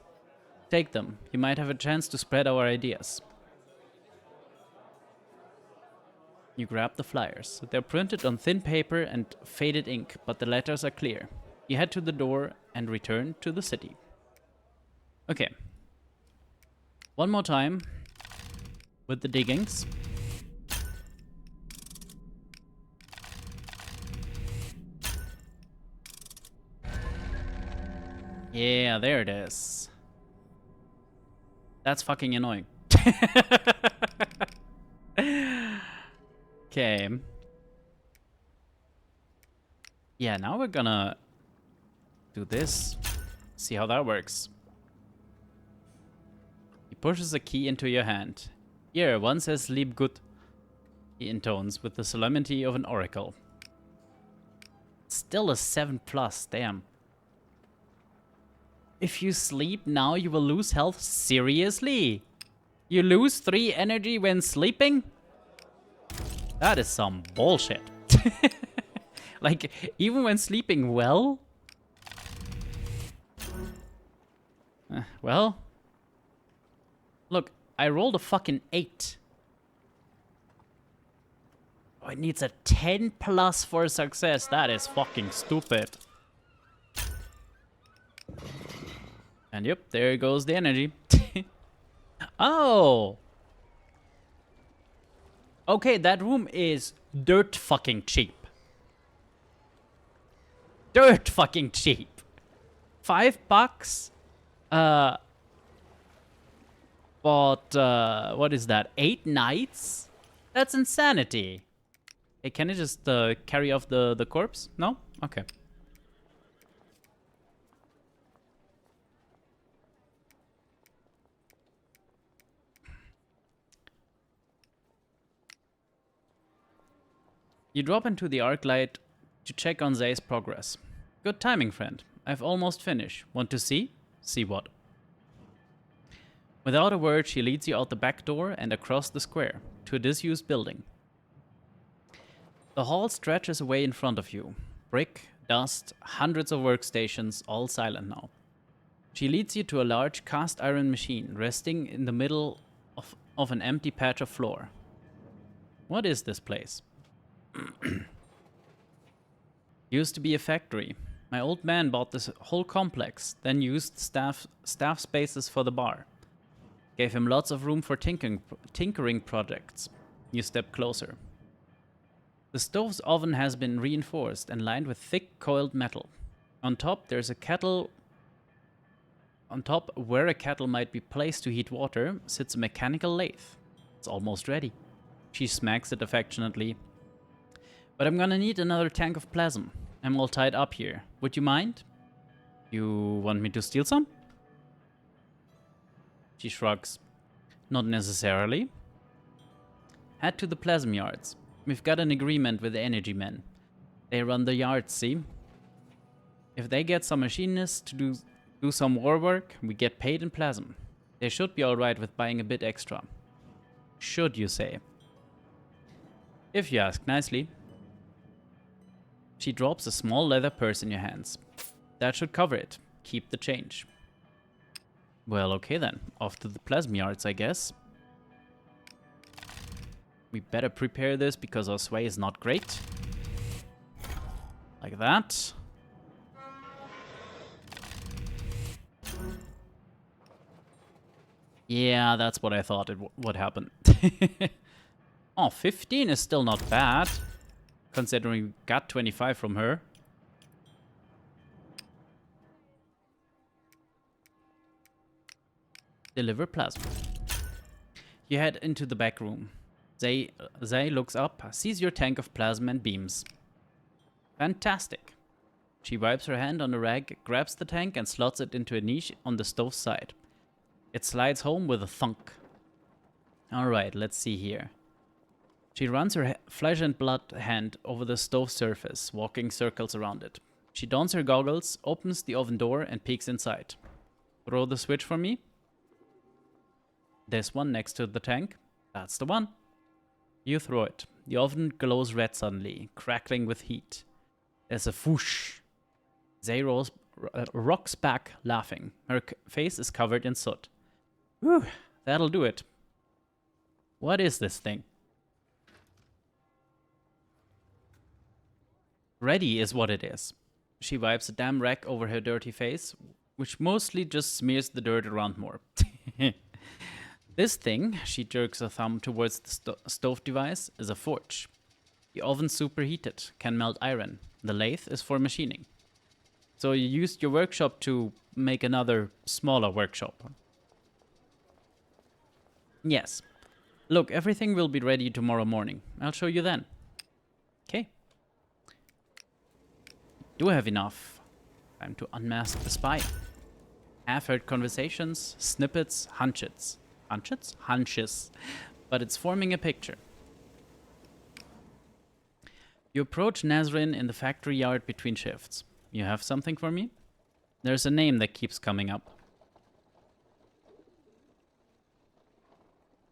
Take them. You might have a chance to spread our ideas. You grab the flyers. They're printed on thin paper and faded ink, but the letters are clear. You head to the door and return to the city. Okay. One more time with the diggings. Yeah, there it is. That's fucking annoying. Okay. Yeah, now we're gonna do this. See how that works. He pushes a key into your hand. Here, one says "Lieb gut," he intones with the solemnity of an oracle. Still a 7+, damn. If you sleep now, you will lose health. Seriously? You lose 3 energy when sleeping? That is some bullshit. Like, even when sleeping well? Well. Look, I rolled a fucking 8. Oh, it needs a 10+ for success. That is fucking stupid. And yep, there goes the energy. Oh! Okay, that room is dirt fucking cheap. Dirt fucking cheap. $5? But, what is that? 8 nights? That's insanity. Hey, can I just carry off the corpse? No? Okay. You drop into the arc light to check on Zay's progress. Good timing, friend. I've almost finished. Want to see? See what? Without a word, she leads you out the back door and across the square, to a disused building. The hall stretches away in front of you. Brick, dust, hundreds of workstations, all silent now. She leads you to a large cast iron machine resting in the middle of an empty patch of floor. What is this place? Used to be a factory. My old man bought this whole complex, then used staff spaces for the bar. Gave him lots of room for tinkering projects. You step closer. The stove's oven has been reinforced and lined with thick coiled metal. On top, there's a kettle. On top, where a kettle might be placed to heat water, sits a mechanical lathe. It's almost ready. She smacks it affectionately. But I'm gonna need another tank of plasm. I'm all tied up here. Would you mind? You want me to steal some? She shrugs. Not necessarily. Head to the plasm yards. We've got an agreement with the energy men. They run the yards, see? If they get some machinists to do some war work, we get paid in plasm. They should be alright with buying a bit extra. Should you say? If you ask nicely. She drops a small leather purse in your hands. That should cover it. Keep the change. Well, okay then. Off to the plasma yards, I guess. We better prepare this because our sway is not great. Like that. Yeah, that's what I thought would happen. Oh, 15 is still not bad, considering we got 25 from her. Deliver plasma. You head into the back room. Zay looks up, sees your tank of plasma and beams. Fantastic. She wipes her hand on a rag, grabs the tank and slots it into a niche on the stove's side. It slides home with a thunk. Alright, let's see here. She runs her flesh and blood hand over the stove surface, walking circles around it. She dons her goggles, opens the oven door and peeks inside. Throw the switch for me. This one next to the tank. That's the one. You throw it. The oven glows red suddenly, crackling with heat. There's a whoosh. Zay rocks back, laughing. Her face is covered in soot. Whew, that'll do it. What is this thing? Ready is what it is. She wipes a damn rag over her dirty face, which mostly just smears the dirt around more. This thing, she jerks a thumb towards the stove device, is a forge. The oven's superheated, can melt iron. The lathe is for machining. So you used your workshop to make another smaller workshop. Yes. Look, everything will be ready tomorrow morning. I'll show you then. Okay. Do have enough. Time to unmask the spy. Half-heard conversations, snippets, hunches. Hunches? Hunches. But it's forming a picture. You approach Nazrin in the factory yard between shifts. You have something for me? There's a name that keeps coming up.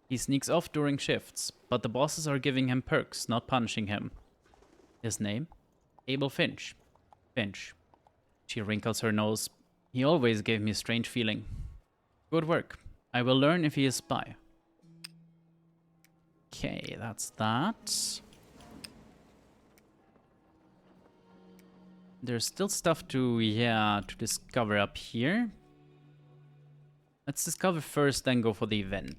He sneaks off during shifts, but the bosses are giving him perks, not punishing him. His name? Abel Finch. Finch. She wrinkles her nose. He always gave me a strange feeling. Good work. I will learn if he is spy. Okay, that's that. There's still stuff to discover up here. Let's discover first, then go for the event.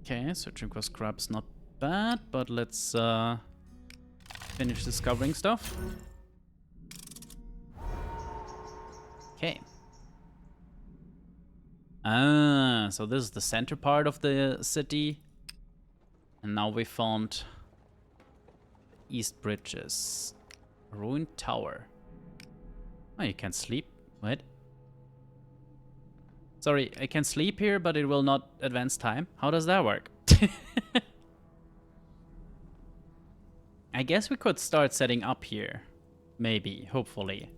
Okay, searching for scraps, not bad, but let's finish discovering stuff. Okay. Ah, so this is the center part of the city. And now we found East Bridges. Ruined tower. Oh, you can sleep. Wait. Sorry, I can sleep here, but it will not advance time. How does that work? I guess we could start setting up here. Maybe, hopefully.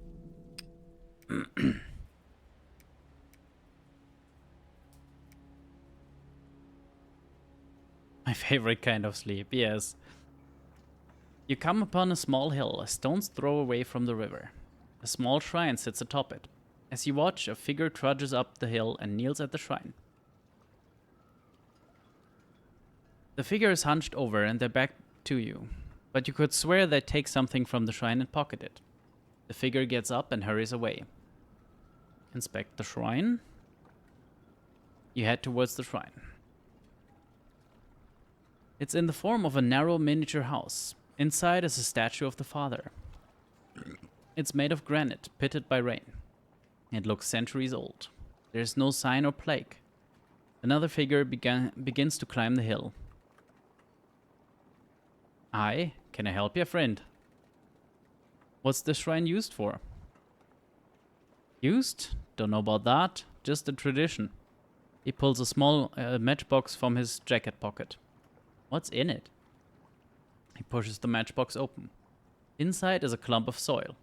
My favorite kind of sleep, yes. You come upon a small hill, a stone's throw away from the river. A small shrine sits atop it. As you watch, a figure trudges up the hill and kneels at the shrine. The figure is hunched over and their back to you, but you could swear they take something from the shrine and pocket it. The figure gets up and hurries away. Inspect the shrine. You head towards the shrine. It's in the form of a narrow miniature house. Inside is a statue of the father. It's made of granite, pitted by rain. It looks centuries old. There is no sign or plague. Another figure begins to climb the hill. Hi, can I help you, friend? What's the shrine used for? Used? Don't know about that. Just a tradition. He pulls a small matchbox from his jacket pocket. What's in it? He pushes the matchbox open. Inside is a clump of soil.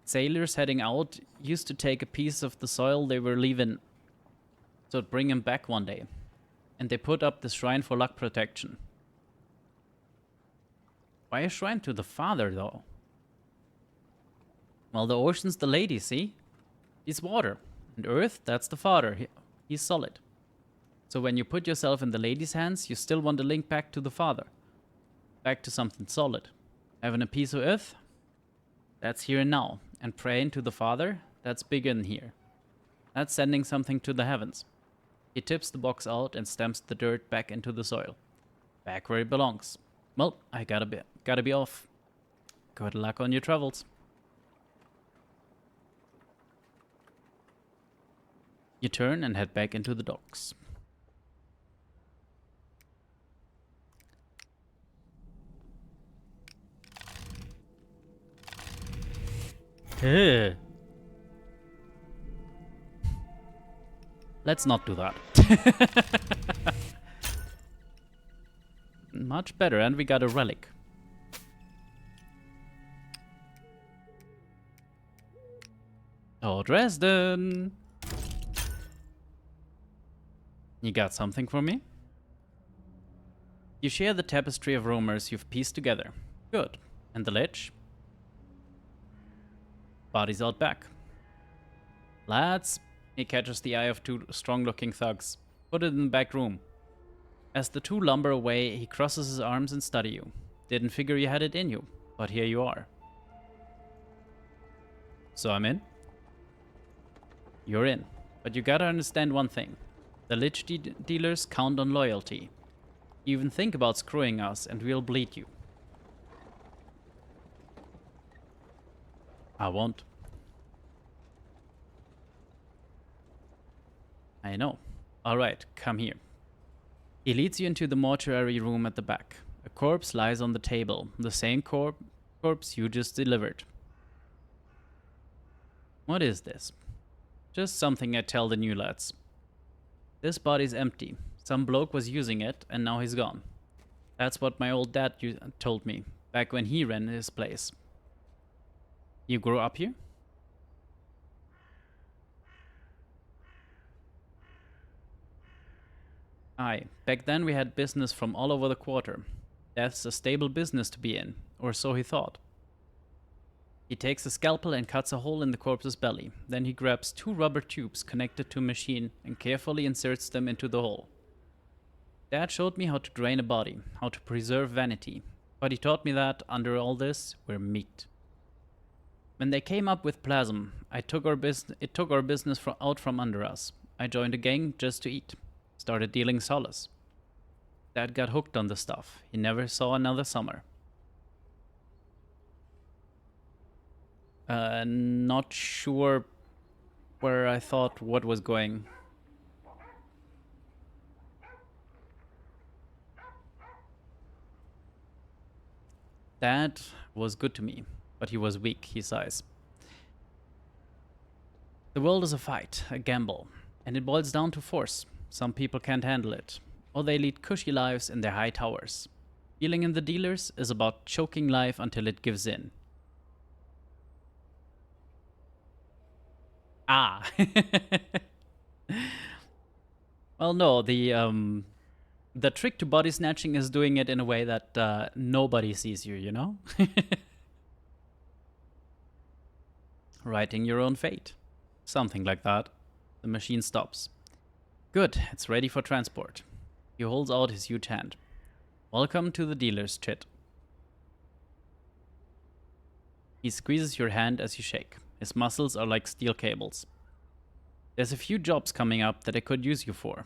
Sailors heading out used to take a piece of the soil they were leaving, so it'd bring them back one day. And they put up the shrine for luck protection. Why a shrine to the father, though? Well, the ocean's the lady, see? He's water. And earth, that's the father. He's solid. So when you put yourself in the lady's hands, you still want to link back to the father. Back to something solid. Having a piece of earth? That's here and now. And praying to the father? That's bigger than here. That's sending something to the heavens. He tips the box out and stamps the dirt back into the soil. Back where it belongs. Well, I gotta be off. Good luck on your travels. You turn and head back into the docks. Let's not do that. Much better, and we got a relic. Oh, Dresden! You got something for me? You share the tapestry of rumors you've pieced together. Good. And the lich? Body's out back. Lads, he catches the eye of two strong-looking thugs. Put it in the back room. As the two lumber away, he crosses his arms and study you. Didn't figure you had it in you, but here you are. So I'm in? You're in. But you gotta understand one thing. The lich dealers count on loyalty. You even think about screwing us and we'll bleed you. I won't. I know. Alright, come here. He leads you into the mortuary room at the back. A corpse lies on the table, the same corpse you just delivered. What is this? Just something I tell the new lads. This body's empty. Some bloke was using it, and now he's gone. That's what my old dad told me, back when he ran his place. You grew up here? Aye, back then we had business from all over the quarter. That's a stable business to be in, or so he thought. He takes a scalpel and cuts a hole in the corpse's belly. Then he grabs two rubber tubes connected to a machine and carefully inserts them into the hole. Dad showed me how to drain a body, how to preserve vanity, but he taught me that, under all this, we're meat. When they came up with plasm, it took our business out from under us. I joined a gang just to eat. Started dealing solace. Dad got hooked on the stuff. He never saw another summer. Not sure where I thought what was going. Dad was good to me, but he was weak, he sighs. The world is a fight, a gamble. And it boils down to force. Some people can't handle it, or they lead cushy lives in their high towers. Dealing in the dealers is about choking life until it gives in. Ah. Well, no, the trick to body snatching is doing it in a way that nobody sees you, you know? Writing your own fate. Something like that. The machine stops. Good, it's ready for transport. He holds out his huge hand. Welcome to the dealer's chit. He squeezes your hand as you shake. His muscles are like steel cables. There's a few jobs coming up that I could use you for.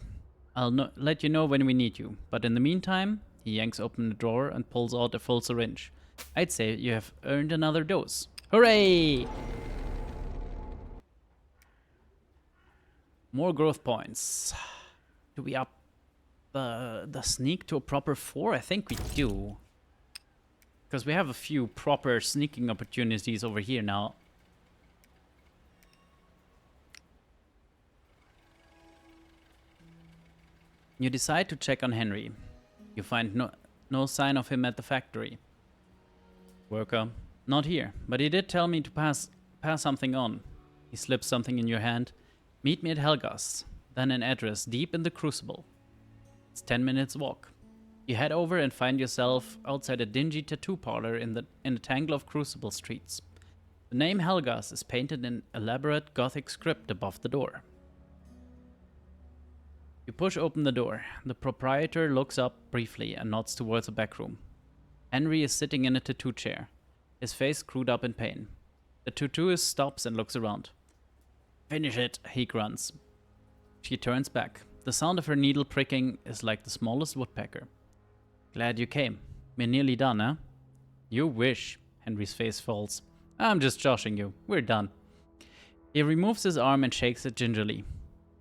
I'll let you know when we need you, but in the meantime, he yanks open the drawer and pulls out a full syringe. I'd say you have earned another dose. Hooray! More growth points. Do we up the sneak to a proper 4? I think we do. Because we have a few proper sneaking opportunities over here now. You decide to check on Henry. You find no sign of him at the factory. Worker, not here, but he did tell me to pass something on. He slips something in your hand. Meet me at Helga's, then an address deep in the Crucible. It's 10 minutes walk. You head over and find yourself outside a dingy tattoo parlor in a tangle of Crucible streets. The name Helga's is painted in elaborate Gothic script above the door. You push open the door. The proprietor looks up briefly and nods towards a back room. Henry is sitting in a tattoo chair, his face screwed up in pain. The tattooist stops and looks around. Finish it, he grunts. She turns back. The sound of her needle pricking is like the smallest woodpecker. Glad you came. We're nearly done, huh? You wish. Henry's face falls. I'm just joshing you. We're done. He removes his arm and shakes it gingerly.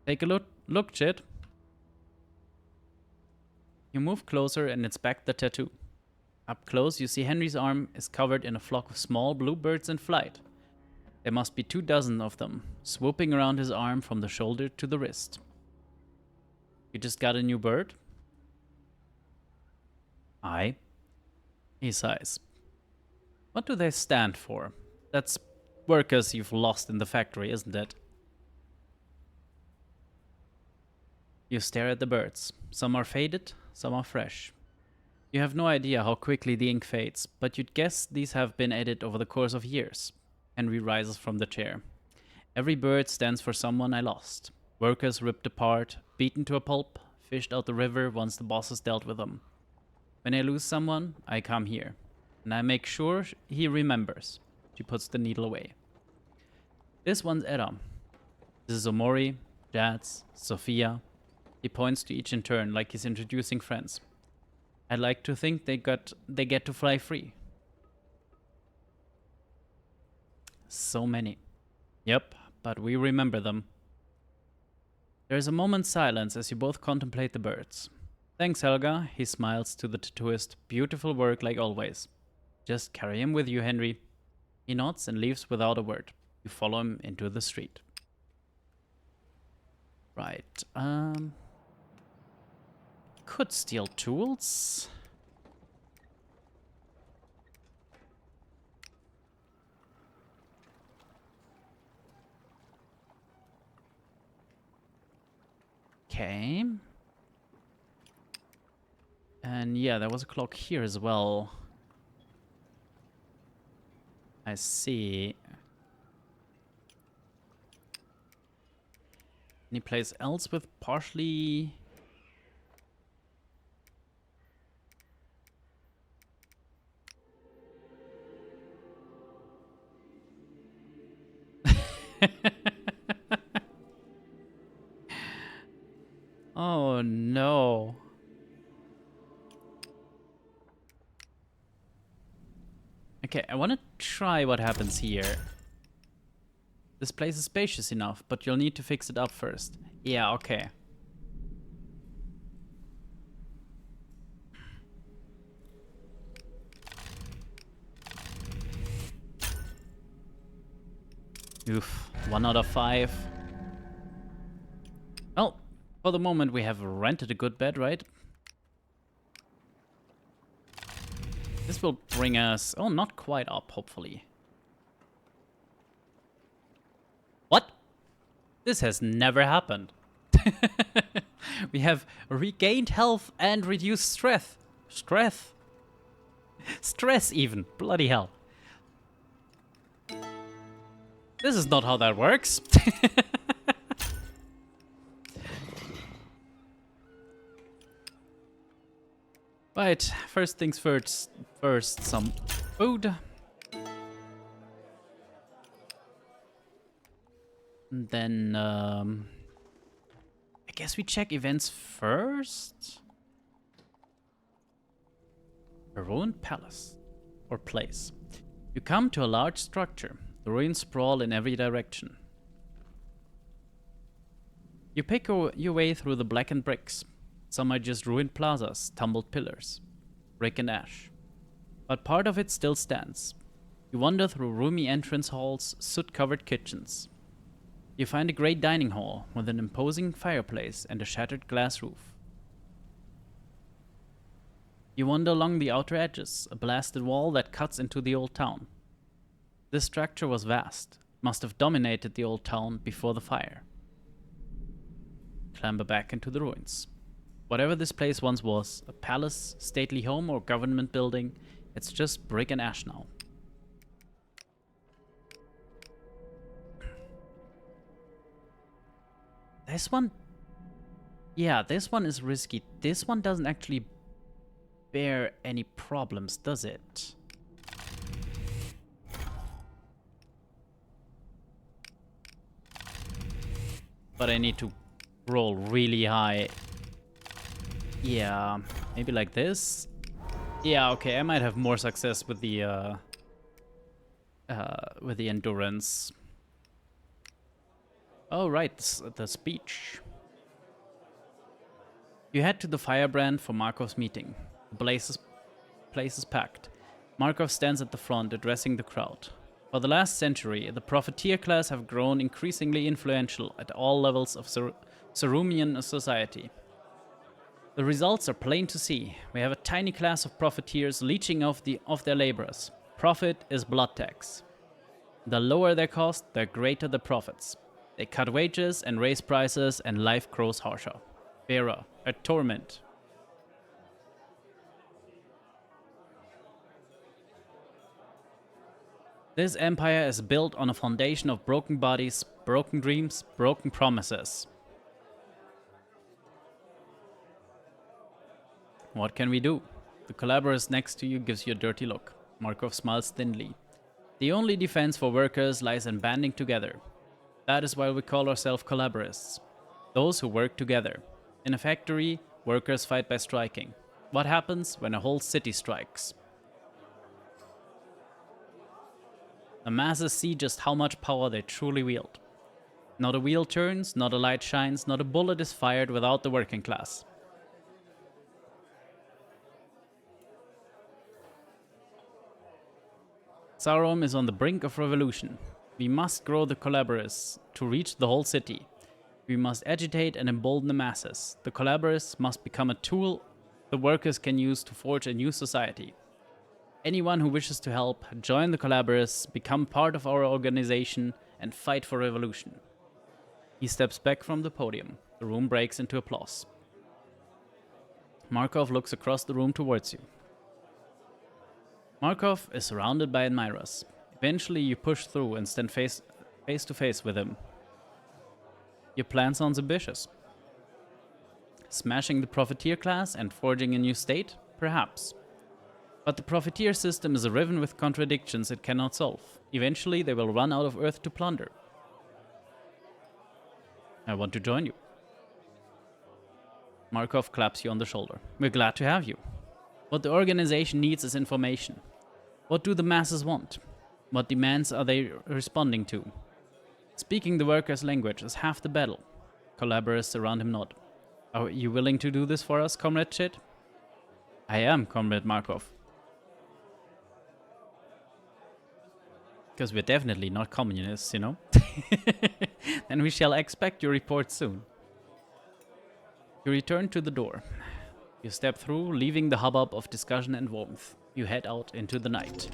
Take a look, Chit. You move closer and inspect the tattoo. Up close, you see Henry's arm is covered in a flock of small blue birds in flight. There must be 24 of them, swooping around his arm from the shoulder to the wrist. You just got a new bird? Aye. He sighs. What do they stand for? That's workers you've lost in the factory, isn't it? You stare at the birds. Some are faded, some are fresh. You have no idea how quickly the ink fades, but you'd guess these have been added over the course of years. Henry rises from the chair. Every bird stands for someone I lost. Workers ripped apart, beaten to a pulp, fished out the river once the bosses dealt with them. When I lose someone, I come here. And I make sure he remembers. She puts the needle away. This one's Edda. This is Omori, Jats, Sophia. He points to each in turn like he's introducing friends. I'd like to think they get to fly free. So many. Yep, but we remember them. There is a moment's silence as you both contemplate the birds. Thanks, Helga, he smiles to the tattooist. Beautiful work like always. Just carry him with you, Henry. He nods and leaves without a word. You follow him into the street. Right, could steal tools. Okay. And yeah, there was a clock here as well. I see. Any place else with partially... Oh no. Okay, I want to try what happens here. This place is spacious enough, but you'll need to fix it up first. Yeah, okay. Oof, 1 out of 5. For the moment, we have rented a good bed, right? This will bring us... Oh, not quite up, hopefully. What? This has never happened. We have regained health and reduced stress. Stress? Stress even. Bloody hell. This is not how that works. Right, first things first. First, some food. And then, I guess we check events first. A ruined palace or place. You come to a large structure. The ruins sprawl in every direction. You pick your way through the blackened bricks. Some are just ruined plazas, tumbled pillars, brick and ash. But part of it still stands. You wander through roomy entrance halls, soot-covered kitchens. You find a great dining hall with an imposing fireplace and a shattered glass roof. You wander along the outer edges, a blasted wall that cuts into the old town. This structure was vast, must have dominated the old town before the fire. Clamber back into the ruins. Whatever this place once was, a palace, stately home, or government building, it's just brick and ash now. This one... Yeah, this one is risky. This one doesn't actually bear any problems, does it? But I need to roll really high. Yeah, maybe like this. Yeah, okay, I might have more success with the endurance. Oh, right, the speech. You head to the firebrand for Markov's meeting. The place is packed. Markov stands at the front, addressing the crowd. For the last century, the profiteer class have grown increasingly influential at all levels of Sarumian society. The results are plain to see. We have a tiny class of profiteers leeching off their laborers. Profit is blood tax. The lower their cost, the greater the profits. They cut wages and raise prices, and life grows harsher. Fairer, a torment. This empire is built on a foundation of broken bodies, broken dreams, broken promises. What can we do? The collaborator next to you gives you a dirty look. Markov smiles thinly. The only defense for workers lies in banding together. That is why we call ourselves collaborists. Those who work together. In a factory, workers fight by striking. What happens when a whole city strikes? The masses see just how much power they truly wield. Not a wheel turns, not a light shines, not a bullet is fired without the working class. Sauron is on the brink of revolution. We must grow the collaborators to reach the whole city. We must agitate and embolden the masses. The collaborators must become a tool the workers can use to forge a new society. Anyone who wishes to help, join the collaborators, become part of our organization, and fight for revolution. He steps back from the podium. The room breaks into applause. Markov looks across the room towards you. Markov is surrounded by admirers. Eventually you push through and stand face to face with him. Your plan sounds ambitious. Smashing the profiteer class and forging a new state? Perhaps. But the profiteer system is riven with contradictions it cannot solve. Eventually they will run out of Earth to plunder. I want to join you. Markov claps you on the shoulder. We're glad to have you. What the organization needs is information. What do the masses want? What demands are they responding to? Speaking the workers' language is half the battle. Collaborators around him nod. Are you willing to do this for us, Comrade Chit? I am, Comrade Markov. Because we're definitely not communists, you know? Then we shall expect your report soon. You return to the door. You step through, leaving the hubbub of discussion and warmth. You head out into the night.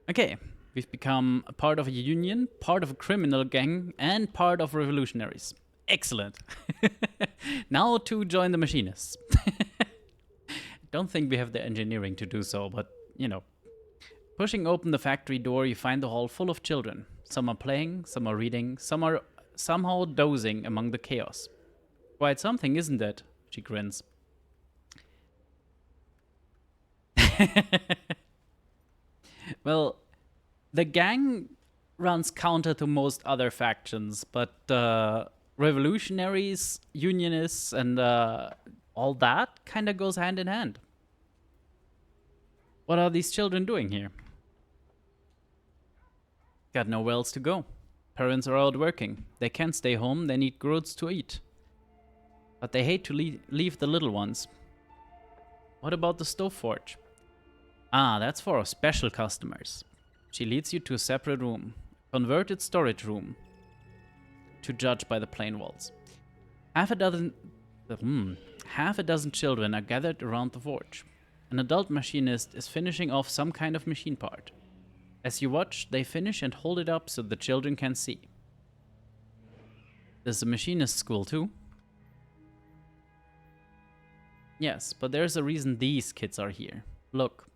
Okay, we've become a part of a union, part of a criminal gang, and part of revolutionaries. Excellent. Now to join the machinists. Don't think we have the engineering to do so, but, you know. Pushing open the factory door, you find the hall full of children. Some are playing, some are reading, some are somehow dozing among the chaos. Quite something, isn't it? She grins. Well, the gang runs counter to most other factions, but revolutionaries, unionists, and all that kind of goes hand in hand. What are these children doing here? Got nowhere else to go. Parents are out working. They can't stay home, they need growths to eat. But they hate to leave the little ones. What about the stove forge? Ah, that's for our special customers. She leads you to a separate room. Converted storage room. To judge by the plain walls. Half a dozen children are gathered around the forge. An adult machinist is finishing off some kind of machine part. As you watch, they finish and hold it up so the children can see. There's a machinist school too? Yes, but there's a reason these kids are here. Look.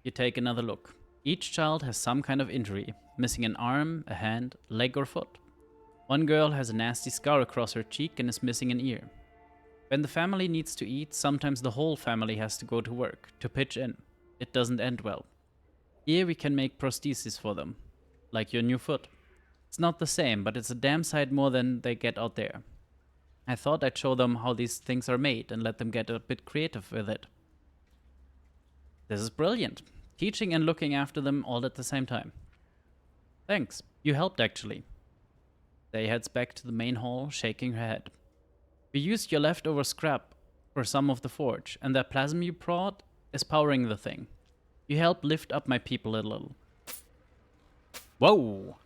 You take another look. Each child has some kind of injury, missing an arm, a hand, leg or foot. One girl has a nasty scar across her cheek and is missing an ear. When the family needs to eat, sometimes the whole family has to go to work, to pitch in. It doesn't end well. Here we can make prostheses for them, like your new foot. It's not the same, but it's a damn sight more than they get out there. I thought I'd show them how these things are made and let them get a bit creative with it. This is brilliant. Teaching and looking after them all at the same time. Thanks. You helped, actually. They heads back to the main hall, shaking her head. We used your leftover scrap for some of the forge, and that plasma you brought is powering the thing. You helped lift up my people a little. Whoa!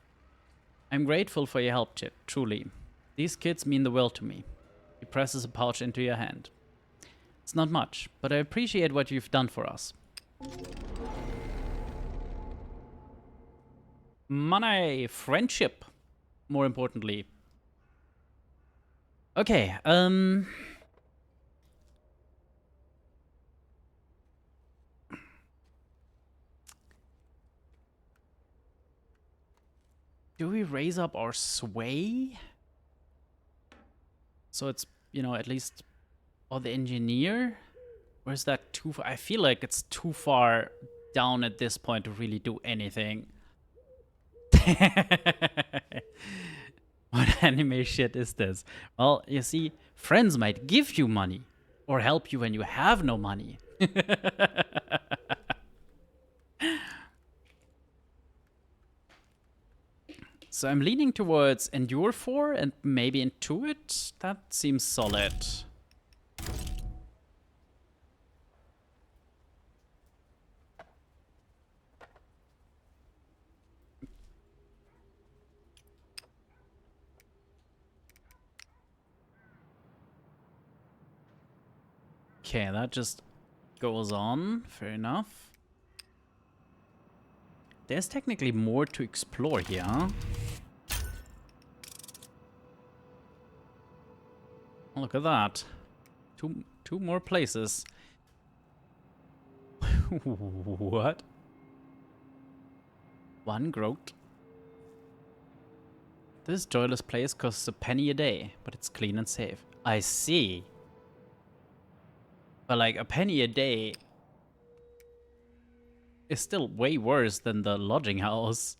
I'm grateful for your help, Chip, truly. These kids mean the world to me. He presses a pouch into your hand. It's not much, but I appreciate what you've done for us. Money, friendship, more importantly. Okay, do we raise up our sway? So it's, you know, at least, or the engineer? Or is that too far? I feel like it's too far down at this point to really do anything. What anime shit is this? Well, you see, friends might give you money or help you when you have no money. So I'm leaning towards Endure 4 and maybe Intuit. That seems solid. Okay, that just goes on. Fair enough. There's technically more to explore here, huh? Look at that. Two more places. What? One groat. This joyless place costs a penny a day, but it's clean and safe. I see. But like, a penny a day is still way worse than the lodging house.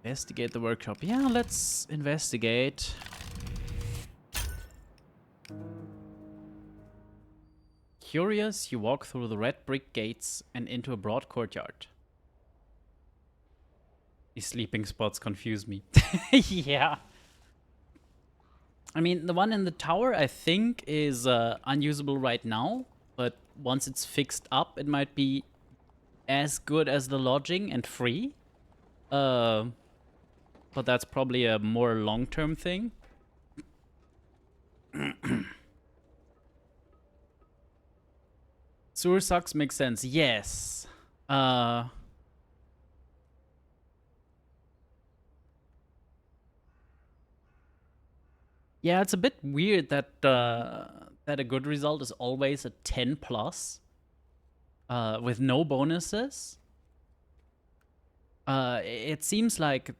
Investigate the workshop. Yeah, let's investigate. Curious, you walk through the red brick gates and into a broad courtyard. These sleeping spots confuse me. Yeah. I mean, the one in the tower, I think, is unusable right now. But once it's fixed up, it might be as good as the lodging and free. But that's probably a more long-term thing. Sewer sucks makes sense. Yes. Yeah, it's a bit weird that that a good result is always a 10 plus with no bonuses. It seems like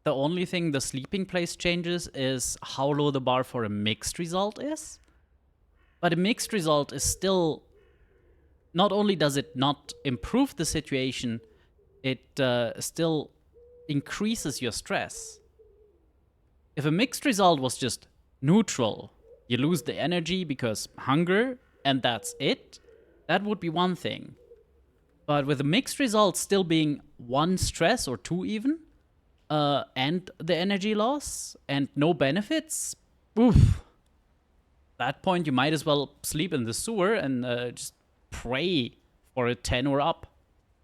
the only thing the sleeping place changes is how low the bar for a mixed result is. But a mixed result is still... Not only does it not improve the situation, it still increases your stress. If a mixed result was just neutral, you lose the energy because hunger, and that's it, that would be one thing. But with a mixed result still being 1 stress or 2 even, and the energy loss, and no benefits, oof. At that point, you might as well sleep in the sewer and just pray for a 10 or up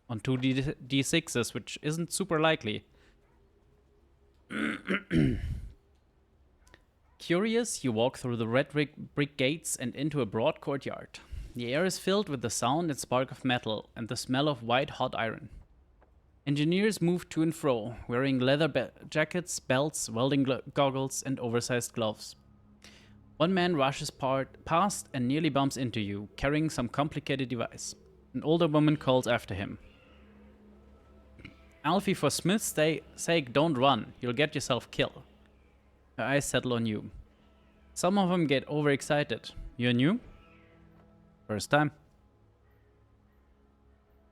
on 2 D6s, which isn't super likely. Curious, you walk through the red brick gates and into a broad courtyard. The air is filled with the sound and spark of metal and the smell of white hot iron. Engineers move to and fro, wearing leather jackets, belts, welding goggles, and oversized gloves. One man rushes past and nearly bumps into you, carrying some complicated device. An older woman calls after him. Alfie, for Smith's sake, don't run. You'll get yourself killed. Her eyes settle on you. Some of them get overexcited. You're new? First time.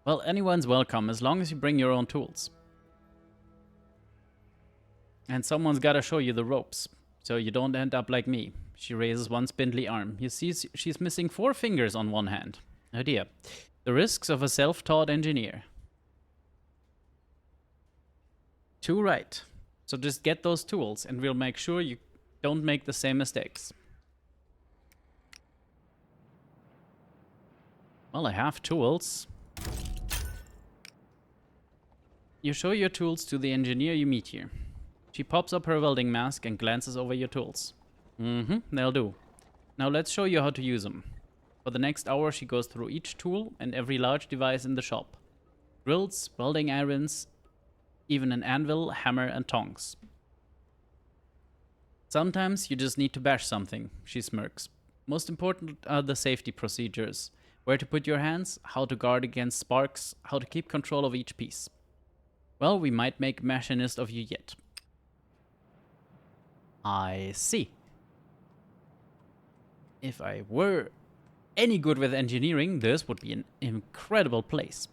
Well, anyone's welcome, as long as you bring your own tools. And someone's gotta show you the ropes, so you don't end up like me. She raises one spindly arm. You see she's missing 4 fingers on one hand. Oh dear. The risks of a self-taught engineer. Too right. So just get those tools and we'll make sure you don't make the same mistakes. Well, I have tools. You show your tools to the engineer you meet here. She pops up her welding mask and glances over your tools. They'll do. Now let's show you how to use them. For the next hour, she goes through each tool and every large device in the shop. Drills, welding irons, even an anvil, hammer, and tongs. Sometimes you just need to bash something, she smirks. Most important are the safety procedures. Where to put your hands, how to guard against sparks, how to keep control of each piece. Well, we might make a machinist of you yet. I see. If I were any good with engineering, this would be an incredible place.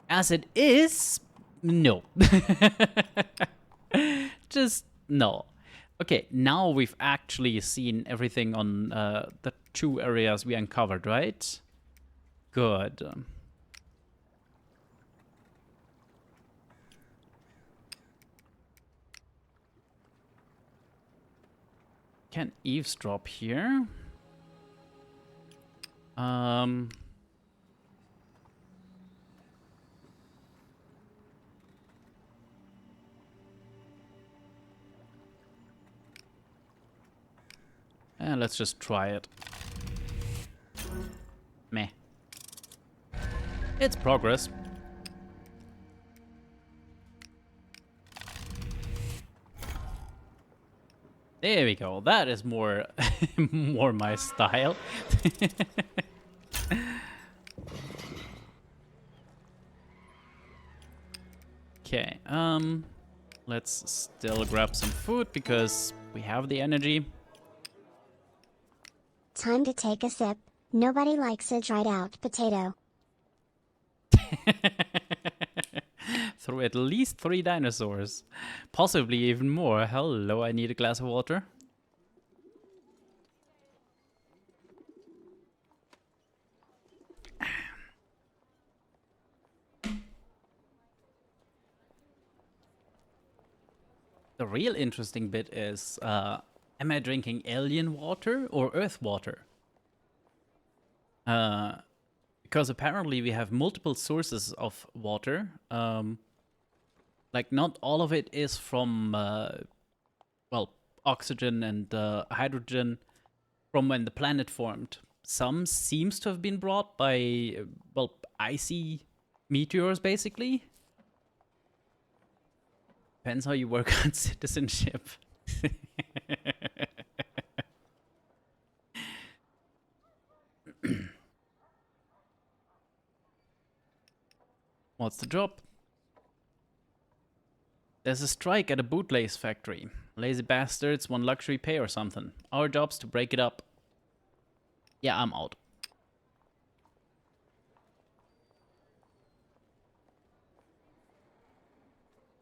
As it is, no. Just no. Okay, now we've actually seen everything on the 2 areas we uncovered, right? Good. Can eavesdrop here. Let's just try it. Meh. It's progress. There we go. That is more more my style. Okay. Let's still grab some food because we have the energy. Time to take a sip. Nobody likes a dried out potato. Through at least 3 dinosaurs. Possibly even more. Hello, I need a glass of water. The real interesting bit is, am I drinking alien water or Earth water? Because apparently we have multiple sources of water. Like, not all of it is from, well, oxygen and hydrogen from when the planet formed. Some seems to have been brought by, well, icy meteors, basically. Depends how you work on citizenship. What's the job? There's a strike at a bootlace factory. Lazy bastards want luxury pay or something. Our job's to break it up. Yeah, I'm out.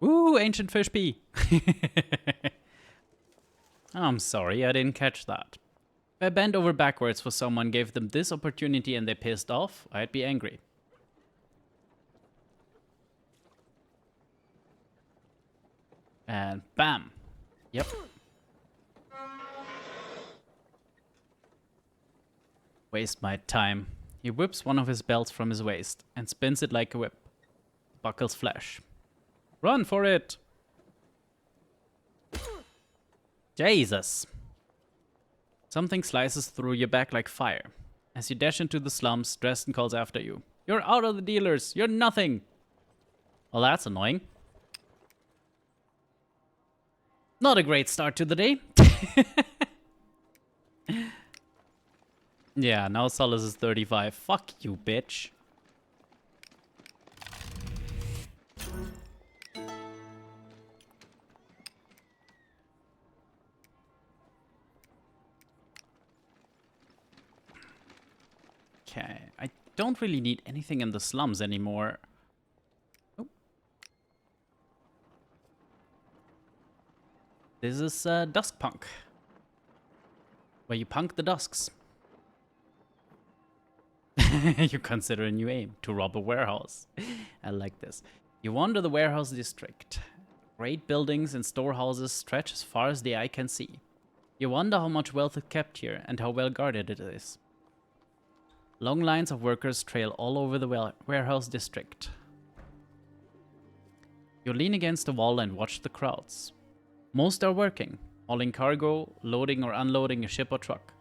Woo, ancient fish pea. I'm sorry, I didn't catch that. If I bent over backwards for someone, gave them this opportunity and they pissed off, I'd be angry. And bam. Yep. Waste my time. He whips one of his belts from his waist and spins it like a whip. Buckles flash. Run for it! Jesus! Something slices through your back like fire. As you dash into the slums, Dresden calls after you. You're out of the dealers! You're nothing! Well, that's annoying. Not a great start to the day. Yeah, now Solace is 35. Fuck you, bitch. Okay, I don't really need anything in the slums anymore. Oh. This is Duskpunk, where you punk the Dusks. You consider a new aim, to rob a warehouse. I like this. You wander the warehouse district. Great buildings and storehouses stretch as far as the eye can see. You wonder how much wealth is kept here and how well guarded it is. Long lines of workers trail all over the warehouse district. You lean against the wall and watch the crowds. Most are working, hauling cargo, loading or unloading a ship or truck.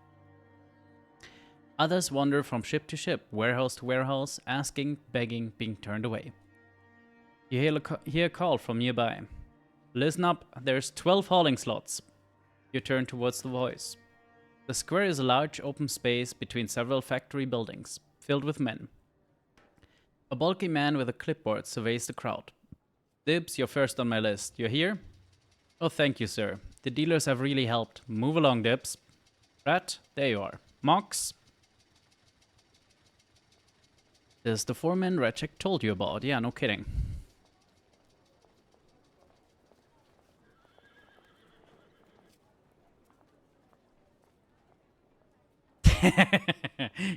Others wander from ship to ship, warehouse to warehouse, asking, begging, being turned away. You hear a call from nearby. Listen up, there's 12 hauling slots. You turn towards the voice. The square is a large open space between several factory buildings, filled with men. A bulky man with a clipboard surveys the crowd. Dibs, you're first on my list. You're here? Oh, thank you, sir. The dealers have really helped. Move along, Dibs. Rat, there you are. Mox. This is the foreman Rechek told you about. Yeah, no kidding.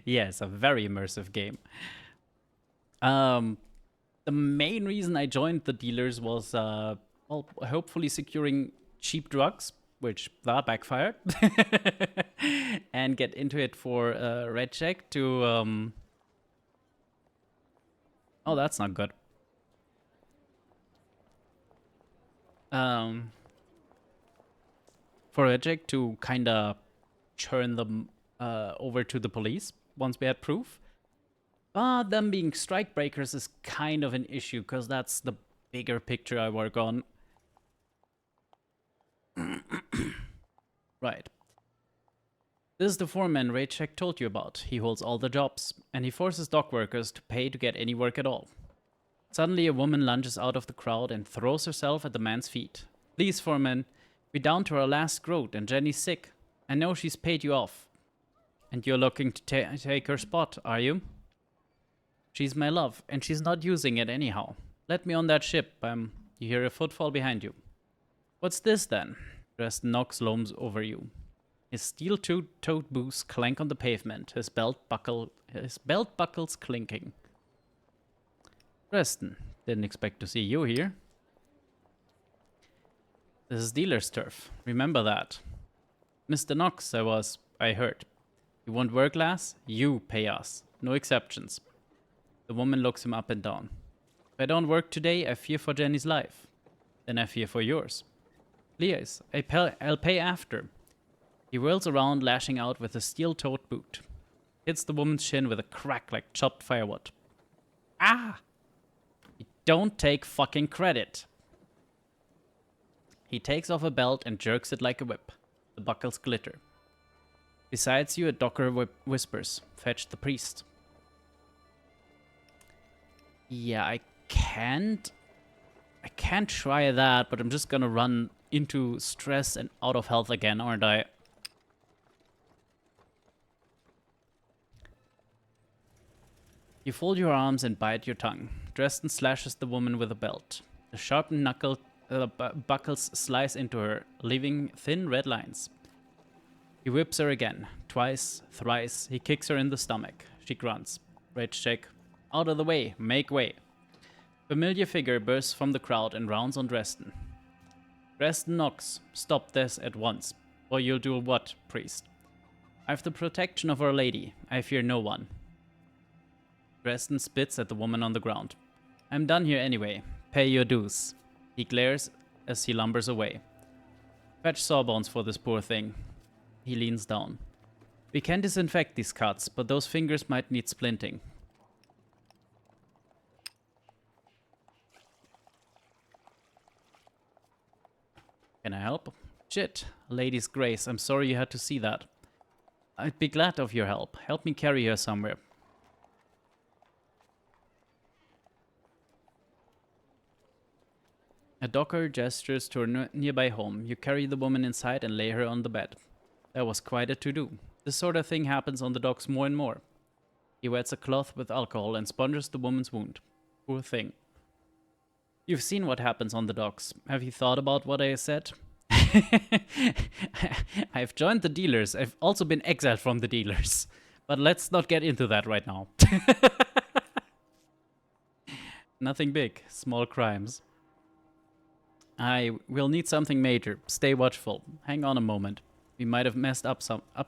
Yes, a very immersive game. The main reason I joined the dealers was, well, hopefully securing cheap drugs, which that backfired, and get into it for Rechek to, oh, that's not good. For Rechek to kind of churn them over to the police once we had proof. But them being strike breakers is kind of an issue, because that's the bigger picture I work on. Right. This is the foreman Raycheck told you about. He holds all the jobs, and he forces dock workers to pay to get any work at all. Suddenly a woman lunges out of the crowd and throws herself at the man's feet. Please, foreman, we're down to our last groat and Jenny's sick. I know she's paid you off. And you're looking to take her spot, are you? She's my love, and she's not using it anyhow. Let me on that ship. You hear a footfall behind you. What's this then? Dresden knocks loams over you. His steel-toed boots clank on the pavement, his belt buckles clinking. Dresden, didn't expect to see you here. This is dealer's turf. Remember that. Mr. Knox, I heard. You want work, lass? You pay us. No exceptions. The woman looks him up and down. If I don't work today, I fear for Jenny's life. Then I fear for yours. Please, I'll pay after. He whirls around, lashing out with a steel-toed boot. Hits the woman's shin with a crack like chopped firewood. Ah! You don't take fucking credit. He takes off a belt and jerks it like a whip. The buckles glitter. Besides you, a docker whispers, "Fetch the priest." Yeah, I can't try that, but I'm just gonna run into stress and out of health again, aren't I? You fold your arms and bite your tongue. Dresden slashes the woman with a belt. The sharpened buckles slice into her, leaving thin red lines. He whips her again. Twice, thrice, he kicks her in the stomach. She grunts. Rage check. Out of the way, make way. Familiar figure bursts from the crowd and rounds on Dresden. Dresden knocks. Stop this at once. Or you'll do what, priest? I've the protection of Our Lady. I fear no one. Dresden spits at the woman on the ground. I'm done here anyway. Pay your dues. He glares as he lumbers away. Fetch sawbones for this poor thing. He leans down. We can disinfect these cuts, but those fingers might need splinting. Can I help? Shit, Lady's Grace, I'm sorry you had to see that. I'd be glad of your help. Help me carry her somewhere. A docker gestures to a nearby home. You carry the woman inside and lay her on the bed. That was quite a to-do. This sort of thing happens on the docks more and more. He wets a cloth with alcohol and sponges the woman's wound. Poor thing. You've seen what happens on the docks. Have you thought about what I said? I've joined the dealers. I've also been exiled from the dealers. But let's not get into that right now. Nothing big. Small crimes. I will need something major. Stay watchful. Hang on a moment. We might have messed up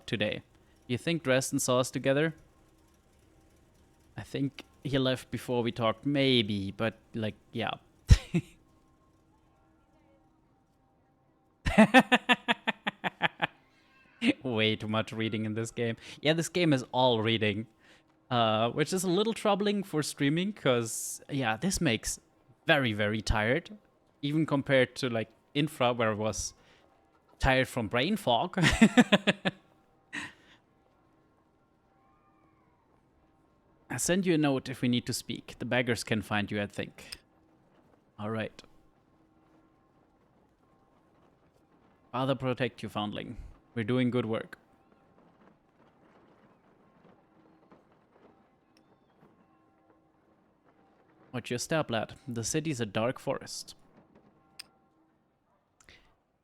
today. You think Dresden saw us together? I think he left before we talked, maybe, but like, yeah. Way too much reading in this game. Yeah, this game is all reading, which is a little troubling for streaming, because, yeah, this makes very, very tired. Even compared to, like, Infra, where I was tired from brain fog. I'll send you a note if we need to speak. The beggars can find you, I think. Alright. Father protect you, foundling. We're doing good work. What's your step, lad? The city's a dark forest.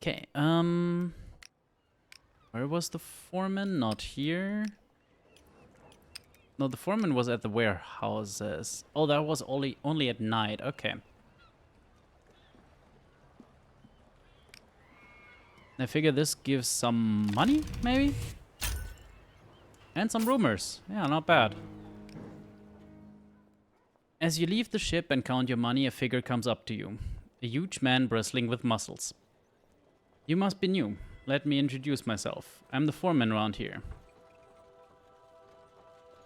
Okay, where was the foreman? Not here. No, the foreman was at the warehouses. Oh, that was only at night. Okay. I figure this gives some money, maybe? And some rumors. Yeah, not bad. As you leave the ship and count your money, a figure comes up to you. A huge man bristling with muscles. You must be new. Let me introduce myself. I'm the foreman around here.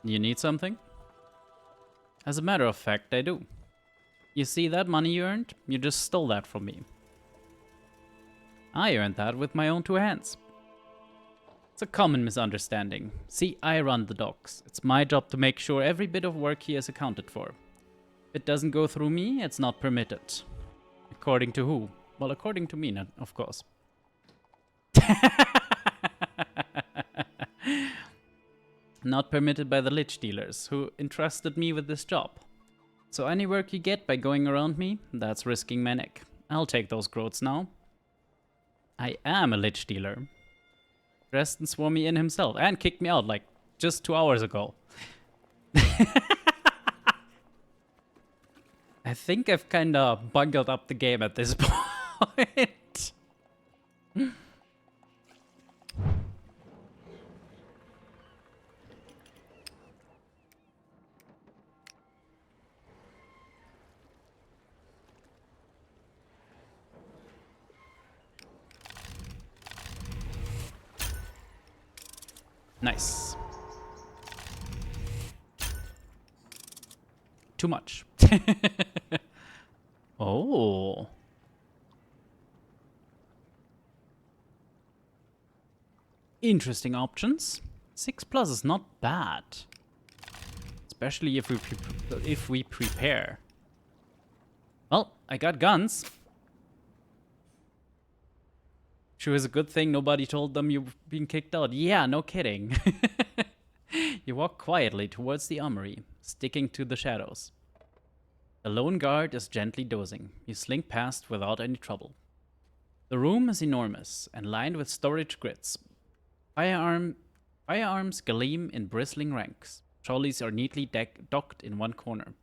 You need something? As a matter of fact, I do. You see that money you earned? You just stole that from me. I earned that with my own two hands. It's a common misunderstanding. See, I run the docks. It's my job to make sure every bit of work here is accounted for. If it doesn't go through me, it's not permitted. According to who? Well, according to me, of course. Not permitted by the lich dealers, who entrusted me with this job. So any work you get by going around me, that's risking my neck. I'll take those groats now. I am a lich dealer. Dresden swore me in himself and kicked me out like just 2 hours ago. I think I've kinda bungled up the game at this point. Nice. Too much. Oh. Interesting options. 6+ is not bad. Especially if we prepare. Well, I got guns. Sure is a good thing nobody told them you've been kicked out. Yeah, no kidding. You walk quietly towards the armory, sticking to the shadows. The lone guard is gently dozing. You slink past without any trouble. The room is enormous and lined with storage grids. Firearms gleam in bristling ranks. Trolleys are neatly docked in one corner.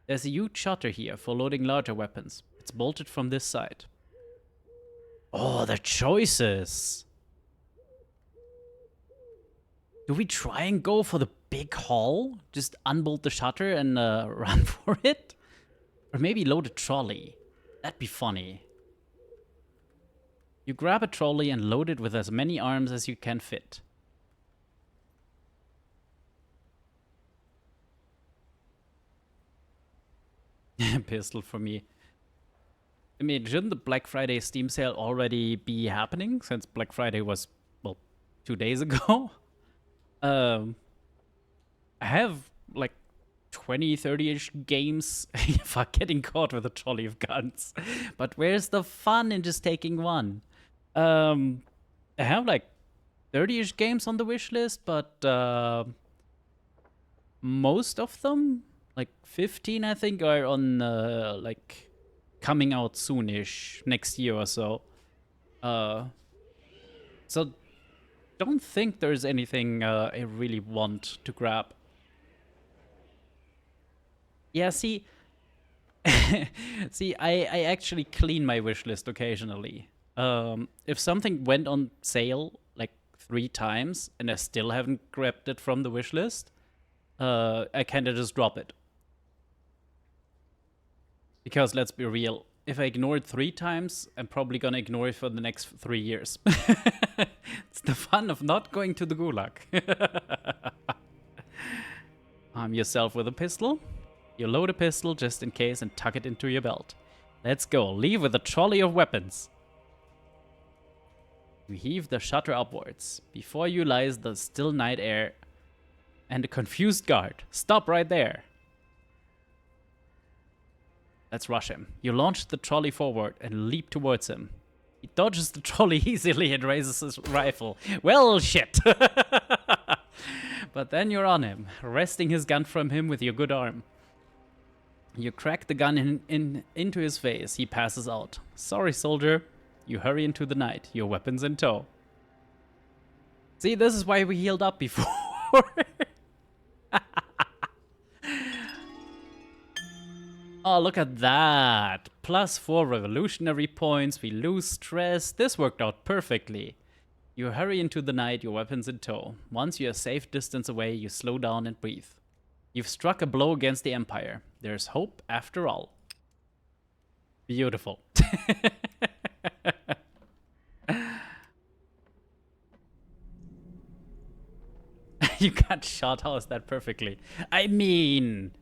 There's a huge shutter here for loading larger weapons. It's bolted from this side. Oh, the choices! Do we try and go for the big haul? Just unbolt the shutter and run for it? Or maybe load a trolley. That'd be funny. You grab a trolley and load it with as many arms as you can fit. Pistol for me. I mean, shouldn't the Black Friday Steam sale already be happening? Since Black Friday was, well, 2 days ago? I have, like, 20, 30-ish games for getting caught with a trolley of guns. But where's the fun in just taking one? I have, like, 30-ish games on the wish list, but most of them, like 15, I think, are on, like, coming out soon-ish, next year or so. So don't think there's anything I really want to grab. Yeah, see, see, I actually clean my wish list occasionally. If something went on sale like 3 times and I still haven't grabbed it from the wish list, I kind of just drop it. Because let's be real, if I ignore it 3 times, I'm probably gonna ignore it for the next 3 years. It's the fun of not going to the gulag. Arm yourself with a pistol. You load a pistol just in case and tuck it into your belt. Let's go. Leave with a trolley of weapons. You heave the shutter upwards. Before you lies the still night air and a confused guard. Stop right there. Let's rush him. You launch the trolley forward and leap towards him. He dodges the trolley easily and raises his rifle. Well, shit. But then you're on him, wresting his gun from him with your good arm. You crack the gun into his face. He passes out. Sorry, soldier. You hurry into the night, your weapons in tow. See, this is why we healed up before. Oh, look at that. +4 revolutionary points. We lose stress. This worked out perfectly. You hurry into the night, your weapons in tow. Once you're a safe distance away, you slow down and breathe. You've struck a blow against the Empire. There's hope after all. Beautiful. You got shot house that perfectly. I mean,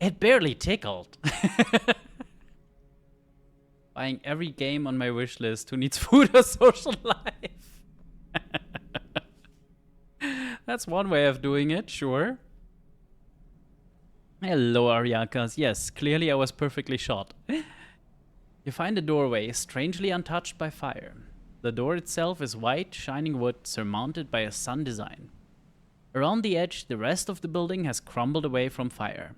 it barely tickled. Buying every game on my wish list. Who needs food or social life? That's one way of doing it, sure. Hello, Ariakas. Yes, clearly I was perfectly shot. You find a doorway, strangely untouched by fire. The door itself is white, shining wood, surmounted by a sun design. Around the edge, the rest of the building has crumbled away from fire.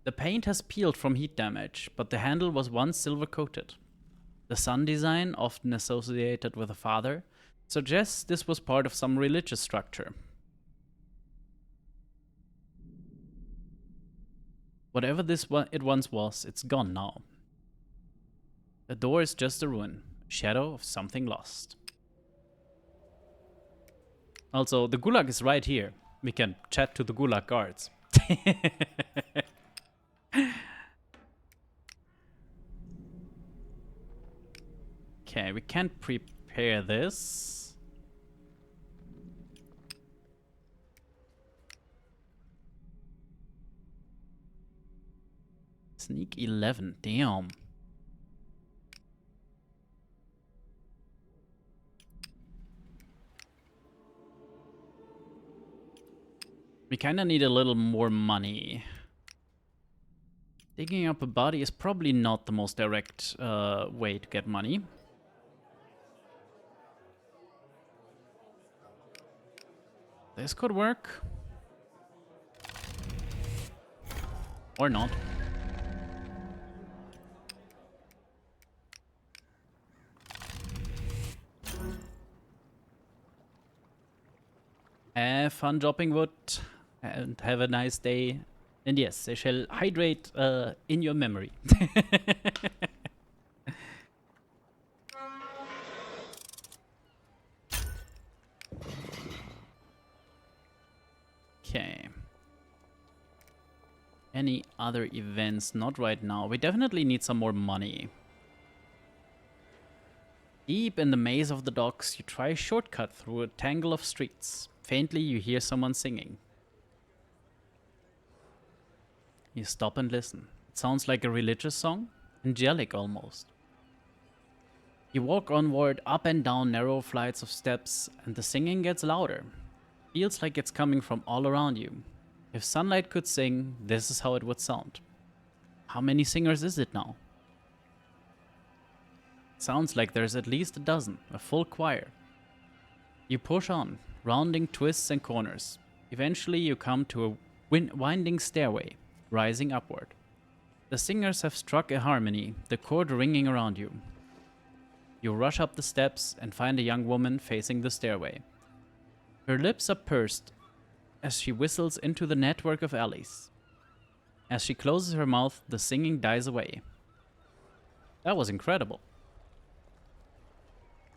The paint has peeled from heat damage, but the handle was once silver-coated. The sun design, often associated with a father, suggests this was part of some religious structure. Whatever it once was, it's gone now. The door is just a ruin, a shadow of something lost. Also, the gulag is right here. We can chat to the gulag guards. Okay, we can't prepare this. Sneak 11. Damn. We kinda need a little more money. Digging up a body is probably not the most direct way to get money. This could work. Or not. Have fun chopping wood and have a nice day. And yes, they shall hydrate in your memory. Okay. Any other events? Not right now. We definitely need some more money. Deep in the maze of the docks, you try a shortcut through a tangle of streets. Faintly, you hear someone singing. You stop and listen. It sounds like a religious song, angelic almost. You walk onward, up and down narrow flights of steps, and the singing gets louder. Feels like it's coming from all around you. If sunlight could sing, this is how it would sound. How many singers is it now? It sounds like there's at least a dozen, a full choir. You push on, rounding twists and corners. Eventually you come to a winding stairway, rising upward. The singers have struck a harmony, the chord ringing around you. You rush up the steps and find a young woman facing the stairway. Her lips are pursed as she whistles into the network of alleys. As she closes her mouth, the singing dies away. That was incredible.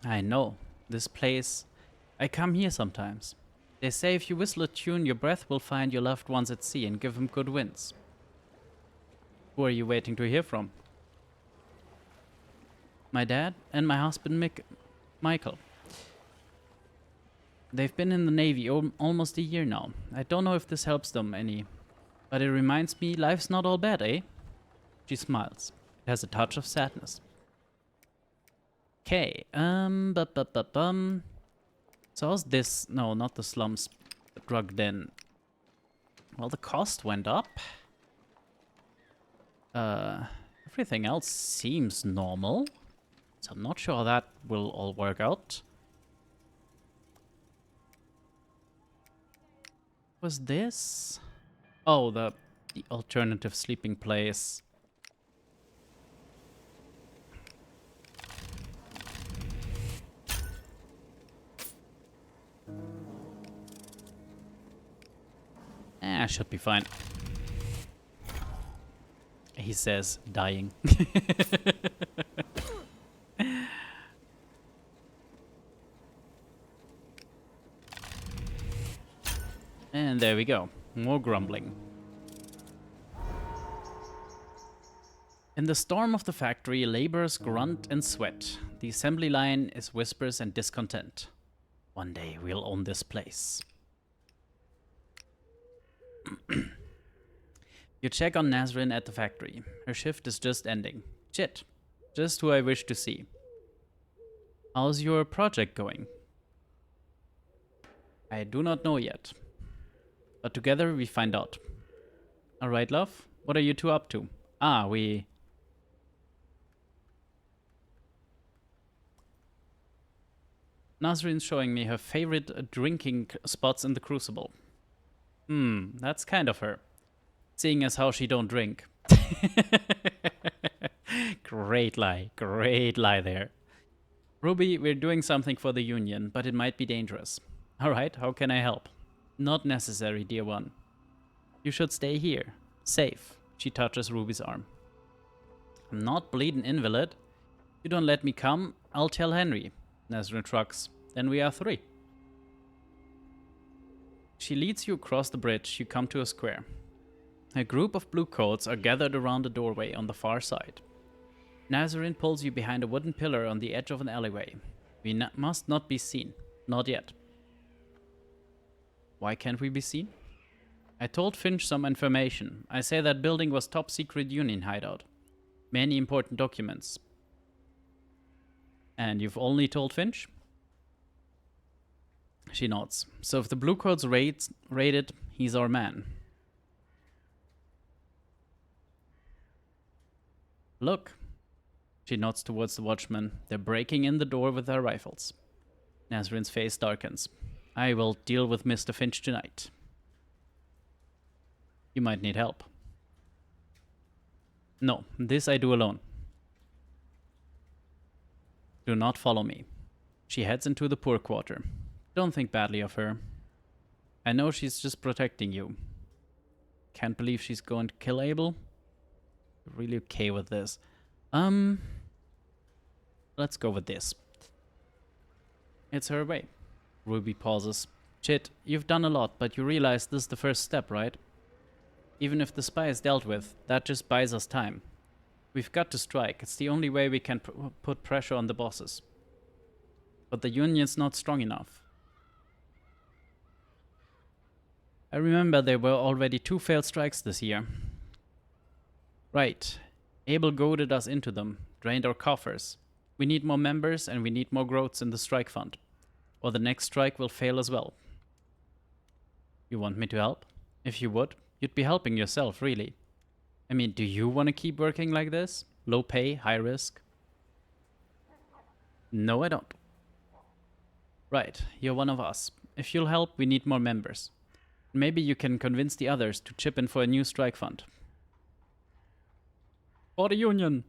I know, this place. I come here sometimes. They say if you whistle a tune, your breath will find your loved ones at sea and give them good winds. Who are you waiting to hear from? My dad and my husband Michael. They've been in the Navy almost a year now. I don't know if this helps them any, but it reminds me life's not all bad, eh? She smiles. It has a touch of sadness. Okay, So how's this? No, not the slums. The drug den. Well, the cost went up. Everything else seems normal. So I'm not sure how that will all work out. Was this? Oh, the alternative sleeping place. Should be fine. He says, dying. And there we go. More grumbling. In the storm of the factory, laborers grunt and sweat. The assembly line is whispers and discontent. One day we'll own this place. You check on Nazrin at the factory. Her shift is just ending. Shit. Just who I wish to see. How's your project going? I do not know yet. But together we find out. Alright, love. What are you two up to? We... Nazrin's showing me her favorite drinking spots in the Crucible. That's kind of her. Seeing as how she don't drink. Great lie there. Ruby, we're doing something for the Union, but it might be dangerous. Alright, how can I help? Not necessary, dear one. You should stay here. Safe. She touches Ruby's arm. I'm not bleeding invalid. You don't let me come, I'll tell Henry. Nazrin shrugs. Then we are 3. She leads you across the bridge. You come to a square. A group of blue coats are gathered around a doorway on the far side. Nazrin pulls you behind a wooden pillar on the edge of an alleyway. We must not be seen. Not yet. Why can't we be seen? I told Finch some information. I say that building was top secret Union hideout. Many important documents. And you've only told Finch? She nods. So if the Bluecoats raided, he's our man. Look. She nods towards the watchman. They're breaking in the door with their rifles. Nazrin's face darkens. I will deal with Mr. Finch tonight. You might need help. No, this I do alone. Do not follow me. She heads into the poor quarter. Don't think badly of her. I know she's just protecting you. Can't believe she's going to kill Abel. Really okay with this. Let's go with this. It's her way. Ruby pauses. Chit, you've done a lot, but you realize this is the first step, right? Even if the spy is dealt with, that just buys us time. We've got to strike. It's the only way we can put pressure on the bosses. But the Union's not strong enough. I remember there were already 2 failed strikes this year. Right. Abel goaded us into them, drained our coffers. We need more members and we need more growths in the strike fund. Or the next strike will fail as well. You want me to help? If you would, you'd be helping yourself, really. I mean, do you want to keep working like this? Low pay, high risk? No, I don't. Right, you're one of us. If you'll help, we need more members. Maybe you can convince the others to chip in for a new strike fund. For the Union!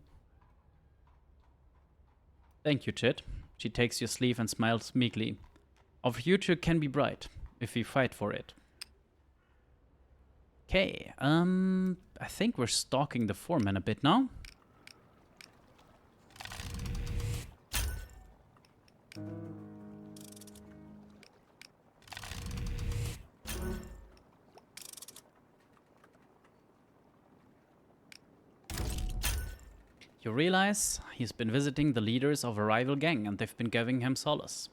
Thank you, Chit. She takes your sleeve and smiles meekly. Our future can be bright, if we fight for it. Okay, I think we're stalking the foreman a bit now. You realize he's been visiting the leaders of a rival gang and they've been giving him solace.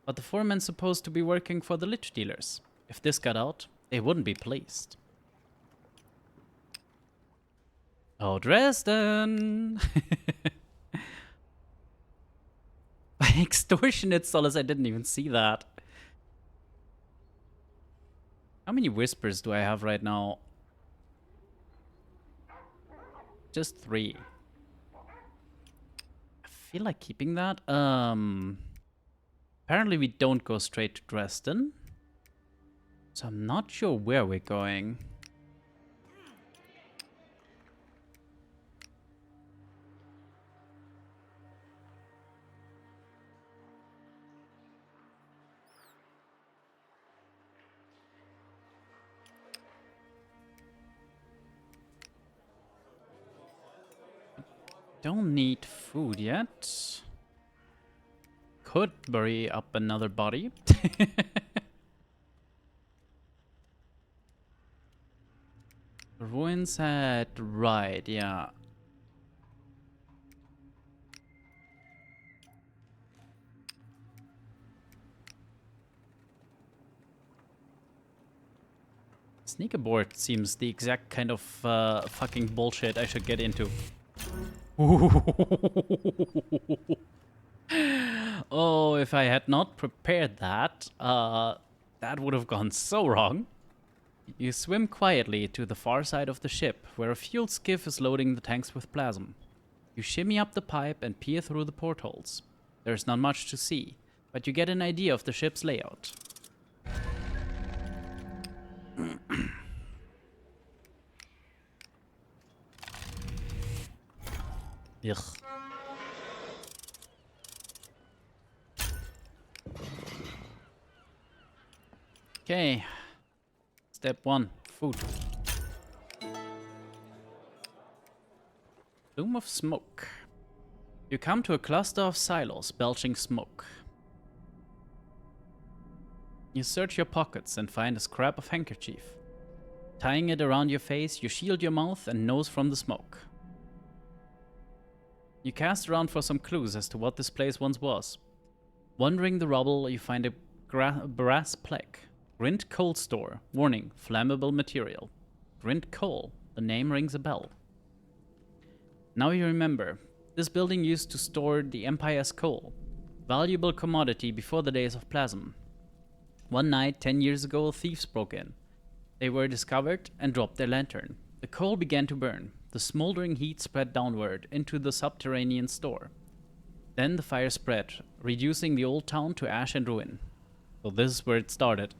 But the foreman's supposed to be working for the lich dealers. If this got out, they wouldn't be pleased. Oh, Dresden! By extortionate solace, I didn't even see that. How many whispers do I have right now? Just 3. I feel like keeping that. Apparently we don't go straight to Dresden. So I'm not sure where we're going. Don't need food yet. Could bury up another body. Ruins at right, yeah. Sneak aboard seems the exact kind of fucking bullshit I should get into. Oh, if I had not prepared that, that would have gone so wrong. You swim quietly to the far side of the ship, where a fuel skiff is loading the tanks with plasm. You shimmy up the pipe and peer through the portholes. There's not much to see, but you get an idea of the ship's layout. Ugh. Okay. Step 1, food. Plume of smoke. You come to a cluster of silos belching smoke. You search your pockets and find a scrap of handkerchief. Tying it around your face, you shield your mouth and nose from the smoke. You cast around for some clues as to what this place once was. Wandering the rubble, you find a brass plaque. Grint Coal Store. Warning, flammable material. Grint Coal. The name rings a bell. Now you remember. This building used to store the Empire's coal. Valuable commodity before the days of plasm. One night, 10 years ago, thieves broke in. They were discovered and dropped their lantern. The coal began to burn. The smoldering heat spread downward into the subterranean store. Then the fire spread, reducing the old town to ash and ruin. So this is where it started.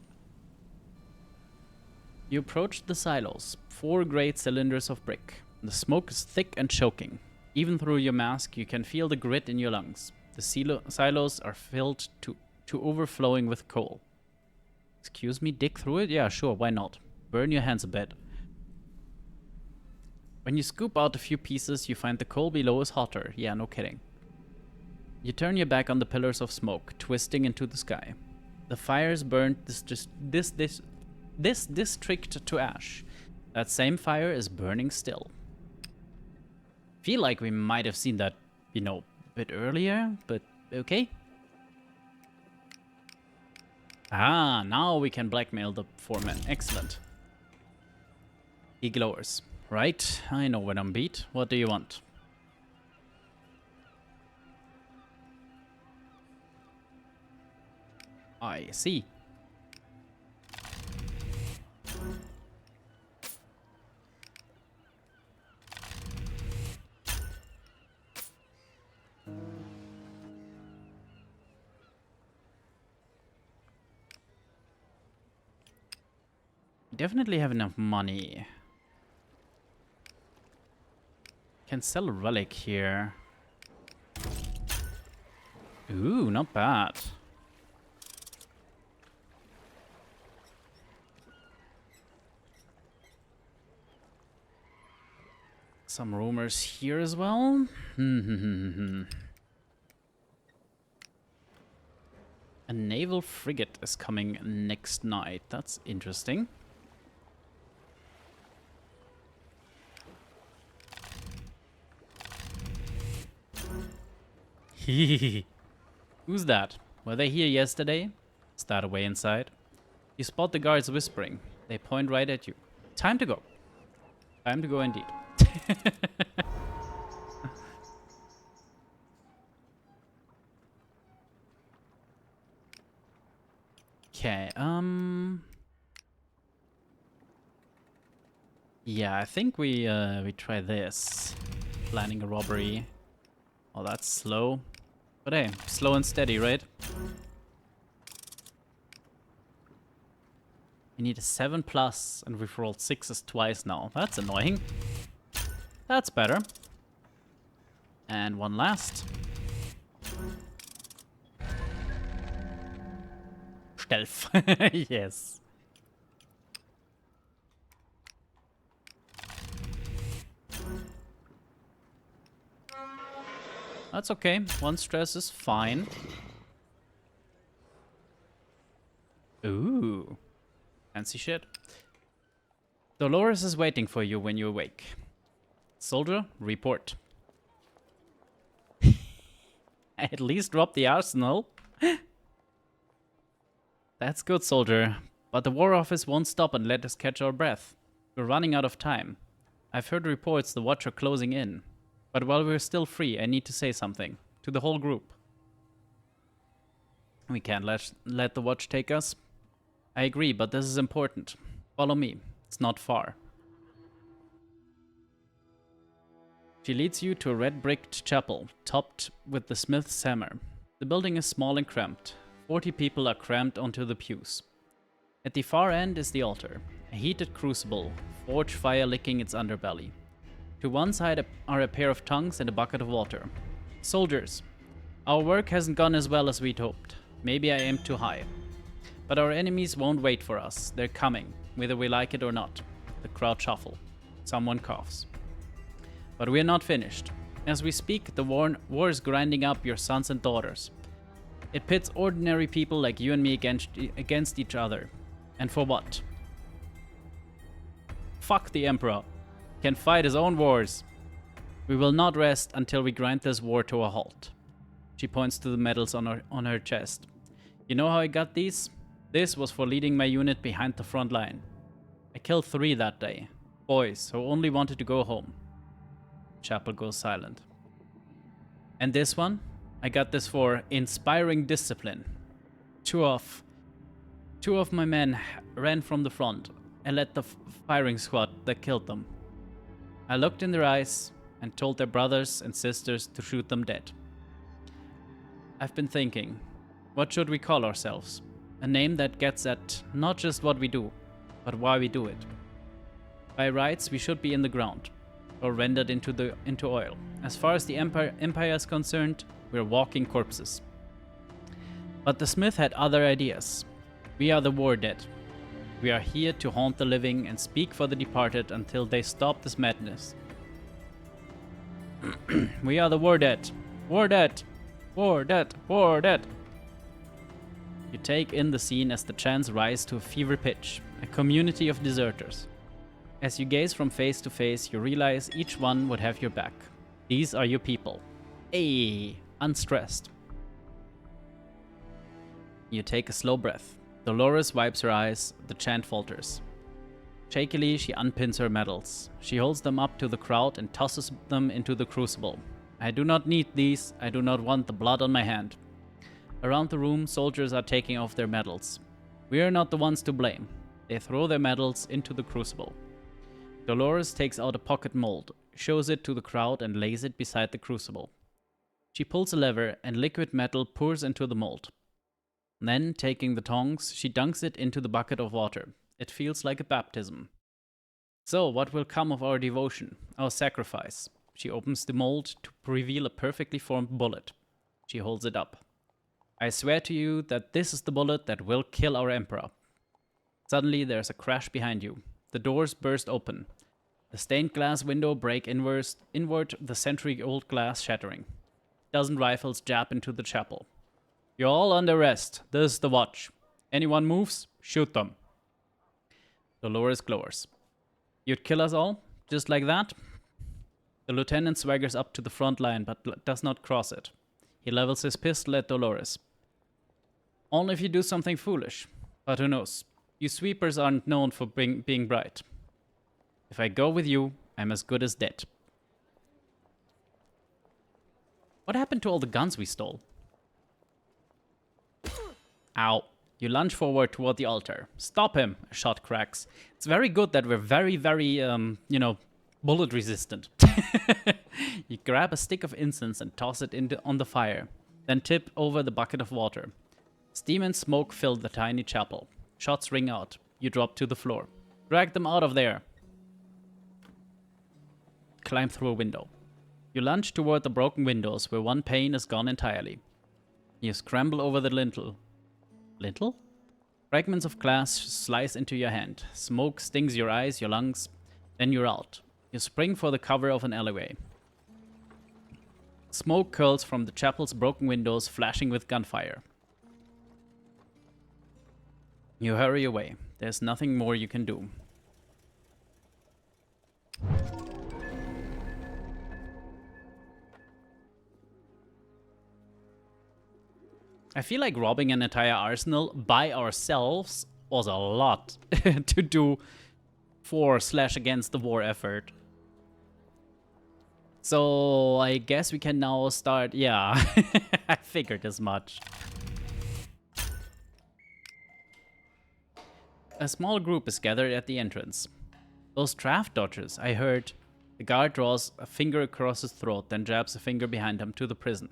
You approached the silos, 4 great cylinders of brick. The smoke is thick and choking. Even through your mask, you can feel the grit in your lungs. The silos are filled to overflowing with coal. Excuse me, dig through it? Yeah, sure, why not? Burn your hands a bit. When you scoop out a few pieces, you find the coal below is hotter. Yeah, no kidding. You turn your back on the pillars of smoke, twisting into the sky. The fires burned this district to ash. That same fire is burning still. Feel like we might have seen that, you know, a bit earlier, but okay. Ah, now we can blackmail the 4 men. Excellent. He glowers. Right, I know when I'm beat. What do you want? I see. Definitely have enough money. Can sell a relic here. Ooh, not bad. Some rumors here as well. A naval frigate is coming next night. That's interesting. Who's that? Were they here yesterday? Start away inside. You spot the guards whispering. They point right at you. Time to go. Time to go indeed. Okay, yeah, I think we try this. Planning a robbery. Oh, that's slow. But hey, slow and steady, right? We need a 7+, and we've rolled 6s twice now. That's annoying. That's better. And one last. Stealth. Yes. That's okay. 1 stress is fine. Ooh. Fancy shit. Dolores is waiting for you when you awake. Soldier, report. At least drop the arsenal. That's good, soldier. But the War Office won't stop and let us catch our breath. We're running out of time. I've heard reports the Watch are closing in. But while we're still free, I need to say something. To the whole group. We can't let the Watch take us. I agree, but this is important. Follow me. It's not far. She leads you to a red-bricked chapel, topped with the smith's hammer. The building is small and cramped. 40 people are crammed onto the pews. At the far end is the altar, a heated crucible, forge fire licking its underbelly. To one side are a pair of tongues and a bucket of water. Soldiers, our work hasn't gone as well as we'd hoped. Maybe I aimed too high. But our enemies won't wait for us. They're coming, whether we like it or not. The crowd shuffle. Someone coughs. But we're not finished. As we speak, the war is grinding up your sons and daughters. It pits ordinary people like you and me against each other. And for what? Fuck the Emperor. Can fight his own wars. We will not rest until we grind this war to a halt. She points to the medals on her chest. You know how I got these? This was for leading my unit behind the front line. I killed 3 that day. Boys who only wanted to go home. Chapel goes silent. And this one? I got this for inspiring discipline. Two of my men ran from the front and led the firing squad that killed them. I looked in their eyes and told their brothers and sisters to shoot them dead. I've been thinking, what should we call ourselves? A name that gets at not just what we do, but why we do it. By rights, we should be in the ground, or rendered into oil. As far as the empire is concerned, we're walking corpses. But the Smith had other ideas. We are the war dead. We are here to haunt the living and speak for the departed until they stop this madness. We are the war dead. War dead. War dead. War dead. You take in the scene as the chants rise to a fever pitch, a community of deserters. As you gaze from face to face, you realize each one would have your back. These are your people. Ayy, unstressed. You take a slow breath. Dolores wipes her eyes, the chant falters. Shakily, she unpins her medals. She holds them up to the crowd and tosses them into the crucible. I do not need these, I do not want the blood on my hand. Around the room, soldiers are taking off their medals. We are not the ones to blame. They throw their medals into the crucible. Dolores takes out a pocket mold, shows it to the crowd and lays it beside the crucible. She pulls a lever and liquid metal pours into the mold. Then, taking the tongs, she dunks it into the bucket of water. It feels like a baptism. So, what will come of our devotion, our sacrifice? She opens the mold to reveal a perfectly formed bullet. She holds it up. I swear to you that this is the bullet that will kill our emperor. Suddenly, there's a crash behind you. The doors burst open. The stained glass window break inward, the century-old glass shattering. Dozen rifles jab into the chapel. You're all under arrest. This is the watch. Anyone moves, shoot them. Dolores glowers. You'd kill us all? Just like that? The lieutenant swaggers up to the front line, but does not cross it. He levels his pistol at Dolores. Only if you do something foolish. But who knows? You sweepers aren't known for being bright. If I go with you, I'm as good as dead. What happened to all the guns we stole? Ow. You lunge forward toward the altar. Stop him, a shot cracks. It's very good that we're very, bullet resistant. You grab a stick of incense and toss it on the fire, then tip over the bucket of water. Steam and smoke fill the tiny chapel. Shots ring out. You drop to the floor. Drag them out of there. Climb through a window. You lunge toward the broken windows where one pane is gone entirely. You scramble over the lintel. Lintel? Fragments of glass slice into your hand. Smoke stings your eyes, your lungs. Then you're out. You spring for the cover of an alleyway. Smoke curls from the chapel's broken windows, flashing with gunfire. You hurry away. There's nothing more you can do. I feel like robbing an entire arsenal by ourselves was a lot to do for/against the war effort. So I guess we can now start. Yeah, I figured as much. A small group is gathered at the entrance. Those draft dodgers, I heard. The guard draws a finger across his throat, then jabs a finger behind him to the prison.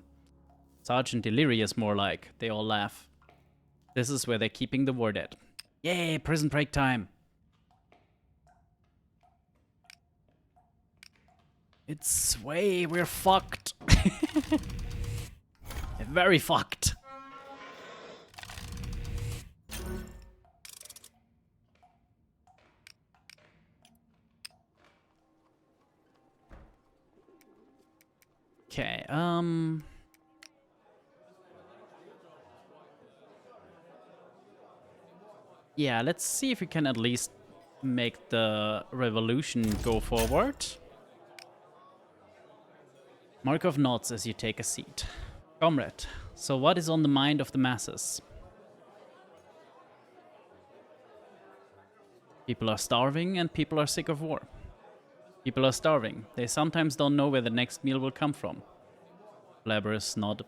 Sergeant Delirious, more like. They all laugh. This is where they're keeping the war dead. Yay, prison break time. It's way, we're fucked. Very fucked. Okay, yeah, let's see if we can at least make the revolution go forward. Markov nods as you take a seat. Comrade, so what is on the mind of the masses? People are starving and people are sick of war. People are starving. They sometimes don't know where the next meal will come from. Labrys nod.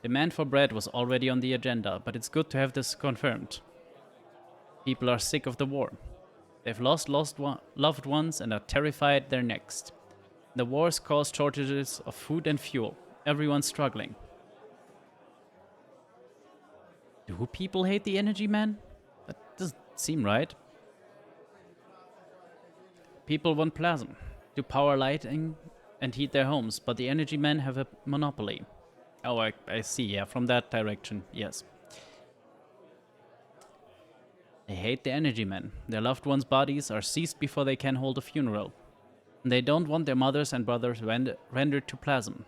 Demand for bread was already on the agenda, but it's good to have this confirmed. People are sick of the war. They've lost loved ones and are terrified they're next. The wars caused shortages of food and fuel. Everyone's struggling. Do people hate the energy man? That doesn't seem right. People want plasma to power lighting and heat their homes, but the energy men have a monopoly. Oh, I see, yeah, from that direction, yes. They hate the energy men. Their loved ones' bodies are seized before they can hold a funeral. And they don't want their mothers and brothers rendered to plasm.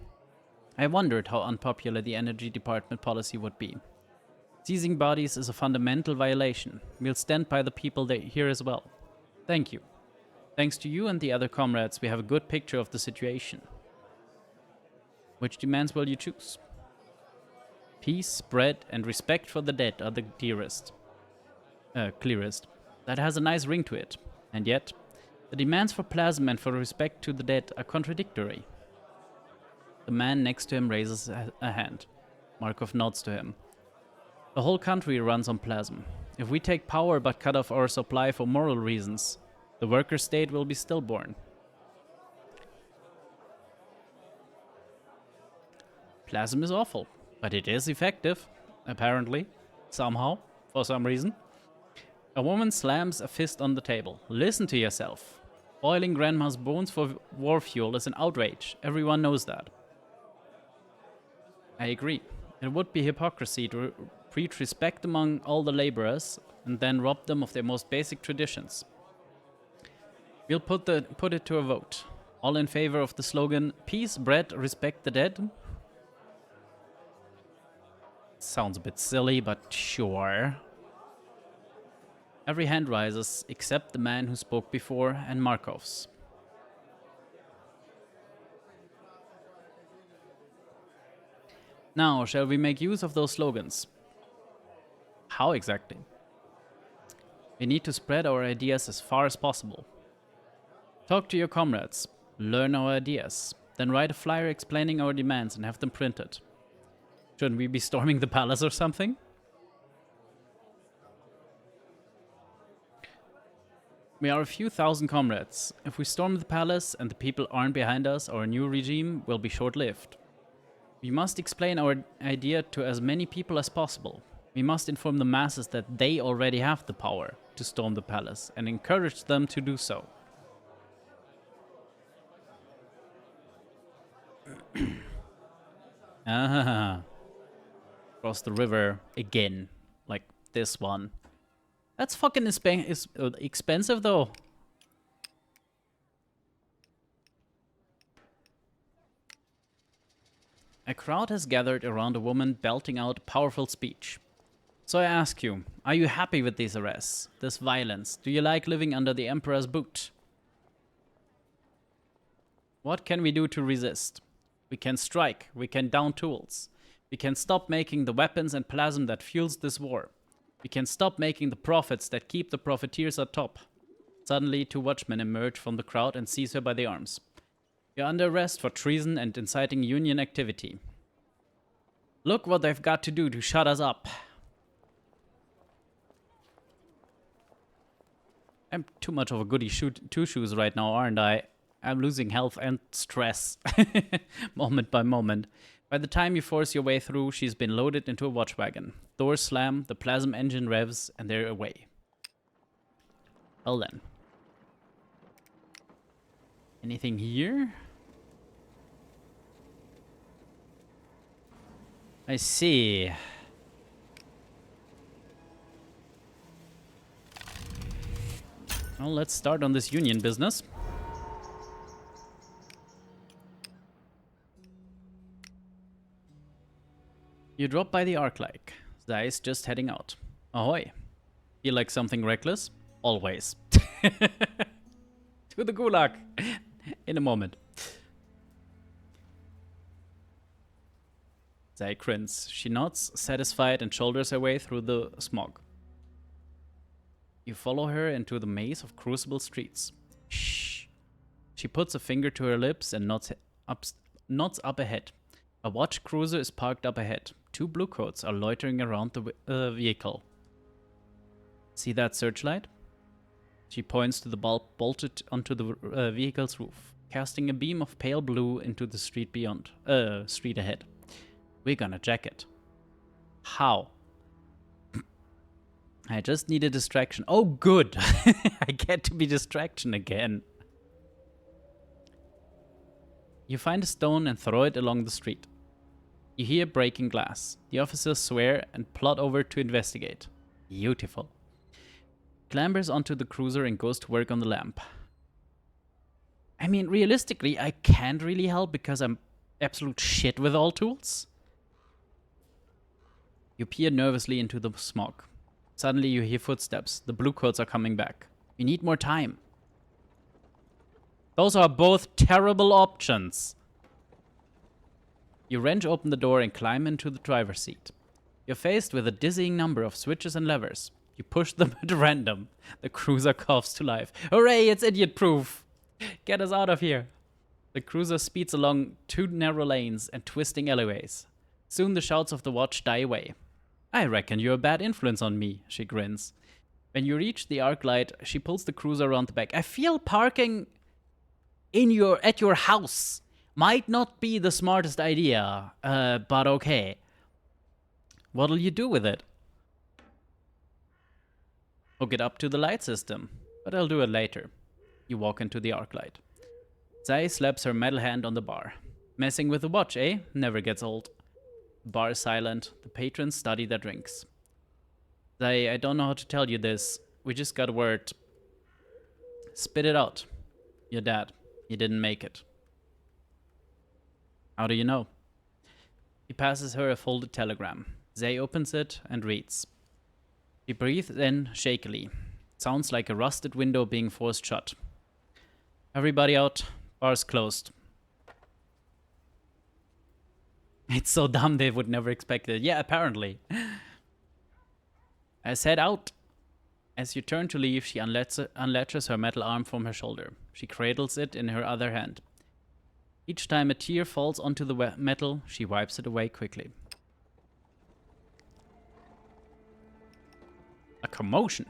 I wondered how unpopular the energy department policy would be. Seizing bodies is a fundamental violation. We'll stand by the people here as well. Thank you. Thanks to you and the other comrades, we have a good picture of the situation. Which demands will you choose? Peace, bread, and respect for the dead are the clearest. That has a nice ring to it. And yet, the demands for plasma and for respect to the dead are contradictory. The man next to him raises a hand. Markov nods to him. The whole country runs on plasma. If we take power but cut off our supply for moral reasons, the worker state will be stillborn. Plasma is awful, but it is effective, apparently, somehow, for some reason. A woman slams a fist on the table. Listen to yourself. Boiling grandma's bones for war fuel is an outrage. Everyone knows that. I agree. It would be hypocrisy to preach respect among all the laborers and then rob them of their most basic traditions. We'll put it to a vote. All in favor of the slogan, peace, bread, respect the dead? Sounds a bit silly, but sure. Every hand rises, except the man who spoke before and Markov's. Now, shall we make use of those slogans? How exactly? We need to spread our ideas as far as possible. Talk to your comrades, learn our ideas, then write a flyer explaining our demands and have them printed. Shouldn't we be storming the palace or something? We are a few thousand comrades. If we storm the palace and the people aren't behind us, our new regime will be short-lived. We must explain our idea to as many people as possible. We must inform the masses that they already have the power to storm the palace and encourage them to do so. Cross the river again, like this one. That's fucking expensive though. A crowd has gathered around a woman belting out a powerful speech. So I ask you, are you happy with these arrests, this violence? Do you like living under the Emperor's boot? What can we do to resist? We can strike, we can down tools. We can stop making the weapons and plasm that fuels this war. We can stop making the profits that keep the profiteers atop. Suddenly, two watchmen emerge from the crowd and seize her by the arms. You're under arrest for treason and inciting union activity. Look what they've got to do to shut us up. I'm too much of a goody two-shoes right now, aren't I? I'm losing health and stress. Moment by moment. By the time you force your way through, she's been loaded into a watch wagon. Doors slam, the plasm engine revs, and they're away. Well then. Anything here? I see. Well, let's start on this union business. You drop by the Arc-like. Zeiss just heading out. Ahoy. Feel like something reckless? Always. To the gulag. In a moment. Zai grins. She nods, satisfied, and shoulders her way through the smog. You follow her into the maze of crucible streets. Shh. She puts a finger to her lips and nods up ahead. A watch cruiser is parked up ahead. 2 bluecoats are loitering around the vehicle. See that searchlight? She points to the bulb bolted onto the vehicle's roof, casting a beam of pale blue into the street street ahead. We're gonna jack it. How? I just need a distraction. Oh, good! I get to be distraction again. You find a stone and throw it along the street. You hear breaking glass. The officers swear and plot over to investigate. Beautiful. Clambers onto the cruiser and goes to work on the lamp. I mean, realistically, I can't really help because I'm absolute shit with all tools. You peer nervously into the smog. Suddenly you hear footsteps. The bluecoats are coming back. You need more time. Those are both terrible options. You wrench open the door and climb into the driver's seat. You're faced with a dizzying number of switches and levers. You push them at random. The cruiser coughs to life. Hooray, it's idiot-proof! Get us out of here. The cruiser speeds along 2 narrow lanes and twisting alleyways. Soon the shouts of the watch die away. I reckon you're a bad influence on me, she grins. When you reach the arc light, she pulls the cruiser around the back. I feel parking at your house might not be the smartest idea, but okay. What'll you do with it? Hook it up to the light system, but I'll do it later. You walk into the arc light. Zai slaps her metal hand on the bar. Messing with the watch, eh? Never gets old. The bar is silent. The patrons study their drinks. Zai, I don't know how to tell you this. We just got word. Spit it out. You're dead. You didn't make it. How do you know? He passes her a folded telegram. Zay opens it and reads. He breathes in shakily. It sounds like a rusted window being forced shut. Everybody out. Bar's closed. It's so dumb they would never expect it. Yeah, apparently. I said out. As you turn to leave, she unlatches her metal arm from her shoulder. She cradles it in her other hand. Each time a tear falls onto the metal, she wipes it away quickly. A commotion.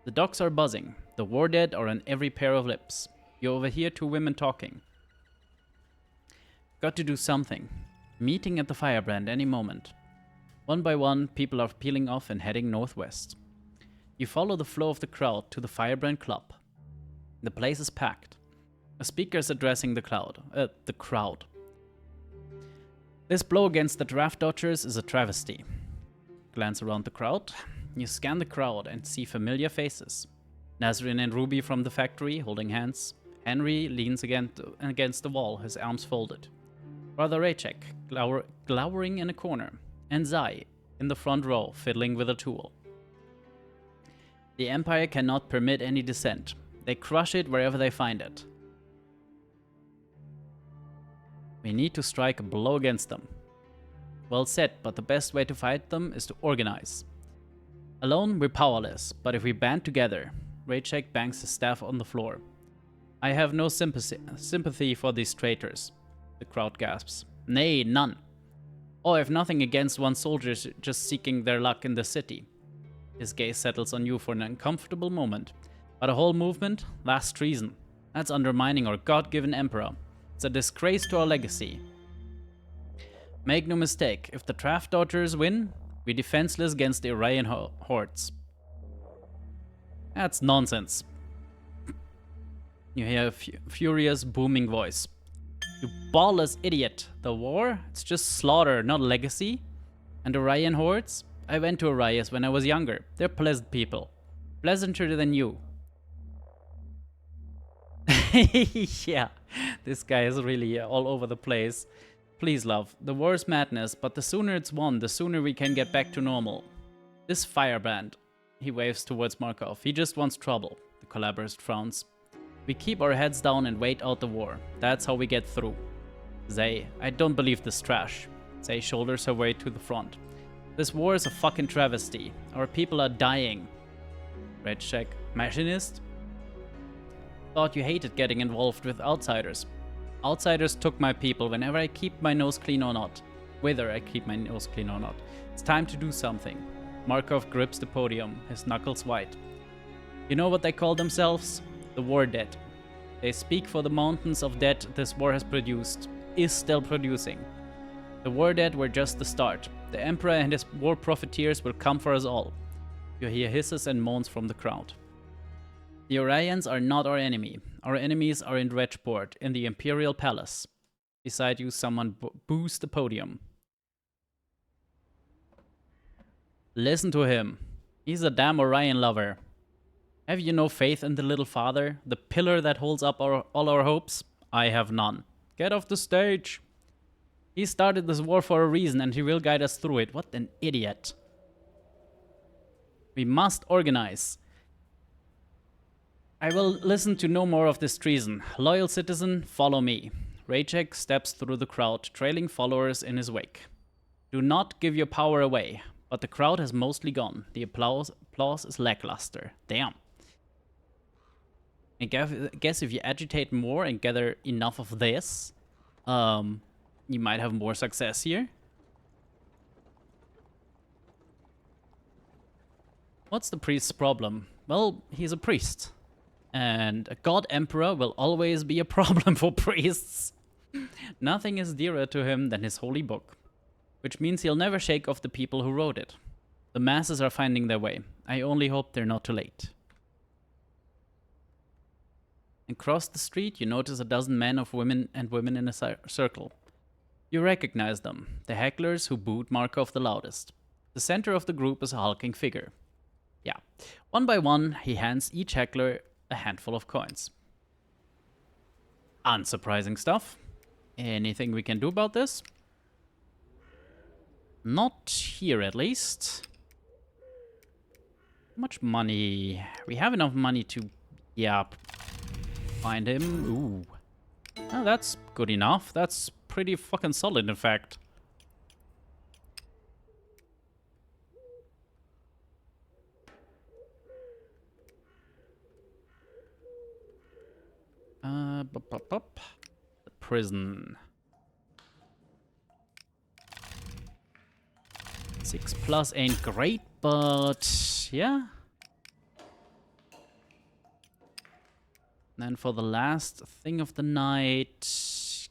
The docks are buzzing. The war dead are on every pair of lips. You overhear 2 women talking. Got to do something. Meeting at the firebrand any moment. One by one, people are peeling off and heading northwest. You follow the flow of the crowd to the Firebrand Club. The place is packed. A speaker is addressing the crowd. This blow against the draft dodgers is a travesty. Glance around the crowd. You scan the crowd and see familiar faces. Nazrin and Ruby from the factory holding hands. Henry leans against the wall, his arms folded. Brother Raychek glowering in a corner. And Zai in the front row fiddling with a tool. The Empire cannot permit any dissent. They crush it wherever they find it. We need to strike a blow against them. Well said, but the best way to fight them is to organize. Alone, we're powerless, but if we band together... Raychek bangs his staff on the floor. I have no sympathy for these traitors. The crowd gasps. Nay, none. Oh, I've nothing against one soldier just seeking their luck in the city. His gaze settles on you for an uncomfortable moment. But a whole movement? That's treason. That's undermining our God-given emperor. It's a disgrace to our legacy. Make no mistake, if the draft dodgers win, we're defenseless against the Orion hordes. That's nonsense. You hear a furious, booming voice. You ballless idiot. The war? It's just slaughter, not legacy. And Orion hordes? I went to Arias when I was younger. They're pleasant people. Pleasanter than you. Yeah, this guy is really all over the place. Please, love, the war is madness, but the sooner it's won, the sooner we can get back to normal. This firebrand, he waves towards Markov. He just wants trouble. The collaborator frowns. We keep our heads down and wait out the war. That's how we get through. Zay, I don't believe this trash. Zay shoulders her way to the front. This war is a fucking travesty. Our people are dying. Red check. Machinist? Thought you hated getting involved with outsiders. Outsiders took my people whenever I keep my nose clean or not. Whether I keep my nose clean or not. It's time to do something. Markov grips the podium, his knuckles white. You know what they call themselves? The War Dead. They speak for the mountains of dead this war has produced, is still producing. The War Dead were just the start. The Emperor and his war profiteers will come for us all. You hear hisses and moans from the crowd. The Orions are not our enemy. Our enemies are in Dredgeport, in the Imperial Palace. Beside you, someone boos the podium. Listen to him. He's a damn Orion lover. Have you no faith in the Little Father, the pillar that holds up all our hopes? I have none. Get off the stage. He started this war for a reason and he will guide us through it. What an idiot. We must organize. I will listen to no more of this treason. Loyal citizen, follow me. Raycheck steps through the crowd, trailing followers in his wake. Do not give your power away. But the crowd has mostly gone. The applause is lackluster. Damn. I guess if you agitate more and gather enough of this, you might have more success here. What's the priest's problem? Well, he's a priest. And a god emperor will always be a problem for priests. Nothing is dearer to him than his holy book. Which means he'll never shake off the people who wrote it. The masses are finding their way. I only hope they're not too late. Across the street, you notice a dozen men of women in a circle. You recognize them, the hecklers who booed Markov the loudest. The center of the group is a hulking figure. Yeah. One by one, he hands each heckler a handful of coins. Unsurprising stuff. Anything we can do about this? Not here, at least. How much money? We have enough money to, yeah, find him. Ooh. Oh, that's good enough. That's pretty fucking solid, in fact. The prison. 6+ ain't great, but yeah. Then for the last thing of the night,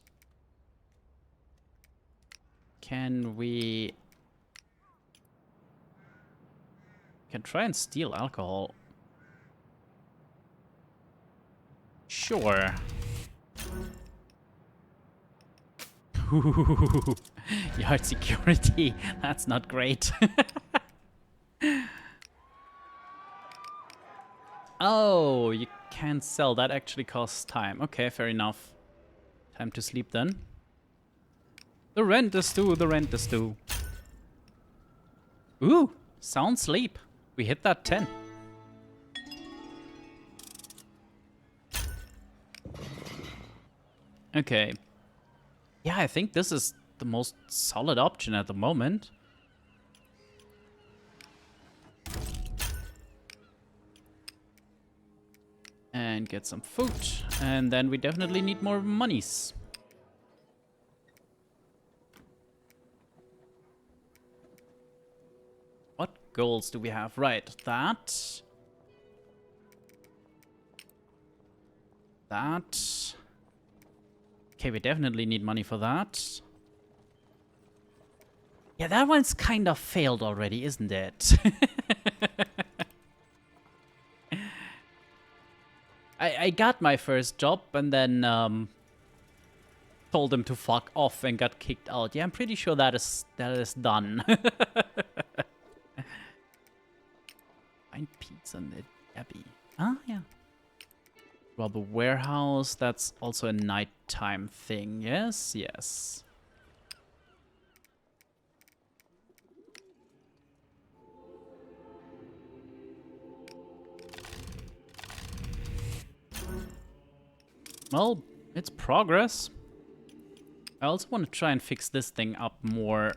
can try and steal alcohol. Sure. Yard security. That's not great. Oh, you can't sell. That actually costs time. Okay, fair enough. Time to sleep then. The rent is due. The rent is due. Ooh, sound sleep. We hit that 10. Okay. Yeah, I think this is the most solid option at the moment. And get some food. And then we definitely need more monies. What goals do we have? Right, that. That. Okay, we definitely need money for that. Yeah, that one's kind of failed already, isn't it? I got my first job and then told him to fuck off and got kicked out. Yeah, I'm pretty sure that is done. Find pizza in the Abbey. Ah, yeah. Rob a warehouse. That's also a nighttime thing. Yes, yes. Well, it's progress. I also want to try and fix this thing up more.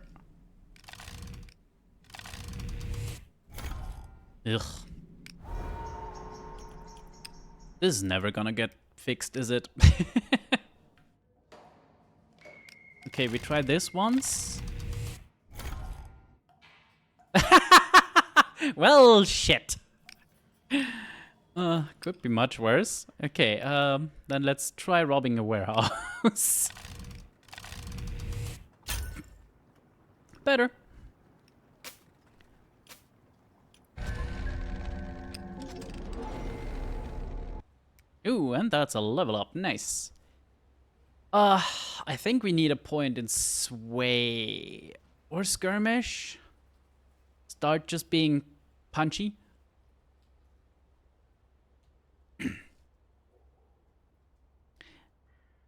Ugh. This is never gonna get fixed, is it? Okay, we tried this once. Well, shit. Could be much worse. Okay, then let's try robbing a warehouse. Better. Ooh, and that's a level up. Nice. I think we need a point in Sway or Skirmish. Start just being punchy. I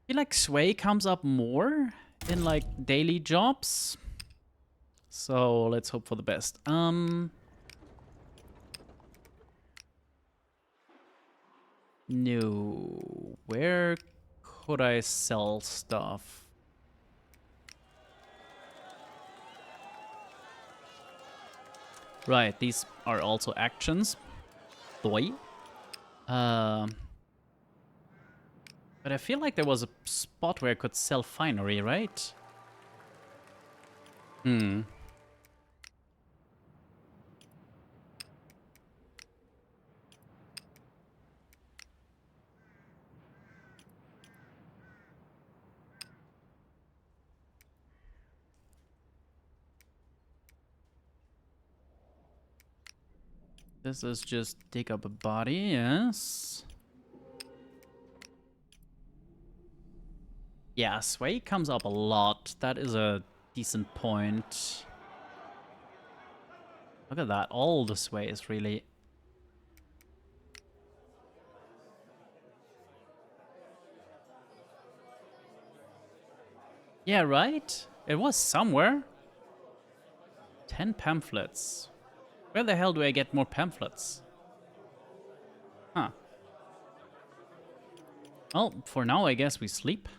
feel like Sway comes up more in like daily jobs. So let's hope for the best. No. Where could I sell stuff? Right, these are also actions. Doi. But I feel like there was a spot where I could sell finery, right? Hmm. This is just dig up a body, yes. Yeah, Sway comes up a lot. That is a decent point. Look at that, all the Sways, really. Yeah, right? It was somewhere. 10 pamphlets. Where the hell do I get more pamphlets? Huh. Well, for now, I guess we sleep.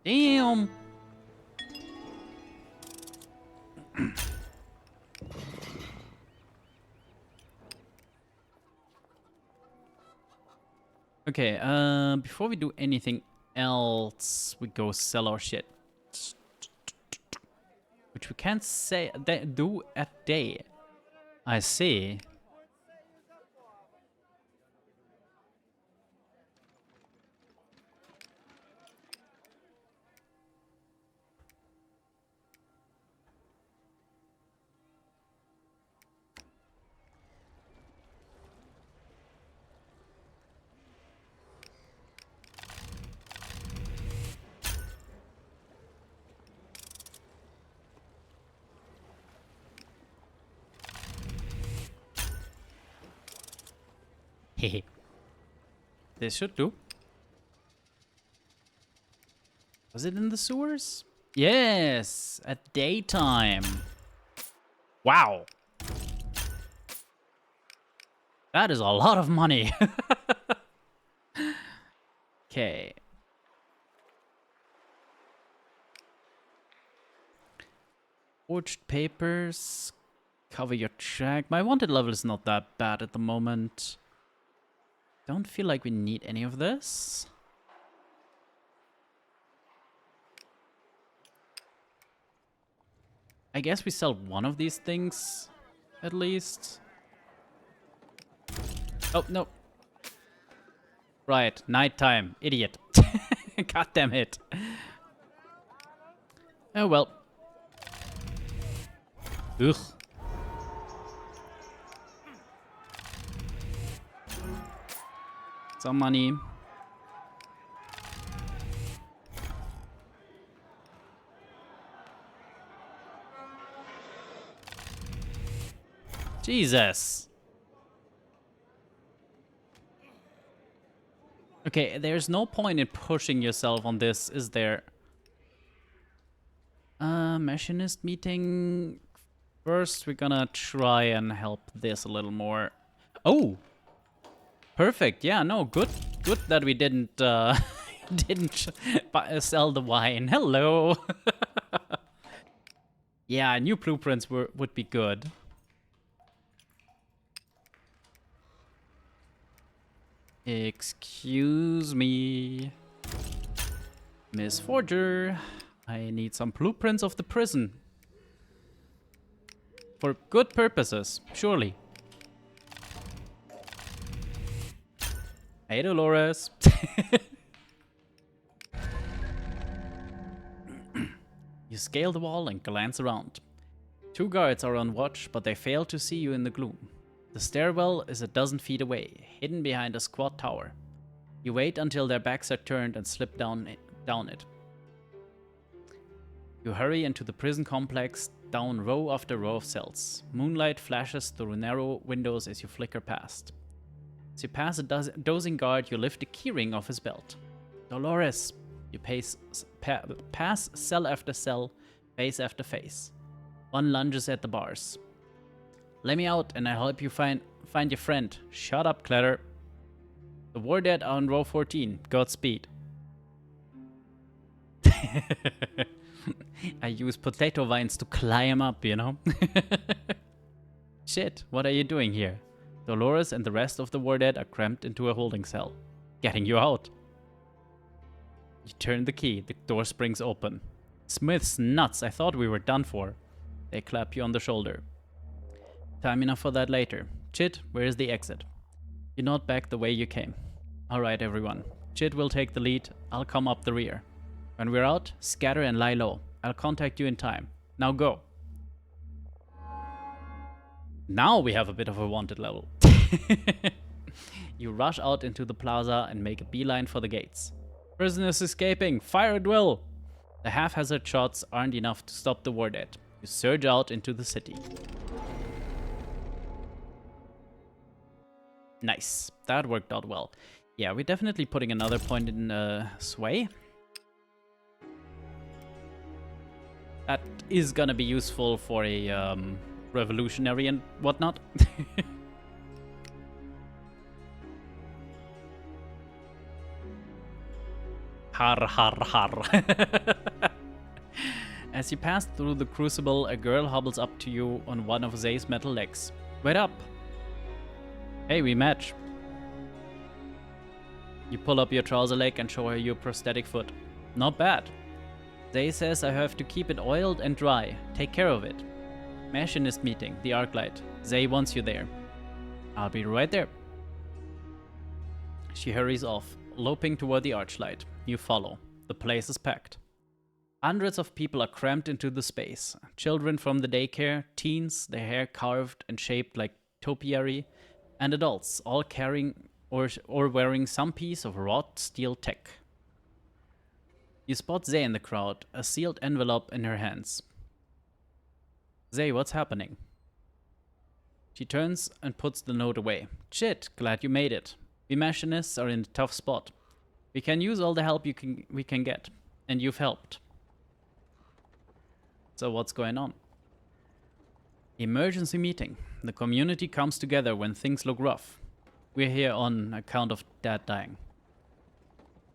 Damn! Okay, before we do anything else, we go sell our shit. Which we can't say do at day. I see. Hehe. This should do. Was it in the sewers? Yes, at daytime. Wow. That is a lot of money. Okay. Forged papers. Cover your track. My wanted level is not that bad at the moment. Don't feel like we need any of this. I guess we sell one of these things, at least. Oh, no. Right, nighttime. Idiot. God damn it. Oh, well. Ugh. Some money. Jesus. Okay, there's no point in pushing yourself on this, is there? Machinist meeting. First, we're gonna try and help this a little more. Oh! Perfect. Yeah, no, good that we didn't didn't sell the wine. Hello. Yeah, new blueprints would be good. Excuse me. Miss Forger, I need some blueprints of the prison. For good purposes, surely. Hey, Dolores. You scale the wall and glance around. 2 guards are on watch, but they fail to see you in the gloom. The stairwell is a dozen feet away, hidden behind a squat tower. You wait until their backs are turned and slip down it. You hurry into the prison complex, down row after row of cells. Moonlight flashes through narrow windows as you flicker past. As you pass a dozing guard, you lift the keyring off his belt. Dolores! You pass cell after cell, face after face. One lunges at the bars. Let me out and I'll help you find your friend. Shut up, Clatter. The warded are on row 14. Godspeed. I use potato vines to climb up, you know? Shit, what are you doing here? Dolores and the rest of the warded are cramped into a holding cell. Getting you out. You turn the key, the door springs open. Smith's nuts, I thought we were done for. They clap you on the shoulder. Time enough for that later. Chit, where is the exit? You nod back the way you came. Alright everyone, Chit will take the lead, I'll come up the rear. When we're out, scatter and lie low. I'll contact you in time. Now go. Now we have a bit of a wanted level. You rush out into the plaza and make a beeline for the gates. Prisoners escaping! Fire at will! The haphazard shots aren't enough to stop the warded. You surge out into the city. Nice. That worked out well. Yeah, we're definitely putting another point in Sway. That is gonna be useful for a revolutionary and whatnot. Har har har. As you pass through the crucible, a girl hobbles up to you on one of Zay's metal legs. Wait up! Hey, we match. You pull up your trouser leg and show her your prosthetic foot. Not bad. Zay says I have to keep it oiled and dry. Take care of it. Machinist meeting, the Arclight. Zay wants you there. I'll be right there. She hurries off, loping toward the archlight. You follow. The place is packed. Hundreds of people are crammed into the space. Children from the daycare, teens, their hair carved and shaped like topiary, and adults, all carrying or wearing some piece of wrought steel tech. You spot Zay in the crowd, a sealed envelope in her hands. Zay, what's happening? She turns and puts the note away. Shit, glad you made it. We machinists are in a tough spot. We can use all the help we can get, and you've helped. So what's going on? Emergency meeting. The community comes together when things look rough. We're here on account of Dad dying.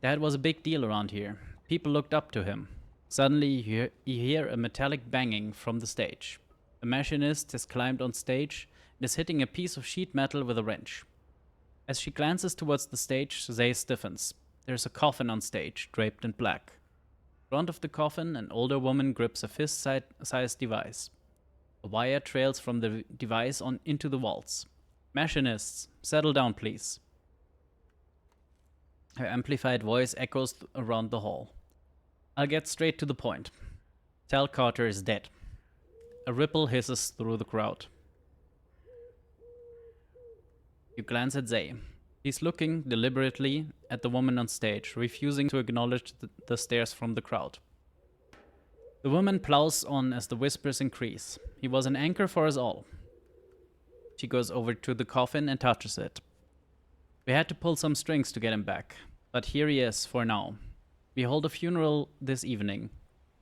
Dad was a big deal around here. People looked up to him. Suddenly you hear a metallic banging from the stage. A machinist has climbed on stage and is hitting a piece of sheet metal with a wrench. As she glances towards the stage, Zay stiffens. There's a coffin on stage, draped in black. In front of the coffin, an older woman grips a fist-sized device. A wire trails from the device on into the walls. Machinists, settle down, please. Her amplified voice echoes around the hall. I'll get straight to the point. Tal Carter is dead. A ripple hisses through the crowd. You glance at Zay. He's looking deliberately at the woman on stage, refusing to acknowledge the stares from the crowd. The woman plows on as the whispers increase. He was an anchor for us all. She goes over to the coffin and touches it. We had to pull some strings to get him back, but here he is for now. We hold a funeral this evening.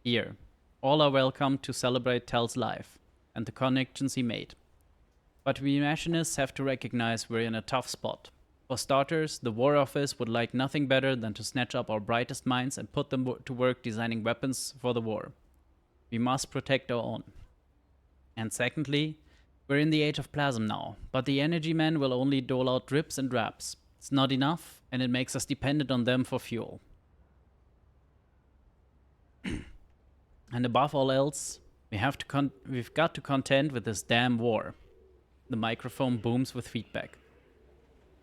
Here. All are welcome to celebrate Tal's life and the connections he made. But we machinists have to recognize we're in a tough spot. For starters, the War Office would like nothing better than to snatch up our brightest minds and put them to work designing weapons for the war. We must protect our own. And secondly, we're in the age of plasm now, but the energy men will only dole out drips and drabs. It's not enough, and it makes us dependent on them for fuel. And above all else, we've got to contend with this damn war. The microphone booms with feedback.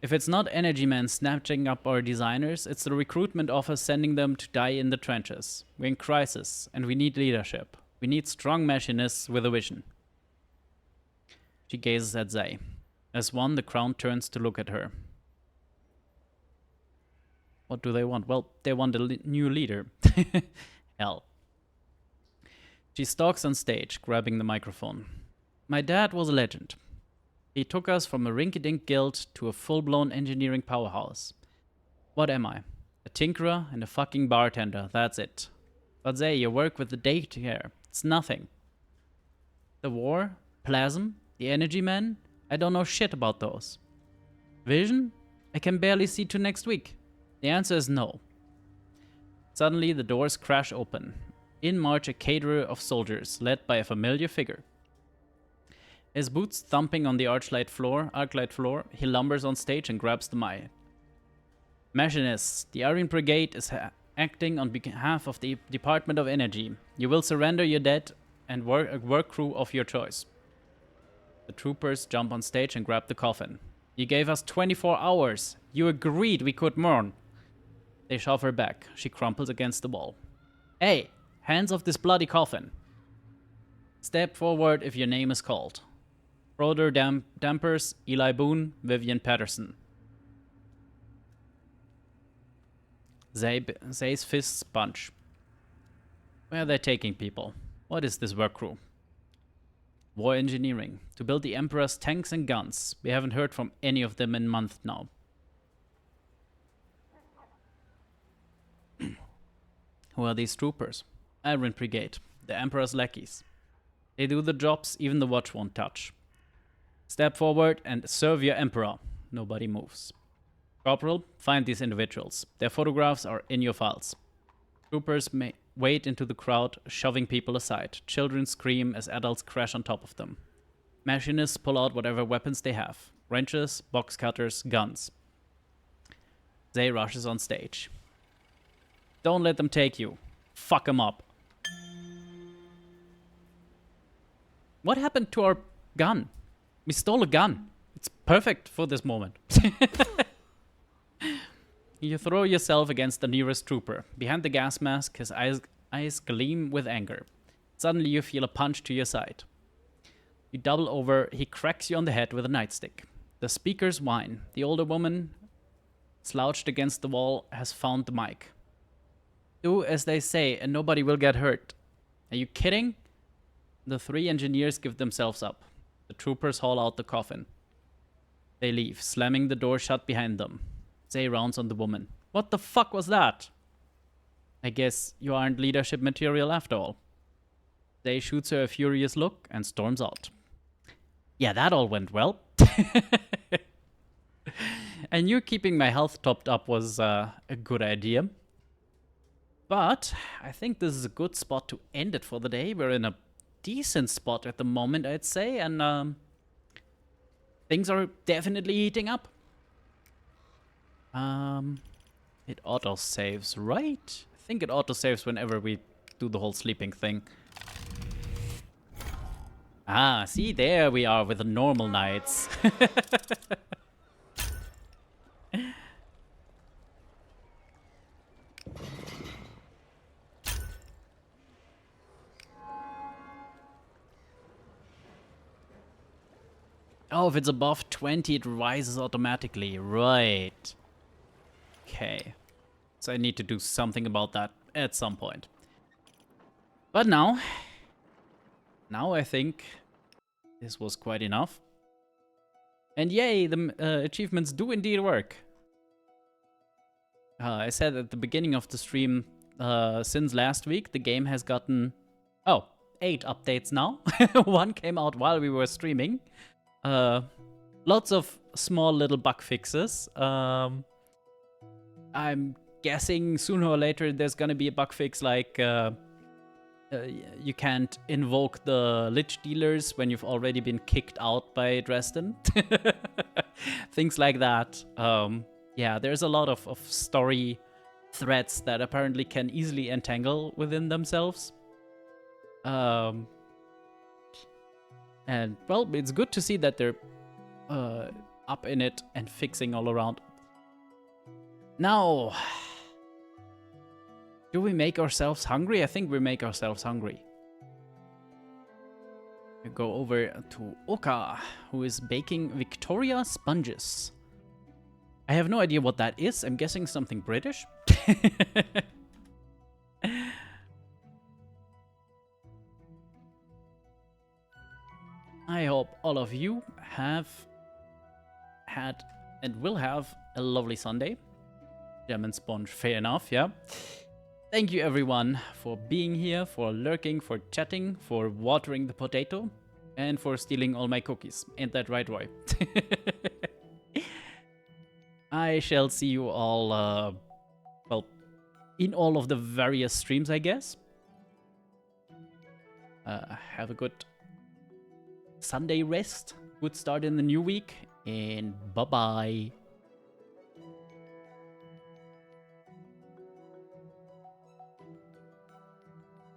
If it's not Energy Man snatching up our designers, it's the recruitment office sending them to die in the trenches. We're in crisis, and we need leadership. We need strong machinists with a vision. She gazes at Zay. As one, the crowd turns to look at her. What do they want? Well, they want a new leader. Hell. She stalks on stage, grabbing the microphone. My dad was a legend. He took us from a rinky-dink guild to a full-blown engineering powerhouse. What am I? A tinkerer and a fucking bartender, that's it. But Zay, your work with the daycare, it's nothing. The war? Plasm? The energy men? I don't know shit about those. Vision? I can barely see to next week. The answer is no. Suddenly, the doors crash open. In march a cadre of soldiers, led by a familiar figure. His boots thumping on the arclight floor, he lumbers on stage and grabs the mic. Machinists, the Iron Brigade is acting on behalf of the Department of Energy. You will surrender your dead and a work crew of your choice. The troopers jump on stage and grab the coffin. You gave us 24 hours. You agreed we could mourn. They shove her back. She crumples against the wall. Hey, hands off this bloody coffin. Step forward if your name is called. Broder Dampers, Eli Boone, Vivian Patterson. Zay's fists bunch. Where are they taking people? What is this work crew? War engineering. To build the Emperor's tanks and guns. We haven't heard from any of them in months now. Who are these troopers? Iron Brigade. The Emperor's lackeys. They do the jobs even the watch won't touch. Step forward and serve your Emperor. Nobody moves. Corporal, find these individuals. Their photographs are in your files. Troopers may wade into the crowd, shoving people aside. Children scream as adults crash on top of them. Machinists pull out whatever weapons they have. Wrenches, box cutters, guns. Zay rushes on stage. Don't let them take you. Fuck them up. What happened to our gun? We stole a gun. It's perfect for this moment. You throw yourself against the nearest trooper. Behind the gas mask, his eyes gleam with anger. Suddenly you feel a punch to your side. You double over, he cracks you on the head with a nightstick. The speakers whine. The older woman, slouched against the wall, has found the mic. Do as they say and nobody will get hurt. Are you kidding? The three engineers give themselves up. The troopers haul out the coffin. They leave, slamming the door shut behind them. Zay rounds on the woman. What the fuck was that? I guess you aren't leadership material after all. Zay shoots her a furious look and storms out. Yeah, that all went well. I knew keeping my health topped up was a good idea. But I think this is a good spot to end it for the day. We're in a decent spot at the moment, I'd say, and things are definitely heating up. It auto-saves, right? I think it auto-saves whenever we do the whole sleeping thing. Ah, see, there we are with the normal nights. Oh, if it's above 20, it rises automatically. Right. Okay. So I need to do something about that at some point. But now I think this was quite enough. And yay, the achievements do indeed work. I said at the beginning of the stream, since last week, the game has gotten, 8 updates now. One came out while we were streaming. Lots of small little bug fixes. I'm guessing sooner or later there's gonna be a bug fix like you can't invoke the Lich Dealers when you've already been kicked out by Dresden. Things like that. yeah, there's a lot of story threads that apparently can easily entangle within themselves. And, well, it's good to see that they're up in it and fixing all around. Now, do we make ourselves hungry? I think we make ourselves hungry. We go over to Oka, who is baking Victoria sponges. I have no idea what that is. I'm guessing something British. I hope all of you have had and will have a lovely Sunday. German sponge, fair enough, yeah. Thank you everyone for being here, for lurking, for chatting, for watering the potato, and for stealing all my cookies. Ain't that right, Roy? I shall see you all, well, in all of the various streams, I guess. Have a good Sunday rest, good start in the new week, and bye-bye.